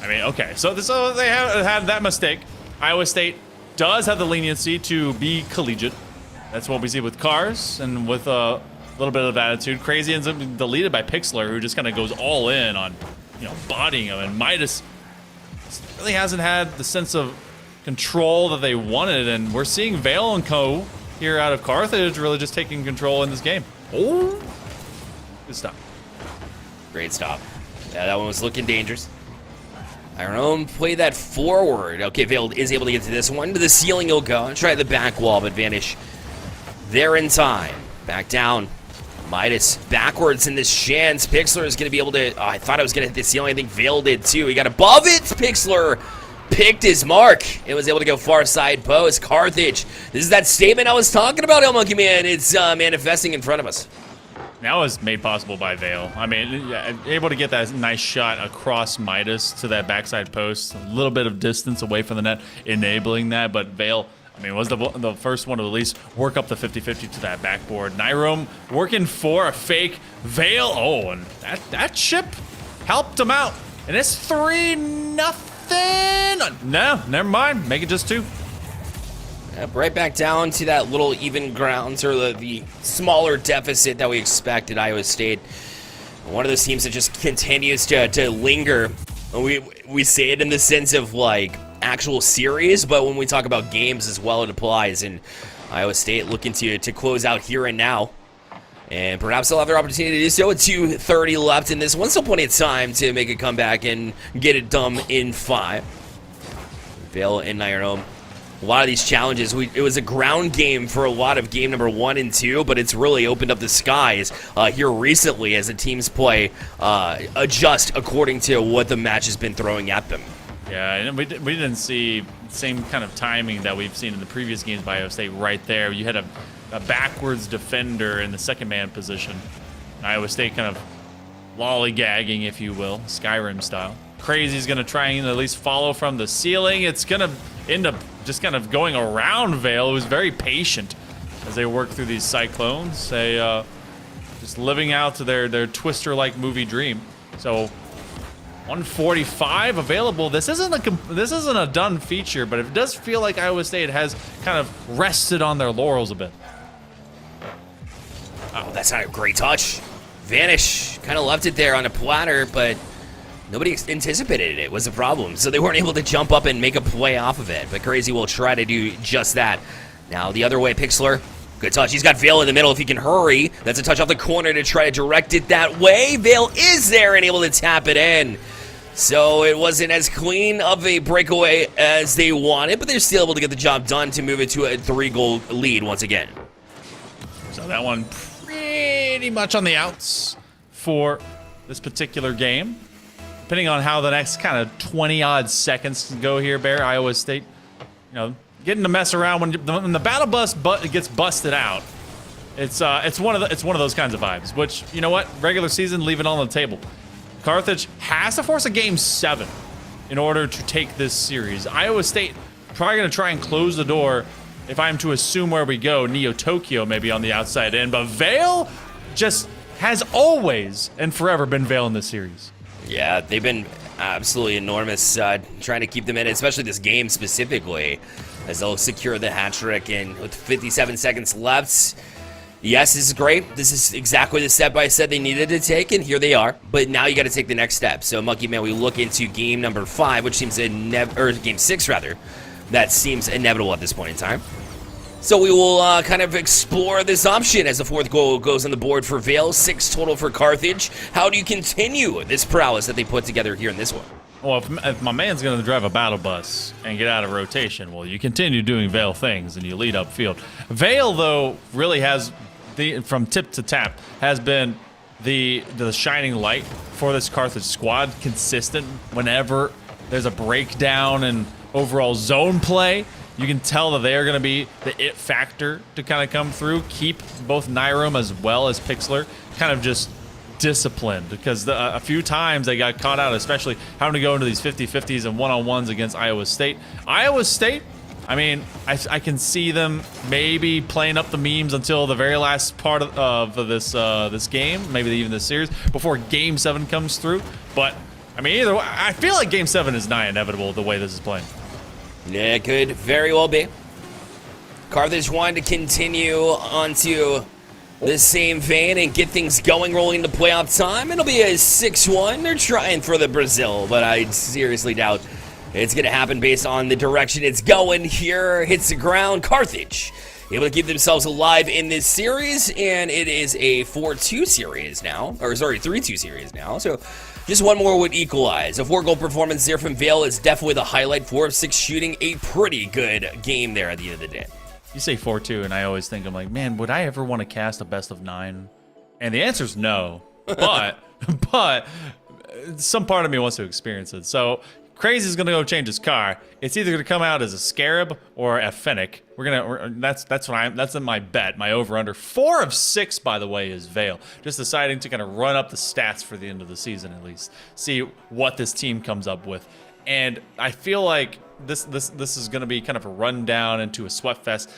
I mean, okay, so they have had that mistake. Iowa State does have the leniency to be collegiate. That's what we see with Cars and with a little bit of attitude. Crazy ends up being deleted by Pixlr, who just kind of goes all in on, you know, bodying him. And Midas really hasn't had the sense of control that they wanted. And we're seeing Vale and Co. here out of Carthage really just taking control in this game. Oh, good stop. Great stop. Yeah, that one was looking dangerous. Nyrome play that forward. Okay, Vale is able to get to this one. To the ceiling he'll go. Try the back wall, but Vanish there in time. Back down. Midas backwards in this chance. Pixlr is going to be able to... Oh, I thought I was going to hit the ceiling. I think Vale did too. He got above it. Pixlr picked his mark and was able to go far side post. Carthage. This is that statement I was talking about, El Monkey Man. It's manifesting in front of us. That was made possible by Vale. I mean, able to get that nice shot across Midas to that backside post. A little bit of distance away from the net, enabling that. But Vale, I mean, was the first one to at least work up the 50-50 to that backboard. Nyrome working for a fake. Vale, oh, and that chip helped him out. And it's 3-0. No, never mind. Make it just 2. Yep, right back down to that little even grounds, or the smaller deficit that we expected. Iowa State, one of those teams that just continues to linger. We say it in the sense of like actual series, but when we talk about games as well, it applies. And Iowa State looking to close out here and now And perhaps they'll have their opportunity to do so with 2:30 left in this one. Still plenty of time to make a comeback and get it done in 5. Vale and Nairo. A lot of these challenges, it was a ground game for a lot of game number 1 and 2, but it's really opened up the skies here recently as the teams play adjust according to what the match has been throwing at them. Yeah, and we didn't see the same kind of timing that we've seen in the previous games by Iowa State right there. You had a backwards defender in the second man position. Iowa State kind of lollygagging, if you will, Skyrim style. Crazy's going to try and at least follow from the ceiling. It's going to end up just kind of going around Vale, who was very patient as they work through these cyclones. They just living out to their Twister-like movie dream. So 145 available. This isn't a done feature, but it does feel like Iowa State has kind of rested on their laurels a bit. Oh, that's not a great touch. Vanish kind of left it there on a platter, but nobody anticipated it was a problem, so they weren't able to jump up and make a play off of it. But Crazy will try to do just that. Now the other way, Pixlr. Good touch. He's got Vale in the middle if he can hurry. That's a touch off the corner to try to direct it that way. Vale is there and able to tap it in. So it wasn't as clean of a breakaway as they wanted, but they're still able to get the job done to move it to a 3-goal lead once again. So that one pretty much on the outs for this particular game. Depending on how the next kind of 20-odd seconds go here, Bear, Iowa State, getting to mess around when the battle bus gets busted out. It's one of those kinds of vibes. Which, you know what, regular season, leave it on the table. Carthage has to force a game 7 in order to take this series. Iowa State probably going to try and close the door. If I'm to assume where we go, Neo Tokyo maybe on the outside end, but Vale just has always and forever been Vale in this series. Yeah, they've been absolutely enormous trying to keep them in, especially this game specifically, as they'll secure the hat trick. And with 57 seconds left, yes, this is great. This is exactly the step I said they needed to take, and here they are. But now you got to take the next step. So, Monkey Man, we look into game number 5, which seems game 6 rather. That seems inevitable at this point in time. So we will kind of explore this option as the 4th goal goes on the board for Vale. 6 total for Carthage. How do you continue this prowess that they put together here in this one? Well, if my man's going to drive a battle bus and get out of rotation, well, you continue doing Vale things and you lead upfield. Vale, though, really has, from tip to tap, has been the shining light for this Carthage squad. Consistent whenever there's a breakdown and overall zone play. You can tell that they are going to be the it factor to kind of come through. Keep both Nyrum as well as Pixlr kind of just disciplined, because a few times they got caught out, especially having to go into these 50-50s and one-on-ones against Iowa State. Iowa State, I mean, I can see them maybe playing up the memes until the very last part of this game, maybe even this series, before Game 7 comes through. But, I mean, either way, I feel like Game 7 is nigh inevitable the way this is playing. Yeah, it could very well be. Carthage wanted to continue onto the same vein and get things going, rolling into playoff time. It'll be a 6-1. They're trying for the Brazil, but I seriously doubt it's going to happen based on the direction it's going here. Hits the ground. Carthage able to keep themselves alive in this series, and it is a 4-2 series now. Or, sorry, 3-2 series now. So just one more would equalize. A 4-goal performance there from Vale is definitely the highlight. 4 of 6 shooting. A pretty good game there at the end of the day. You say 4-2, and I always think, I'm like, man, would I ever want to cast a best of 9? And the answer is no. But some part of me wants to experience it. So Crazy's gonna go change his car. It's either gonna come out as a Scarab or a Fennec. That's my bet. My over/under. 4 of 6, by the way, is Vale. Just deciding to kind of run up the stats for the end of the season at least. See what this team comes up with. And I feel like this is going to be kind of a rundown into a sweat fest.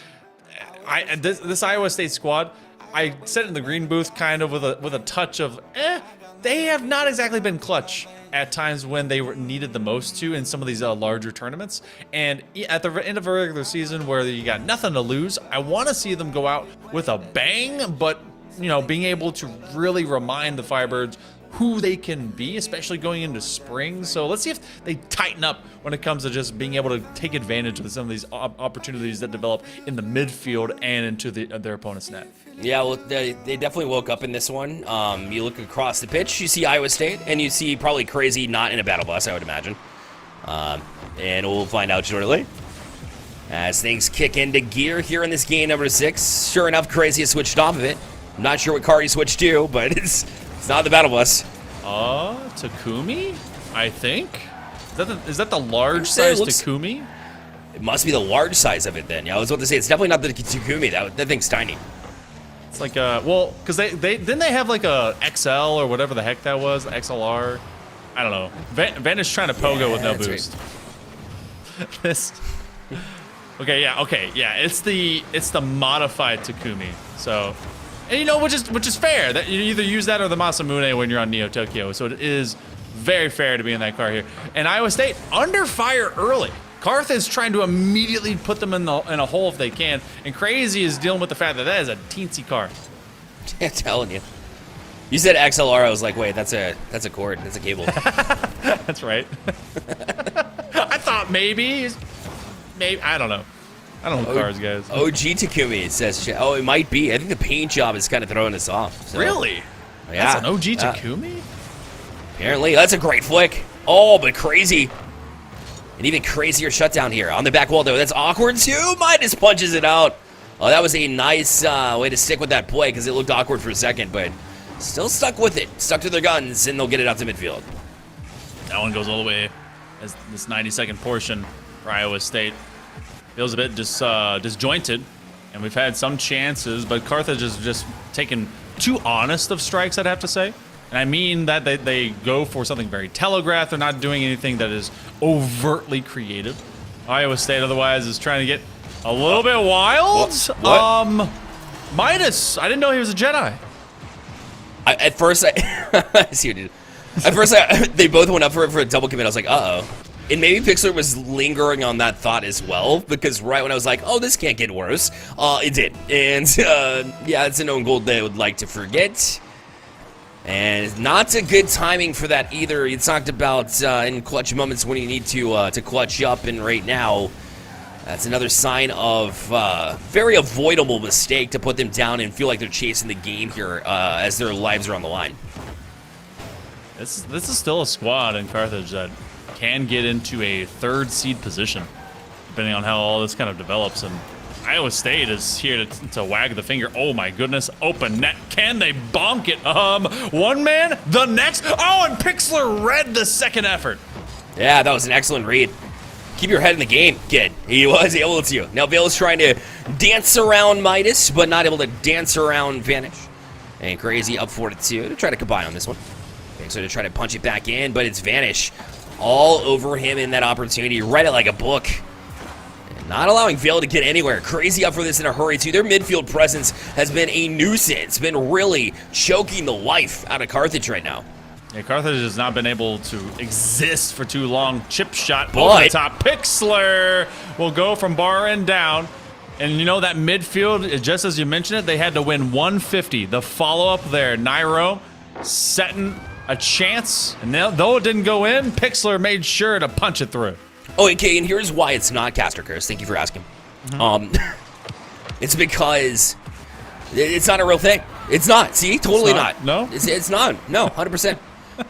This Iowa State squad, I said in the green booth kind of with a touch of they have not exactly been clutch at times when they were needed the most to in some of these larger tournaments. And at the end of a regular season where you got nothing to lose, I want to see them go out with a bang, but being able to really remind the Firebirds who they can be, especially going into spring. So let's see if they tighten up when it comes to just being able to take advantage of some of these opportunities that develop in the midfield and into their opponent's net. Yeah, well, they definitely woke up in this one. You look across the pitch, you see Iowa State, and you see probably Crazy not in a battle bus, I would imagine. And we'll find out shortly as things kick into gear here in this game number 6. Sure enough, Crazy has switched off of it. I'm not sure what car he switched to, but it's not the battle bus. Takumi, I think. Is that the large size Takumi? It must be the large size of it then. Yeah, I was about to say it's definitely not the Takumi. That thing's tiny. It's like well, because they didn't they have like a XL or whatever the heck that was, XLR. I don't know. Vanish trying to pogo with no boost. Right. This. Okay, yeah. It's the modified Takumi. So, and you know, which is fair. That you either use that or the Masamune when you're on Neo Tokyo. So it is very fair to be in that car here. And Iowa State under fire early. Karth is trying to immediately put them in a hole if they can, and Crazy is dealing with the fact that is a teensy car. I'm telling you. You said XLR, I was like, wait, that's a cord, that's a cable. That's right. I thought maybe, I don't know. I don't know cars, guys. OG Takumi says, oh, it might be. I think the paint job is kind of throwing us off. So. Really? Yeah. That's an OG Takumi? Apparently, that's a great flick. Oh, but Crazy. An even crazier shutdown here on the back wall, though. That's awkward, too. Midas punches it out. Oh, that was a nice way to stick with that play because it looked awkward for a second, but still stuck with it. Stuck to their guns, and they'll get it out to midfield. That one goes all the way as this 90-second portion for Iowa State feels a bit disjointed, and we've had some chances, but Carthage is just taken too honest of strikes, I'd have to say. And I mean that they go for something very telegraphed. They're not doing anything that is overtly creative. Iowa State, otherwise, is trying to get a little bit wild. What? Midas, I didn't know he was a Jedi. At first, I see what you did. At first, they both went up for a double commit. I was like, uh-oh. And maybe Pixlr was lingering on that thought as well, because right when I was like, oh, this can't get worse, it did. And, yeah, it's an own goal they would like to forget. And not a good timing for that either. You talked about in clutch moments when you need to clutch up, and right now, that's another sign of very avoidable mistake to put them down and feel like they're chasing the game here as their lives are on the line. This is still a squad in Carthage that can get into a 3rd seed position, depending on how all this kind of develops. And Iowa State is here to wag the finger. Oh my goodness, open net. Can they bonk it? One man, the next. Oh, and Pixlr read the second effort. Yeah, that was an excellent read. Keep your head in the game, kid. He was able to. Now Vale's trying to dance around Midas, but not able to dance around Vanish. And Crazy up 4-2 to try to combine on this one. Okay, so to try to punch it back in, but it's Vanish all over him in that opportunity. Read it like a book. Not allowing Vale to get anywhere. Crazy up for this in a hurry, too. Their midfield presence has been a nuisance. Been really choking the life out of Carthage right now. Yeah, Carthage has not been able to exist for too long. Chip shot over the top. Pixlr will go from bar end down. And you know that midfield, just as you mentioned it, they had to win 150. The follow-up there, Nairo setting a chance. And though it didn't go in, Pixlr made sure to punch it through. Oh, okay, and here's why it's not Caster Curse. Thank you for asking. It's because it's not a real thing. It's not. See? Totally not. No? It's not. No, 100%.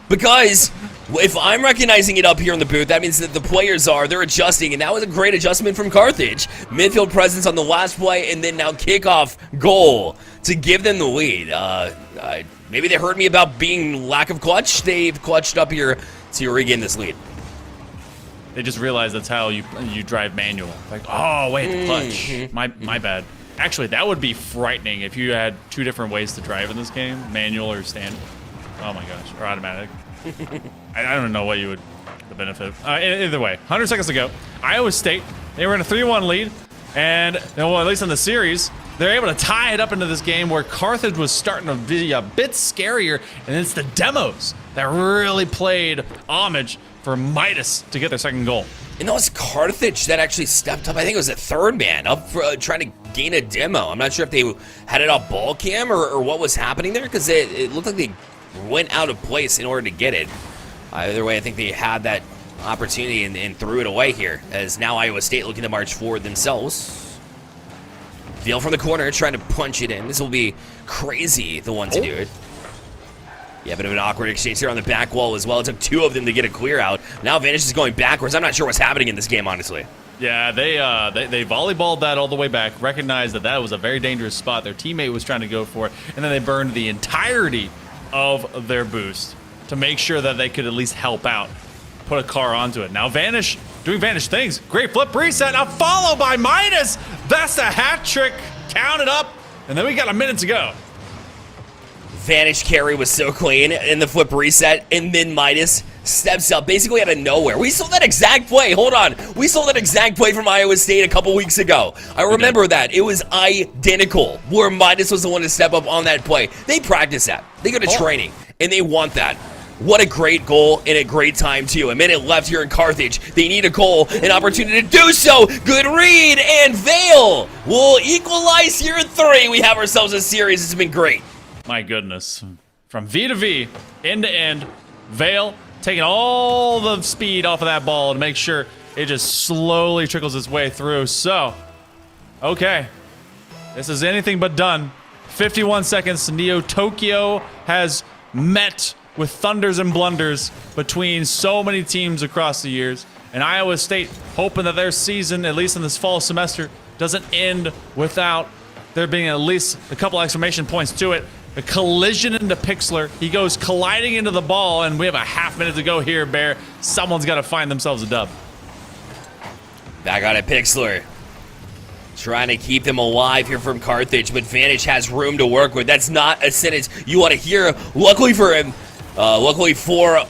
Because if I'm recognizing it up here in the booth, that means that the players they're adjusting, and that was a great adjustment from Carthage. Midfield presence on the last play, and then now kickoff goal to give them the lead. Maybe they heard me about being lack of clutch. They've clutched up here to regain this lead. They just realized that's how you drive manual. Like, oh, wait, the clutch. My bad. Actually, that would be frightening if you had 2 different ways to drive in this game, manual or standard. Oh my gosh, or automatic. I don't know what you would, the benefit. Either way, 100 seconds to go. Iowa State, they were in a 3-1 lead, and well, at least in the series, they're able to tie it up into this game where Carthage was starting to be a bit scarier, and it's the demos that really played homage for Midas to get their second goal. And that was Carthage that actually stepped up. I think it was a 3rd man up for trying to gain a demo. I'm not sure if they had it off ball cam or what was happening there, because it looked like they went out of place in order to get it. Either way, I think they had that opportunity and threw it away here, as now Iowa State looking to march forward themselves. Veal from the corner trying to punch it in. This will be Crazy, the one to do it. Yeah, a bit of an awkward exchange here on the back wall as well. It took 2 of them to get a clear out. Now Vanish is going backwards. I'm not sure what's happening in this game, honestly. Yeah, they volleyballed that all the way back, recognized that that was a very dangerous spot. Their teammate was trying to go for it, and then they burned the entirety of their boost to make sure that they could at least help out, put a car onto it. Now Vanish doing Vanish things. Great flip reset, now followed by Midas. That's the hat trick. Count it up, and then we got a minute to go. Vanish carry was so clean in the flip reset, and then Midas steps up basically out of nowhere. We saw that exact play. Hold on. We saw that exact play from Iowa State a couple weeks ago. I remember that. It was identical, where Midas was the one to step up on that play. They practice that. They go to training, and they want that. What a great goal and a great time, too. A minute left here in Carthage. They need a goal, an opportunity to do so. Good read, and Vale will equalize here at 3. We have ourselves a series. It's been great. My goodness. From V to V, end to end, Vale taking all the speed off of that ball to make sure it just slowly trickles its way through. So, okay. This is anything but done. 51 seconds. Neo Tokyo has met with thunders and blunders between so many teams across the years. And Iowa State hoping that their season, at least in this fall semester, doesn't end without there being at least a couple exclamation points to it. A collision into Pixlr. He goes colliding into the ball, and we have a half minute to go here, Bear. Someone's got to find themselves a dub. Back on it, Pixlr. Trying to keep them alive here from Carthage, but Vanish has room to work with. That's not a sentence you want to hear. Luckily for him, luckily for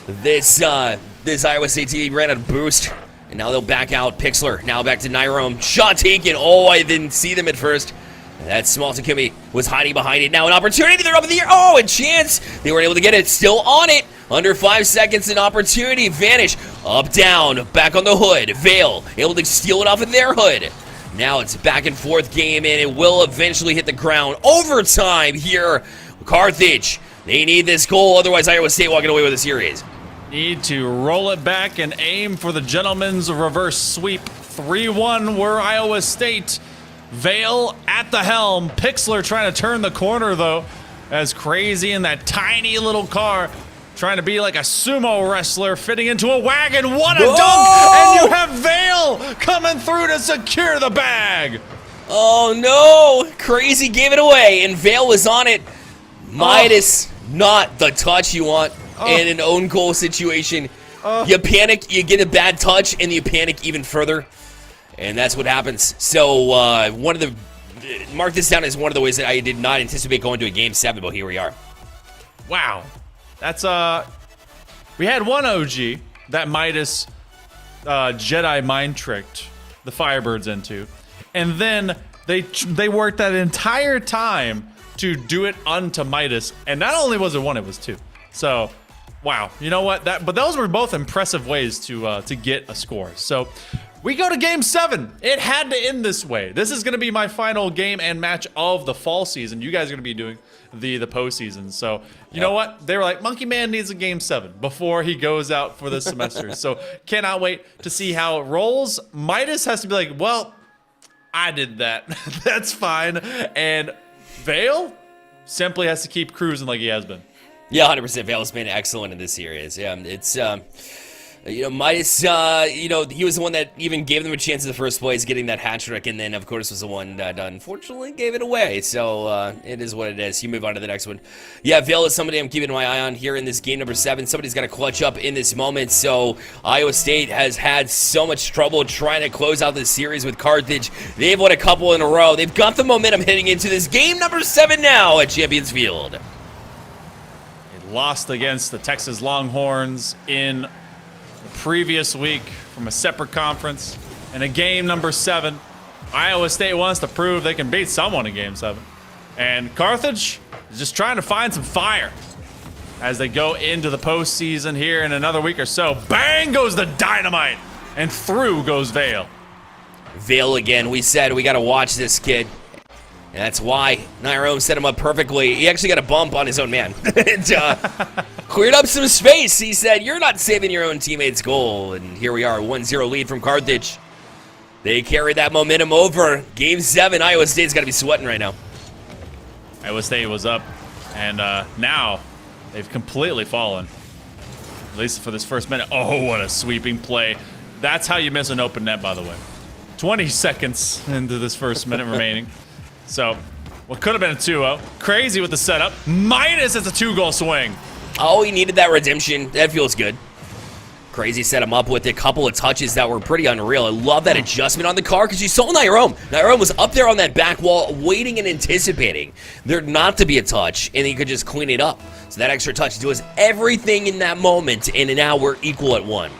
this Iowa State team, he ran out of boost. And now they'll back out. Pixlr now back to Nyrome. Shot taken. Oh, I didn't see them at first. That small Takumi was hiding behind it. Now an opportunity. They're up in the air. Oh, a chance. They were able to get it. Still on it. Under 5 seconds, an opportunity. Vanish. Up, down. Back on the hood. Vale able to steal it off of their hood. Now it's back and forth game, and it will eventually hit the ground. Overtime here. Carthage. They need this goal. Otherwise, Iowa State walking away with the series. Need to roll it back and aim for the gentleman's reverse sweep. 3-1 were Iowa State. Vale at the helm. Pixlr trying to turn the corner, though, as Crazy in that tiny little car trying to be like a sumo wrestler fitting into a wagon. What a dunk! And you have Vale coming through to secure the bag. Oh, no. Crazy gave it away, and Vale was on it. Midas, not the touch you want in an own goal situation. You panic, you get a bad touch, and you panic even further. And that's what happens. So, mark this down as one of the ways that I did not anticipate going to a Game 7, but here we are. Wow. That's, we had one OG that Midas Jedi mind tricked the Firebirds into. And then they worked that entire time to do it unto Midas. And not only was it one, it was two. So, wow. You know what? But those were both impressive ways to get a score. So, we go to Game 7. It had to end this way. This is going to be my final game and match of the fall season. You guys are going to be doing the postseason. So, you know what? They were like, Monkey Man needs a Game 7 before he goes out for this semester. So, cannot wait to see how it rolls. Midas has to be like, well, I did that. That's fine. And Vale simply has to keep cruising like he has been. Yeah, 100%. Vale's been excellent in this series. Yeah, it's... Midas, he was the one that even gave them a chance in the first place, getting that hat trick, and then, of course, was the one that unfortunately gave it away. So, it is what it is. You move on to the next one. Yeah, Vale is somebody I'm keeping my eye on here in this game number 7. Somebody's got to clutch up in this moment. So, Iowa State has had so much trouble trying to close out this series with Carthage. They've won a couple in a row. They've got the momentum heading into this game number 7 now at Champions Field. It lost against the Texas Longhorns in previous week from a separate conference. And a game number 7, Iowa State wants to prove they can beat someone in Game 7. And Carthage is just trying to find some fire as they go into the postseason here in another week or so. Bang goes the dynamite, and through goes Vale. Vale again. We said we got to watch this kid. And that's why Nairo set him up perfectly. He actually got a bump on his own man. And cleared up some space. He said, you're not saving your own teammate's goal. And here we are, 1-0 lead from Carthage. They carried that momentum over. Game 7, Iowa State's got to be sweating right now. Iowa State was up, and now they've completely fallen. At least for this first minute. Oh, what a sweeping play. That's how you miss an open net, by the way. 20 seconds into this first minute remaining. So, what could have been a 2-0. Crazy with the setup. Minus it's a 2-goal swing. Oh, he needed that redemption. That feels good. Crazy set him up with a couple of touches that were pretty unreal. I love that adjustment on the car because you saw Nairo. Nairo was up there on that back wall waiting and anticipating there not to be a touch, and he could just clean it up. So that extra touch does everything in that moment, and now we're equal at 1.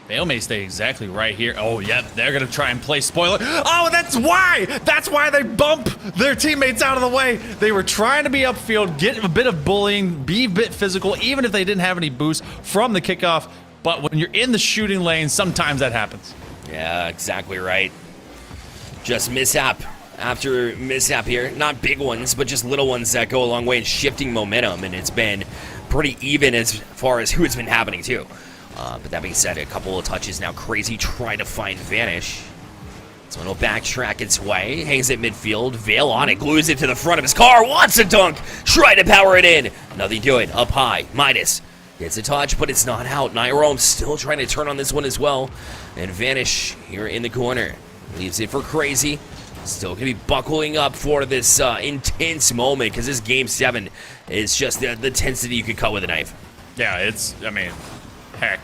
Vale may stay exactly right here. Oh, yep, they're going to try and play spoiler. Oh, that's why! That's why they bump their teammates out of the way. They were trying to be upfield, get a bit of bullying, be a bit physical, even if they didn't have any boost from the kickoff. But when you're in the shooting lane, sometimes that happens. Yeah, exactly right. Just mishap after mishap here. Not big ones, but just little ones that go a long way in shifting momentum. And it's been pretty even as far as who it's been happening to. But that being said, a couple of touches now. Crazy trying to find Vanish. So it'll backtrack its way. Hangs at midfield. Vale on it. Glues it to the front of his car. Wants a dunk. Try to power it in. Nothing doing. Up high. Midas gets a touch, but it's not out. Nairo still trying to turn on this one as well. And Vanish here in the corner. Leaves it for Crazy. Still going to be buckling up for this intense moment because this Game 7 is just the tensity you could cut with a knife. Yeah, it's, I mean... Heck,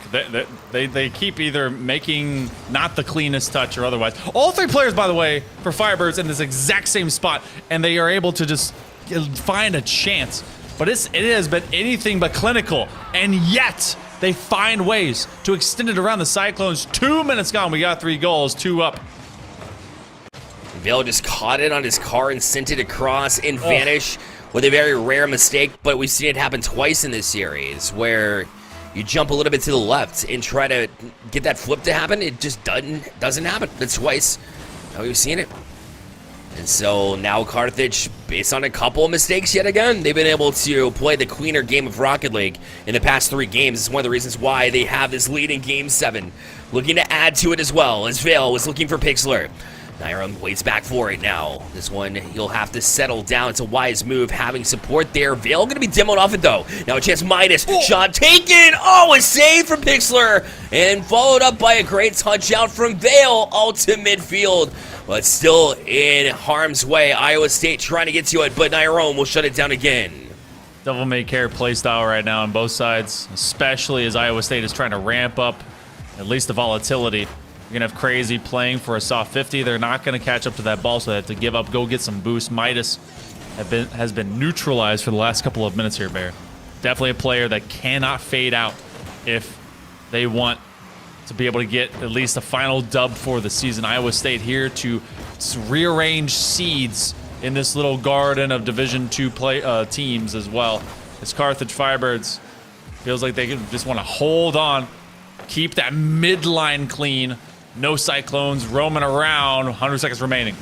they keep either making not the cleanest touch or otherwise. All 3 players, by the way, for Firebirds in this exact same spot, and they are able to just find a chance. But it has been anything but clinical, and yet they find ways to extend it around the Cyclones. 2 minutes gone, we got 3 goals, 2 up. Vale just caught it on his car and sent it across and Vanish with a very rare mistake, but we've seen it happen twice in this series where you jump a little bit to the left and try to get that flip to happen. It just doesn't happen. That's twice. Now we've seen it. And so now Carthage, based on a couple of mistakes yet again, they've been able to play the cleaner game of Rocket League in the past 3 games. It's one of the reasons why they have this lead in Game 7. Looking to add to it as well, as Vale was looking for Pixlr. Nairo waits back for it now. This one, you'll have to settle down. It's a wise move, having support there. Vale going to be demoed off it, though. Now a chance, Midas. Shot taken. Oh, a save from Pixlr. And followed up by a great touch out from Vale out to midfield. But still in harm's way. Iowa State trying to get to it, but Nairo will shut it down again. Devil May Care playstyle right now on both sides, especially as Iowa State is trying to ramp up at least the volatility. You're going to have Crazy playing for a soft 50. They're not going to catch up to that ball, so they have to give up, go get some boost. Midas has been neutralized for the last couple of minutes here, Bear. Definitely a player that cannot fade out if they want to be able to get at least a final dub for the season. Iowa State here to rearrange seeds in this little garden of Division II teams as well. As Carthage Firebirds feels like they just want to hold on, keep that midline clean. No Cyclones roaming around. 100 seconds remaining.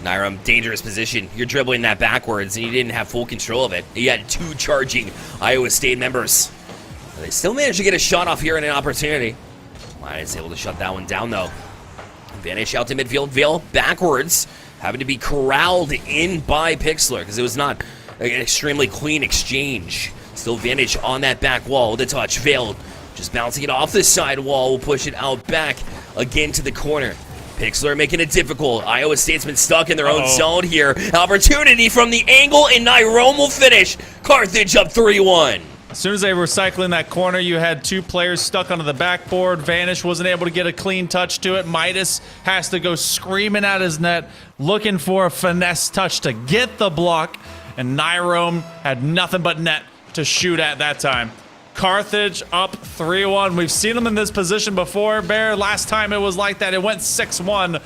Nairo, dangerous position. You're dribbling that backwards, and you didn't have full control of it. You had 2 charging Iowa State members. But they still managed to get a shot off here and an opportunity. Midas able to shut that one down, though. Vanish out to midfield. Vale backwards, having to be corralled in by Pixlr because it was not an extremely clean exchange. Still Vanish on that back wall with a touch. Vale just bouncing it off the side wall. We'll push it out back again to the corner. Pixlr making it difficult. Iowa State's been stuck in their own zone here. Opportunity from the angle, and Nairo will finish. Carthage up 3-1. As soon as they were cycling that corner, you had 2 players stuck onto the backboard. Vanish wasn't able to get a clean touch to it. Midas has to go screaming at his net, looking for a finesse touch to get the block. And Nairo had nothing but net to shoot at that time. Carthage up 3-1. We've seen them in this position before, Bear. Last time it was like that. It went 6-1.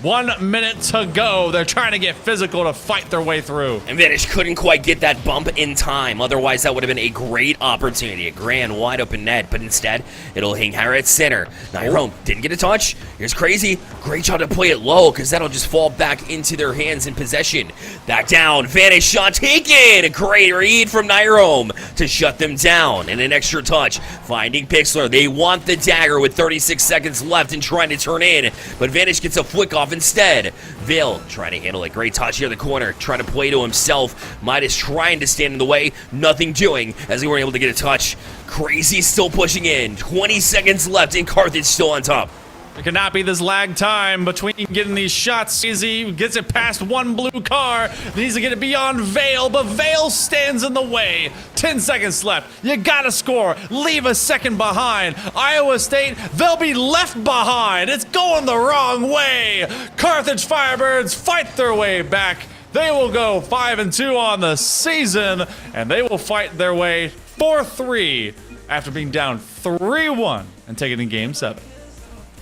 1 minute to go. They're trying to get physical to fight their way through. And Vanish couldn't quite get that bump in time. Otherwise, that would have been a great opportunity. A grand wide open net. But instead, it'll hang higher at center. Nyrome didn't get a touch. Here's Crazy. Great shot to play it low because that'll just fall back into their hands in possession. Back down. Vanish shot taken. A great read from Nyrome to shut them down. And an extra touch. Finding Pixlr. They want the dagger with 36 seconds left and trying to turn in. But Vanish gets a flick off instead. Vale trying to handle it. Great touch here in the corner. Trying to play to himself. Midas trying to stand in the way. Nothing doing as they weren't able to get a touch. Crazy still pushing in. 20 seconds left and Carthage still on top. There cannot be this lag time between getting these shots. Easy gets it past one blue car. Needs to get it beyond Vale, but Vale stands in the way. 10 seconds left. You gotta score. Leave a second behind. Iowa State, they'll be left behind. It's going the wrong way. Carthage Firebirds fight their way back. They will go 5-2 on the season, and they will fight their way 4-3 after being down 3-1 and taking in Game 7.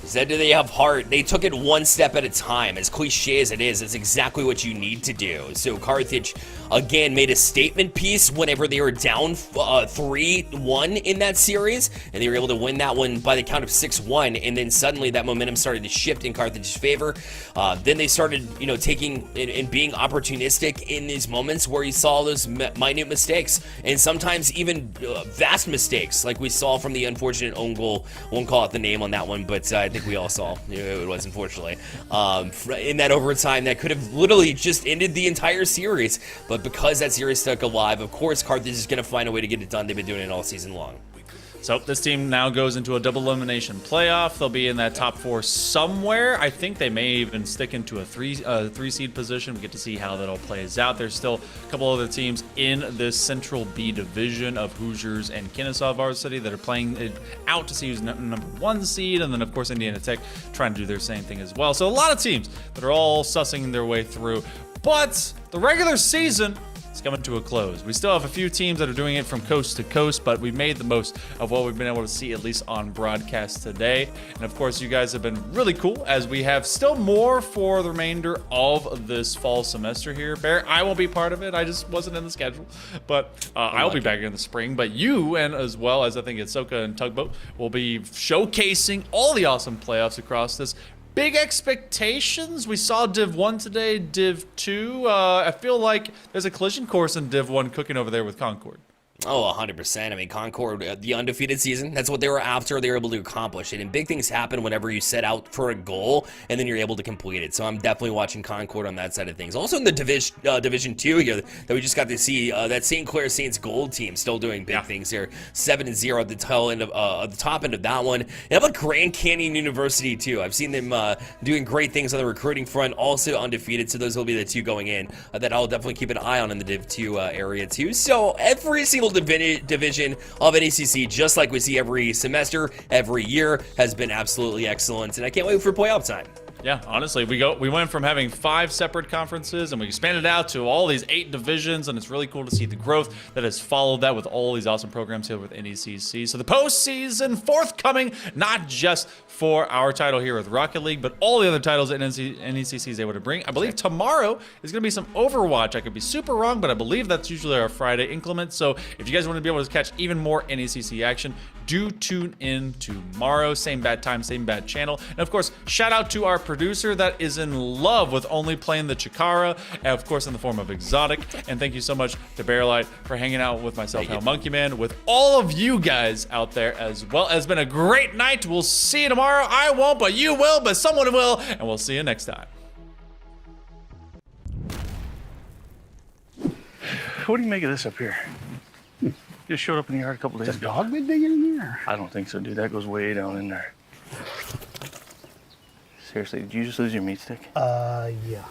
Said, do they have heart? They took it one step at a time. As cliche as it is, it's exactly what you need to do. So Carthage, again, made a statement piece whenever they were down 3-1 in that series, and they were able to win that one by the count of 6-1, and then suddenly that momentum started to shift in Carthage's favor. Then they started, taking and being opportunistic in these moments where you saw those minute mistakes, and sometimes even vast mistakes, like we saw from the unfortunate own goal. Won't call out the name on that one, but I think we all saw it was, unfortunately, in that overtime that could have literally just ended the entire series. But because that series stuck alive, of course Carthage is going to find a way to get it done. They've been doing it all season long. So this team now goes into a double elimination playoff. They'll be in that top 4 somewhere. I think they may even stick into a three seed position. We get to see how that all plays out. There's still a couple other teams in this Central B division of Hoosiers and Kennesaw Varsity that are playing it out to see who's number 1 seed, and then of course Indiana Tech trying to do their same thing as well. So a lot of teams that are all sussing their way through. But the regular season, it's coming to a close. We still have a few teams that are doing it from coast to coast, but we've made the most of what we've been able to see, at least on broadcast today. And of course, you guys have been really cool, as we have still more for the remainder of this fall semester here. Bear, I won't be part of it. I just wasn't in the schedule, but I'll be back in the spring. But you, and as well as I think it's Soka and Tugboat, will be showcasing all the awesome playoffs across this. Big expectations. We saw Div 1 today, Div 2. I feel like there's a collision course in Div 1 cooking over there with Concord. Oh, 100%. I mean, Concord, the undefeated season, that's what they were after. They were able to accomplish it. And big things happen whenever you set out for a goal and then you're able to complete it. So I'm definitely watching Concord on that side of things. Also in the Division 2 here that we just got to see, that St. Clair Saints Gold team still doing big things here. 7-0 at the tail end of the top end of that one. And how about Grand Canyon University too? I've seen them doing great things on the recruiting front, also undefeated. So those will be the 2 going in that I'll definitely keep an eye on in the Div 2 area too. So every single division of NECC, just like we see every semester, every year, has been absolutely excellent, and I can't wait for playoff time. Yeah, honestly, we went from having 5 separate conferences and we expanded out to all these 8 divisions, and it's really cool to see the growth that has followed that with all these awesome programs here with NECC. So the postseason forthcoming, not just for our title here with Rocket League, but all the other titles that NECC is able to bring. I believe tomorrow is going to be some Overwatch. I could be super wrong, but I believe that's usually our Friday inclement. So if you guys want to be able to catch even more NECC action, do tune in tomorrow. Same bad time, same bad channel. And of course, shout out to our producer that is in love with only playing the Chikara, and of course in the form of Exotic. And thank you so much to Bearlight for hanging out with myself, Hell Monkey Man, with all of you guys out there as well. It's been a great night. We'll see you tomorrow. I won't, but you will, but someone will. And we'll see you next time. What do you make of this up here? Just showed up in the yard a couple days ago. Dog been digging in there? I don't think so, dude. That goes way down in there. Seriously, did you just lose your meat stick? Yeah.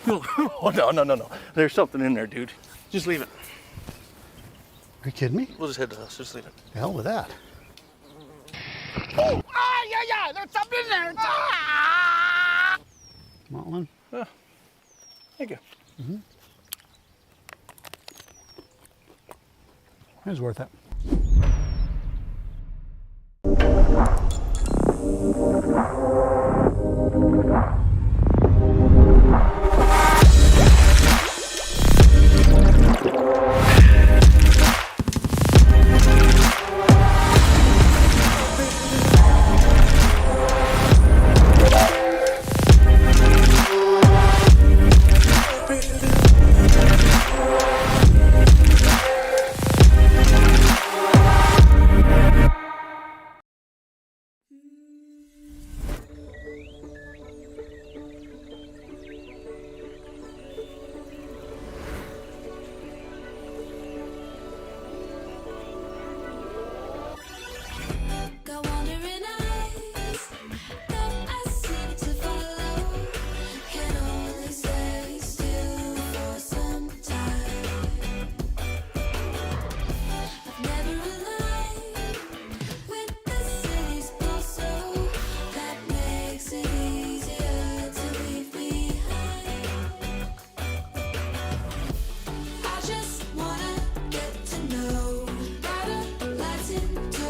Oh, no. There's something in there, dude. Just leave it. Are you kidding me? We'll just head to the house. Just leave it. The hell with that. Oh, yeah. There's something in there. Ah! Want one? Yeah. Thank you. Mm-hmm. It was worth it.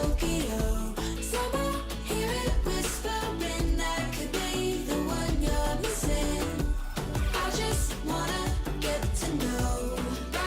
Tokyo.